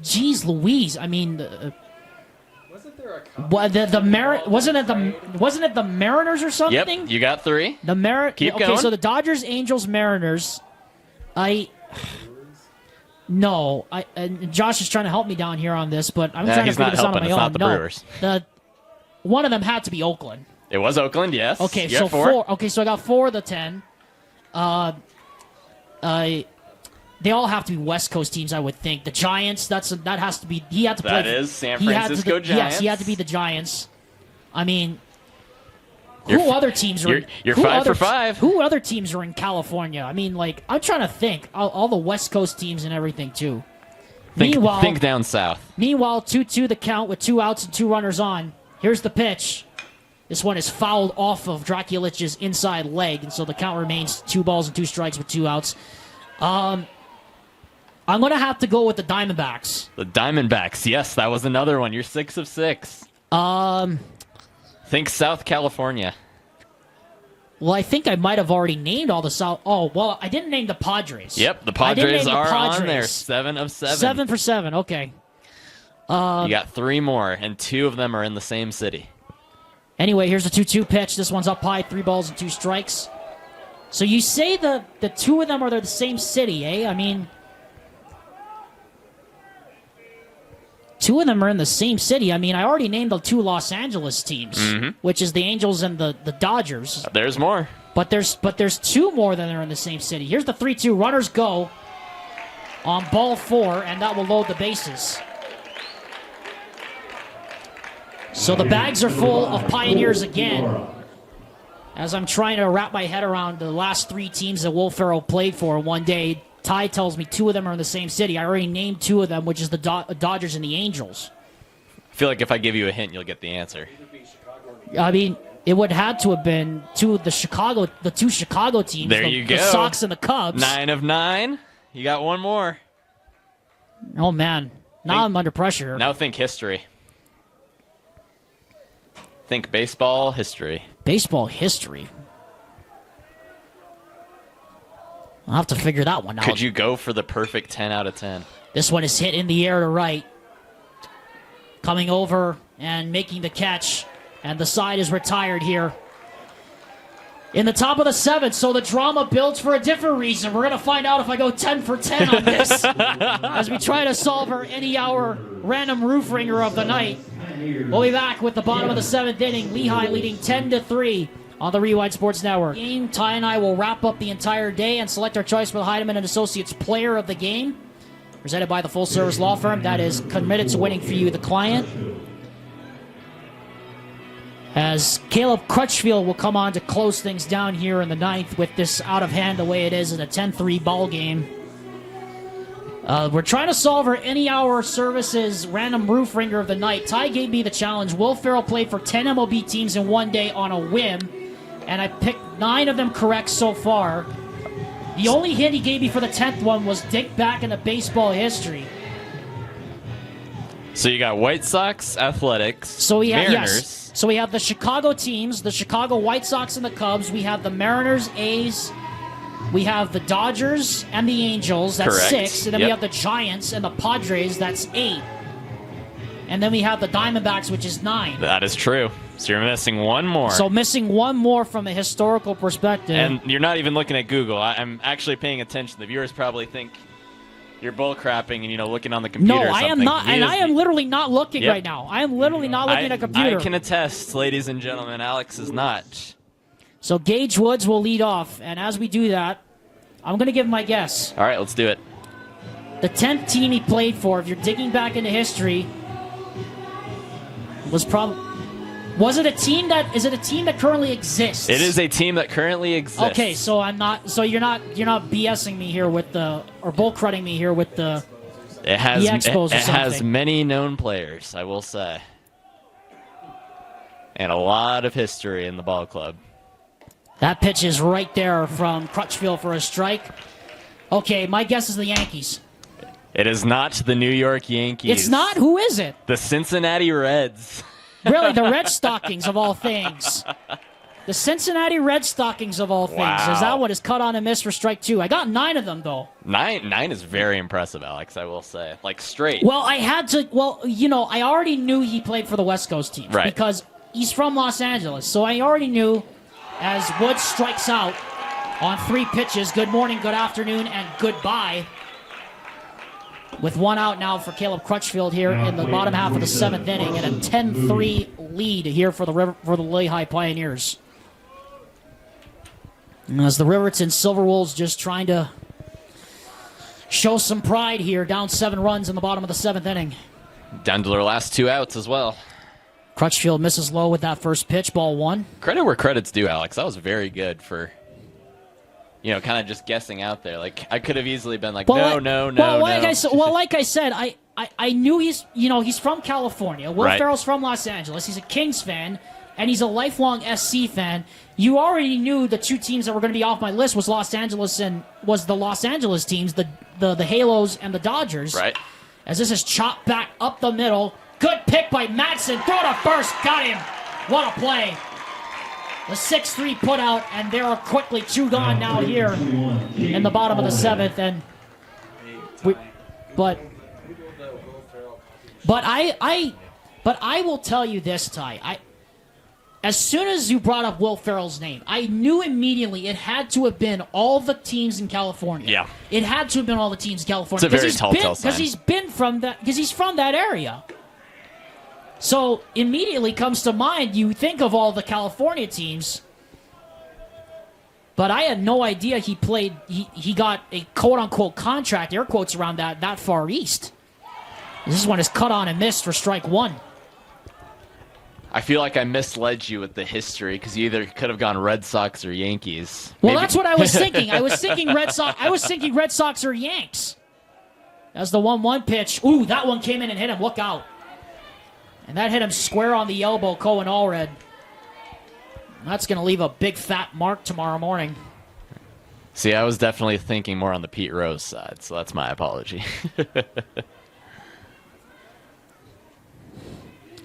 Geez Louise. I mean, wasn't it the Mariners or something? Yep, you got three. Keep Okay, going. so the Dodgers, Angels, Mariners. No, Josh is trying to help me down here on this, but I'm trying to figure this out on my own. It's not the Brewers. One of them had to be Oakland. It was Oakland, yes. Okay, you so got four. Okay, so I got 4 of the 10. They all have to be West Coast teams, I would think. The Giants, that has to be. He had to play. That is San Francisco Giants. Yes, he had to be the Giants. I mean, who other teams are? You're 5 for 5. Who other teams are in California? I mean, like, I'm trying to think. All the West Coast teams and everything too. Think down south. Meanwhile, 2-2 the count with 2 outs and 2 runners on. Here's the pitch. This one is fouled off of Draculich's inside leg, and so the count remains 2 balls and 2 strikes with 2 outs. I'm going to have to go with the Diamondbacks. The Diamondbacks, yes, that was another one. You're 6 of 6. Think South California. Well, I think I might have already named all the South. Oh, well, I didn't name the Padres. Yep, the Padres are on there. 7 of 7. 7 for 7, okay. You got 3 more, and 2 of them are in the same city. Anyway, here's the 2-2 pitch. This one's up high, 3 balls and 2 strikes. So you say the 2 of them are the same city, eh? I mean, 2 of them are in the same city. I mean, I already named the 2 Los Angeles teams, which is the Angels and the Dodgers. There's more. But there's 2 more that are in the same city. Here's the 3-2. Runners go on ball 4, and that will load the bases. So the bags are full of Pioneers again. As I'm trying to wrap my head around the last 3 teams that Will Ferrell played for one day, Ty tells me 2 of them are in the same city. I already named 2 of them, which is the Dodgers and the Angels. I feel like if I give you a hint, you'll get the answer. I mean, it would have to have been 2 of the 2 Chicago teams. There you go. The Sox and the Cubs. 9 of 9. You got 1 more. Oh, man. Now I'm under pressure. Now think history. Think baseball history. Baseball history. I'll have to figure that one out. Could you go for the perfect 10 out of 10? This one is hit in the air to right. Coming over and making the catch. And the side is retired here. In the top of the 7th, so the drama builds for a different reason. We're going to find out if I go 10 for 10 on this. As we try to solve our Any Hour random roof ringer of the night. We'll be back with the bottom of the 7th inning. Lehigh leading 10-3 on the Rewind Sports Network. Ty and I will wrap up the entire day and select our choice for the Heidemann & Associates Player of the Game. Presented by the full-service law firm that is committed to winning for you, the client. As Caleb Crutchfield will come on to close things down here in the 9th with this out of hand the way it is in a 10-3 ball game. We're trying to solve our Any Hour Services random roof ringer of the night. Ty gave me the challenge. Will Ferrell played for 10 MLB teams in one day on a whim, and I picked 9 of them correct so far. The only hint he gave me for the 10th one was dig back into baseball history. So you got White Sox, Athletics, Mariners. Yes. So we have the Chicago teams, the Chicago White Sox and the Cubs. We have the Mariners, A's. We have the Dodgers and the Angels. That's Correct. 6. And then we have the Giants and the Padres. That's 8. And then we have the Diamondbacks, which is 9. That is true. So you're missing 1 more. So missing 1 more from a historical perspective. And you're not even looking at Google. I'm actually paying attention. The viewers probably think you're bull crapping and looking on the computer. No, or I am something. not, and I am literally not looking Yep. right now. I am literally not looking at a computer. I can attest, ladies and gentlemen, Alex is not. So Gage Woods will lead off, and as we do that, I'm going to give my guess. All right, let's do it. The 10th team he played for, if you're digging back into history, was probably... Was it a team that is it a team that currently exists? It is a team that currently exists. Okay, so I'm not. So you're not BSing me here with the or bull cruding me here with the. It has the Expos or it has something. many known players, I will say, and a lot of history in the ball club. That pitch is right there from Crutchfield for a strike. Okay, my guess is the Yankees. It is not the New York Yankees. It's not. Who is it? The Cincinnati Reds. Really, the Red Stockings of all things. The Cincinnati Red Stockings of all things. Wow. As that one is cut on and missed for strike 2. I got 9 of them, though. Nine is very impressive, Alex, I will say. Like, straight. Well, I had to. Well, I already knew he played for the West Coast team. Right. Because he's from Los Angeles. So I already knew as Woods strikes out on 3 pitches, good morning, good afternoon, and goodbye. With 1 out now for Caleb Crutchfield here in the bottom half of the 7th inning, and a 10-3 lead here for the Lehi Pioneers. And as the Riverton Silverwolves just trying to show some pride here, down 7 runs in the bottom of the 7th inning. Down to their last 2 outs as well. Crutchfield misses low with that first pitch, ball 1. Credit where credit's due, Alex. That was very good for, kind of just guessing out there. Like, I could have easily been like, no. Like I said, I knew he's from California. Will Right. Ferrell's from Los Angeles. He's a Kings fan, and he's a lifelong SC fan. You already knew the 2 teams that were going to be off my list was the Los Angeles teams, the Halos and the Dodgers. Right. As this is chopped back up the middle. Good pick by Madsen. Throw to first. Got him. What a play. The 6-3 put out, and there are quickly 2 gone now here in the bottom of the 7th. And but I will tell you this, Ty. As soon as you brought up Will Ferrell's name, I knew immediately it had to have been all the teams in California. Yeah. It had to have been all the teams in California. It's a very telltale sign. Because he's from that area. So immediately comes to mind, you think of all the California teams, but I had no idea he got a quote-unquote contract, air quotes around that far east. This one is cut on and missed for strike 1. I feel like I misled you with the history because you either could have gone Red Sox or Yankees. Well, Maybe. that's what I was thinking. I was thinking Red Sox or Yanks. That's the 1-1 pitch. Ooh, that one came in and hit him. Look out. And that hit him square on the elbow, Cohen Allred. That's going to leave a big fat mark tomorrow morning. See, I was definitely thinking more on the Pete Rose side, so that's my apology.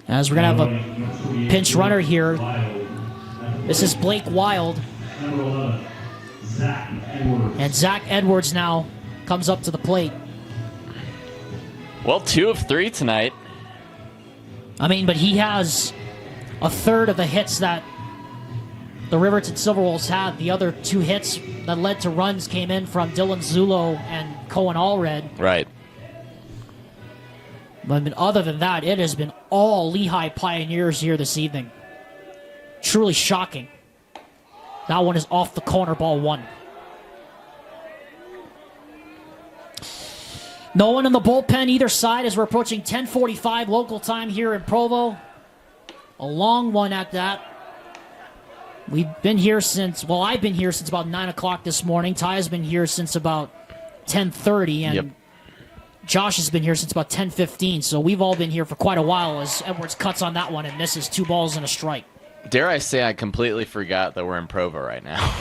As we're going to have a pinch runner here. This is Blake Wild. And Zach Edwards now comes up to the plate. Well, 2 of 3 tonight. I mean, but he has a third of the hits that the Riverton Silverwolves had. The other 2 hits that led to runs came in from Dylan Zulo and Cohen Allred. Right. But other than that, it has been all Lehi Pioneers here this evening. Truly shocking. That one is off the corner, ball 1. No one in the bullpen either side as we're approaching 10:45 local time here in Provo. A long one at that. We've been here I've been here since about 9 o'clock this morning. Ty has been here since about 10:30, and Yep. Josh has been here since about 10:15, so we've all been here for quite a while as Edwards cuts on that one and misses 2 balls and a strike. Dare I say I completely forgot that we're in Provo right now.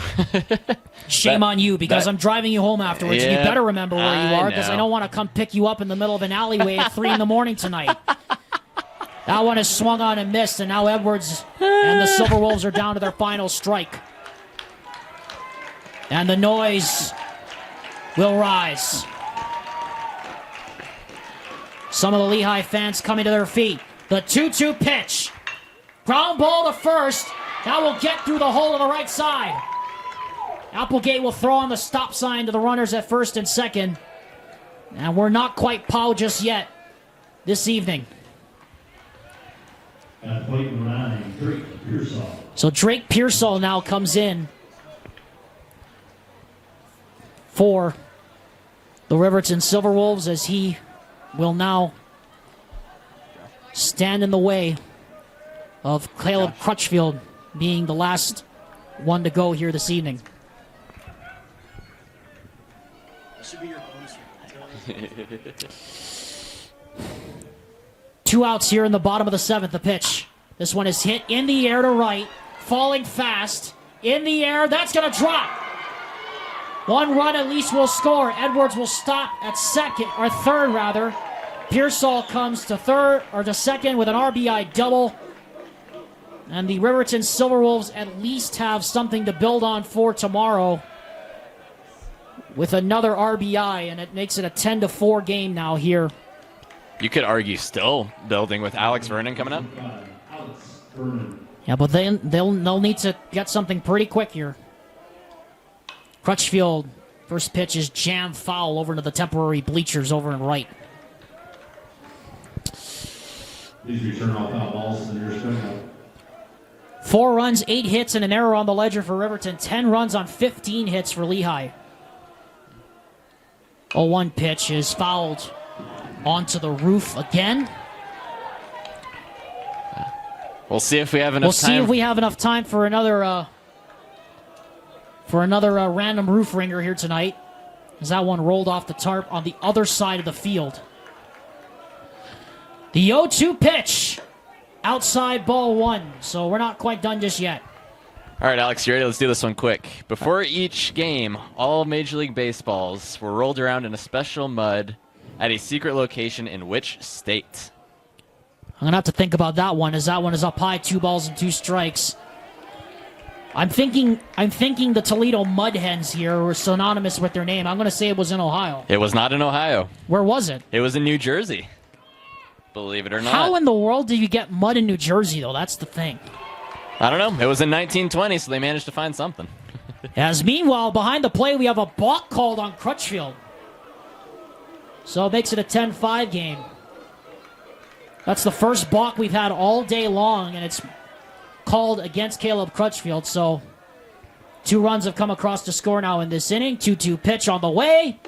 Shame on you, because I'm driving you home afterwards, and you Yeah, better remember where you I are, because I know. don't want to come pick you up in the middle of an alleyway at 3 in the morning tonight. That one is swung on and missed, and now Edwards and the Silverwolves are down to their final strike. And the noise will rise. Some of the Lehi fans coming to their feet. The 2-2 pitch. Ground ball to first. That will get through the hole to the right side. Applegate will throw on the stop sign to the runners at first and second. And we're not quite pow just yet this evening. At plate number 9, Drake Pearsall. So Drake Pearsall now comes in for the Riverton Silverwolves as he will now stand in the way of Caleb Crutchfield being the last one to go here this evening. Should be your bonus. 2 outs here in the bottom of the 7th. The pitch. This one is hit in the air to right. Falling fast. In the air. That's going to drop. 1 run at least will score. Edwards will stop at third rather. Pearsall comes to second with an RBI double. And the Riverton Silverwolves at least have something to build on for tomorrow with another RBI, and it makes it a 10-4 game now here. You could argue still building with Alex Vernon coming up. Yeah, but they'll need to get something pretty quick here. Crutchfield, first pitch is jammed foul over into the temporary bleachers over in right. Please return all foul balls to the nearest dugout. 4 runs, 8 hits, and an error on the ledger for Riverton. 10 runs on 15 hits for Lehi. 0-1 pitch is fouled onto the roof again. We'll see if we have enough time. We'll see if we have enough time for another random roof ringer here tonight, as that one rolled off the tarp on the other side of the field. The 0-2 pitch. Outside ball 1, so we're not quite done just yet. All right, Alex, you ready? Let's do this one quick. Before each game, all Major League Baseballs were rolled around in a special mud at a secret location in which state? I'm going to have to think about that one, as that one is up high, 2 balls and 2 strikes. I'm thinking the Toledo Mud Hens here were synonymous with their name. I'm going to say it was in Ohio. It was not in Ohio. Where was it? It was in New Jersey. Believe it or not. How in the world do you get mud in New Jersey, though? That's the thing. I don't know. It was in 1920, so they managed to find something. As meanwhile, behind the plate, we have a balk called on Crutchfield. So it makes it a 10-5 game. That's the first balk we've had all day long, and it's called against Caleb Crutchfield. So 2 runs have come across to score now in this inning. 2-2 pitch on the way.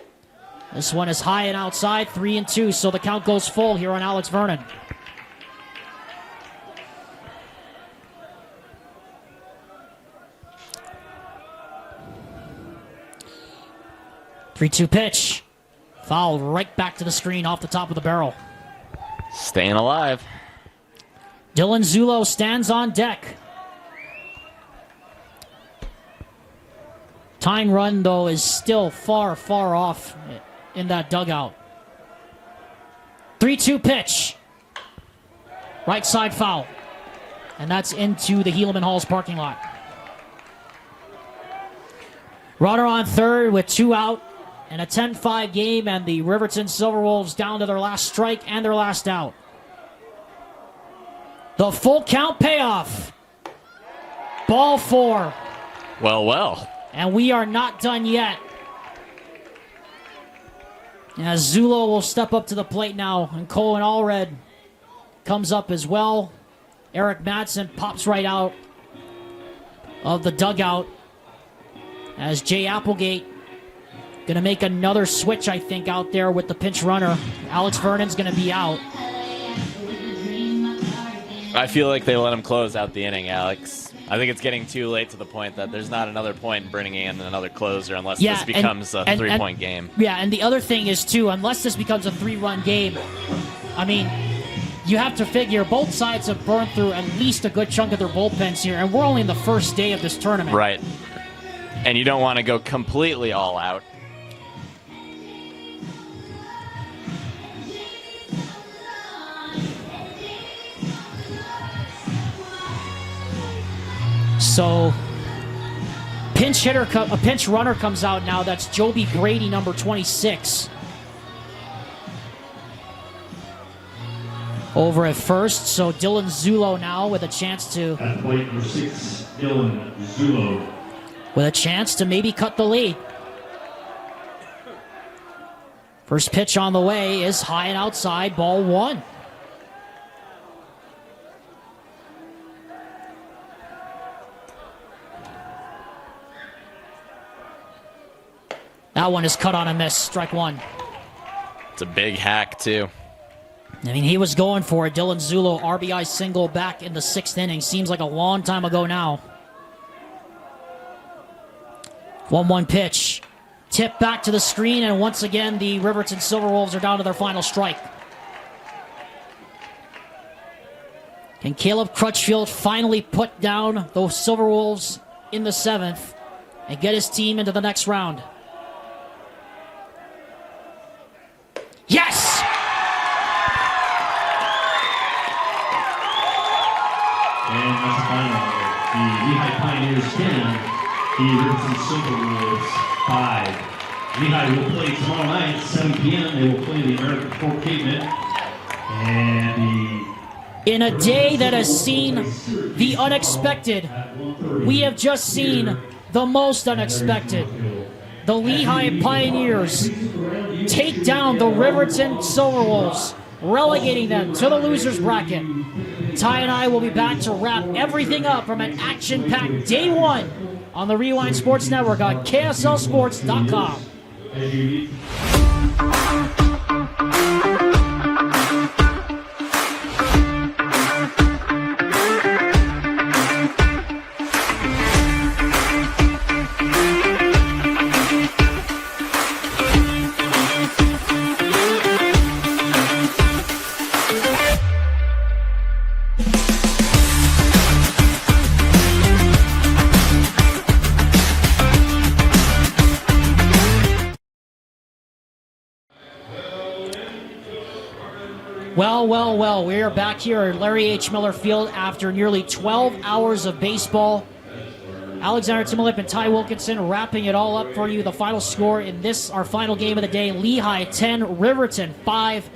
This one is high and outside, 3-2, so the count goes full here on Alex Vernon. Three-two pitch. Foul right back to the screen off the top of the barrel. Staying alive. Dylan Zulo stands on deck. Tyne run, though, is still far, far off in that dugout. 3-2 pitch. Right side foul. And that's into the Helaman Halls parking lot. Runner on third with 2 out and a 10-5 game, and the Riverton Silverwolves down to their last strike and their last out. The full count payoff. Ball 4. Well. And we are not done yet. As Zulo will step up to the plate now, and Colin Allred comes up as well. Eric Madsen pops right out of the dugout as Jay Applegate going to make another switch, I think, out there with the pinch runner. Alex Vernon's going to be out. I feel like they let him close out the inning, Alex. I think it's getting too late to the point that there's not another point in bringing in another closer unless this becomes a 3-point game. Yeah, and the other thing is, too, unless this becomes a 3-run game, I mean, you have to figure both sides have burned through at least a good chunk of their bullpens here, and we're only in the first day of this tournament. Right. And you don't want to go completely all out. So, a pinch runner comes out now. That's Joby Brady, number 26. Over at first, so Dylan Zulo now with a chance to... At plate number 6, Dylan Zulo. With a chance to maybe cut the lead. First pitch on the way is high and outside, ball 1. That one is cut on a miss, strike 1. It's a big hack, too. I mean, he was going for it. Dylan Zulo, RBI single back in the 6th inning. Seems like a long time ago now. 1-1 pitch. Tip back to the screen, and once again, the Riverton Silverwolves are down to their final strike. Can Caleb Crutchfield finally put down those Silverwolves in the 7th and get his team into the next round? Yes! And that's the final. The Lehi Pioneers 10, the Riverton Silverwolves 5. Lehi will play tomorrow night, 7 p.m. They will play the American Fork Cavemen. And in a day that has seen the unexpected, we have just seen the most unexpected. The Lehi Pioneers take down the Riverton Silverwolves, relegating them to the losers bracket. Ty and I will be back to wrap everything up from an action-packed day 1 on the Rewind Sports Network on KSLSports.com. Well, we are back here at Larry H. Miller Field after nearly 12 hours of baseball. Alexander Timolip and Ty Wilkinson wrapping it all up for you. The final score in this, our final game of the day, Lehi 10, Riverton 5.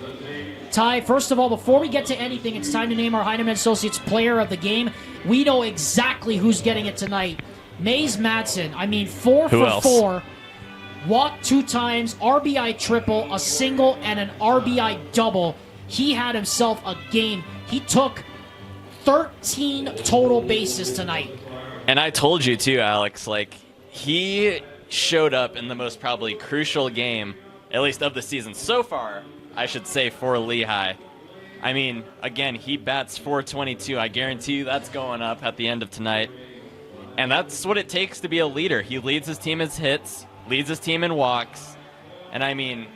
Ty, first of all, before we get to anything, it's time to name our Heinemann Associates player of the game. We know exactly who's getting it tonight. Mays Madsen, 4 for 4. Walked 2 times, RBI triple, a single, and an RBI double. He had himself a game. He took 13 total bases tonight. And I told you too, Alex, he showed up in the most probably crucial game, at least of the season so far, I should say, for Lehi. Again, he bats .422. I guarantee you that's going up at the end of tonight. And that's what it takes to be a leader. He leads his team in hits, leads his team in walks. And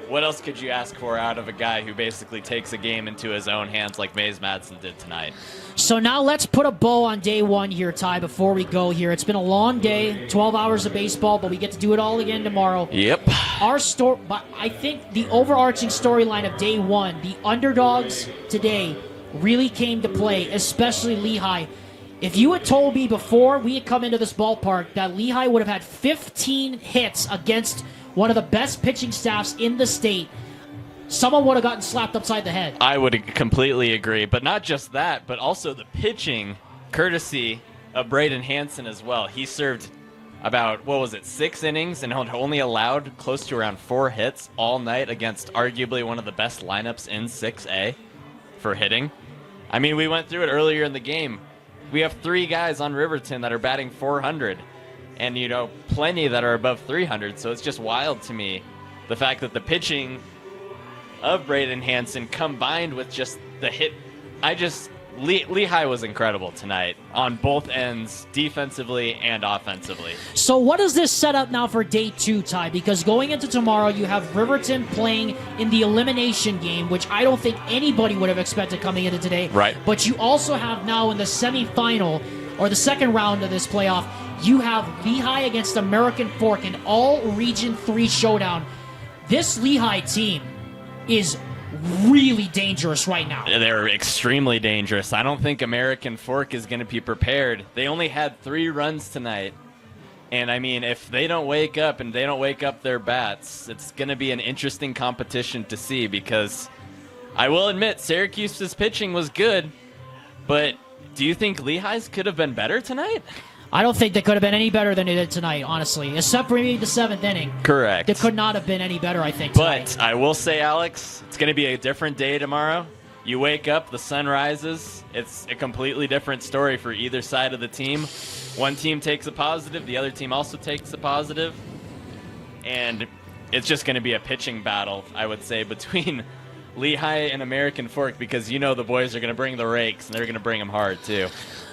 what else could you ask for out of a guy who basically takes a game into his own hands like Mays Madsen did tonight? So now let's put a bow on day 1 here, Ty, before we go here. It's been a long day, 12 hours of baseball, but we get to do it all again tomorrow. Yep. But I think the overarching storyline of day 1, the underdogs today, really came to play, especially Lehi. If you had told me before we had come into this ballpark that Lehi would have had 15 hits against one of the best pitching staffs in the state, someone would have gotten slapped upside the head. I would completely agree. But not just that, but also the pitching, courtesy of Braden Hansen as well. He served about, 6 innings and only allowed close to around 4 hits all night against arguably one of the best lineups in 6A for hitting. We went through it earlier in the game. We have 3 guys on Riverton that are batting .400. And, plenty that are above 300, so it's just wild to me. The fact that the pitching of Braden Hansen combined with just the hit. Lehi was incredible tonight on both ends, defensively and offensively. So what does this set up now for day 2, Ty? Because going into tomorrow, you have Riverton playing in the elimination game, which I don't think anybody would have expected coming into today. Right. But you also have now in the semifinal, or the second round of this playoff, you have Lehi against American Fork, an all-Region 3 showdown. This Lehi team is really dangerous right now. They're extremely dangerous. I don't think American Fork is going to be prepared. They only had 3 runs tonight. And, if they don't wake up and they don't wake up their bats, it's going to be an interesting competition to see because I will admit Syracuse's pitching was good, but do you think Lehi's could have been better tonight? I don't think they could have been any better than they did tonight, honestly. Except for maybe the 7th inning. Correct. They could not have been any better, I think, tonight. But I will say, Alex, it's going to be a different day tomorrow. You wake up, the sun rises. It's a completely different story for either side of the team. One team takes a positive, the other team also takes a positive. And it's just going to be a pitching battle, I would say, between Lehi and American Fork, because you know the boys are going to bring the rakes, and they're going to bring them hard, too.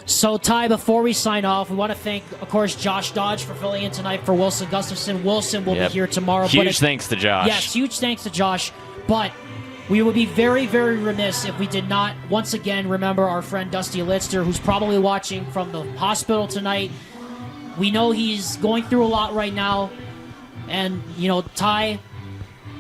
So, Ty, before we sign off, we want to thank, of course, Josh Dodge for filling in tonight for Wilson Gustafson. Wilson will be here tomorrow. Huge thanks to Josh. Yes, huge thanks to Josh. But we would be very, very remiss if we did not once again remember our friend Dusty Litster, who's probably watching from the hospital tonight. We know he's going through a lot right now. And, you know, Ty,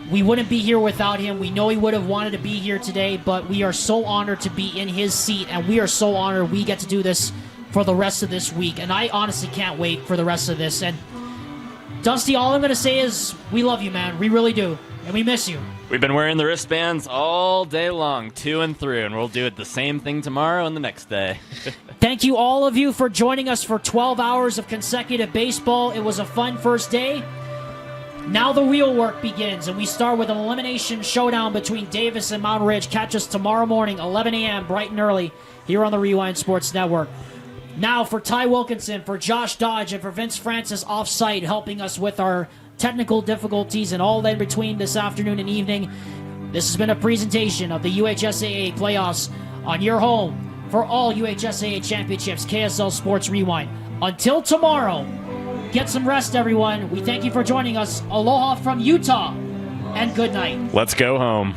we wouldn't be here without him. We know he would have wanted to be here today, but we are so honored to be in his seat, and we are so honored we get to do this for the rest of this week. And I honestly can't wait for the rest of this. And, Dusty, all I'm going to say is we love you, man. We really do. And we miss you. We've been wearing the wristbands all day long, to and through, and we'll do it the same thing tomorrow and the next day. Thank you, all of you, for joining us for 12 hours of consecutive baseball. It was a fun first day. Now the real work begins, and we start with an elimination showdown between Davis and Mountain Ridge. Catch us tomorrow morning, 11 a.m., bright and early, here on the Rewind Sports Network. Now for Ty Wilkinson, for Josh Dodge, and for Vince Francis off-site, helping us with our technical difficulties and all in between this afternoon and evening. This has been a presentation of the UHSAA playoffs on your home for all UHSAA championships, KSL Sports Rewind. Until tomorrow, get some rest, everyone. We thank you for joining us. Aloha from Utah, and good night. Let's go home.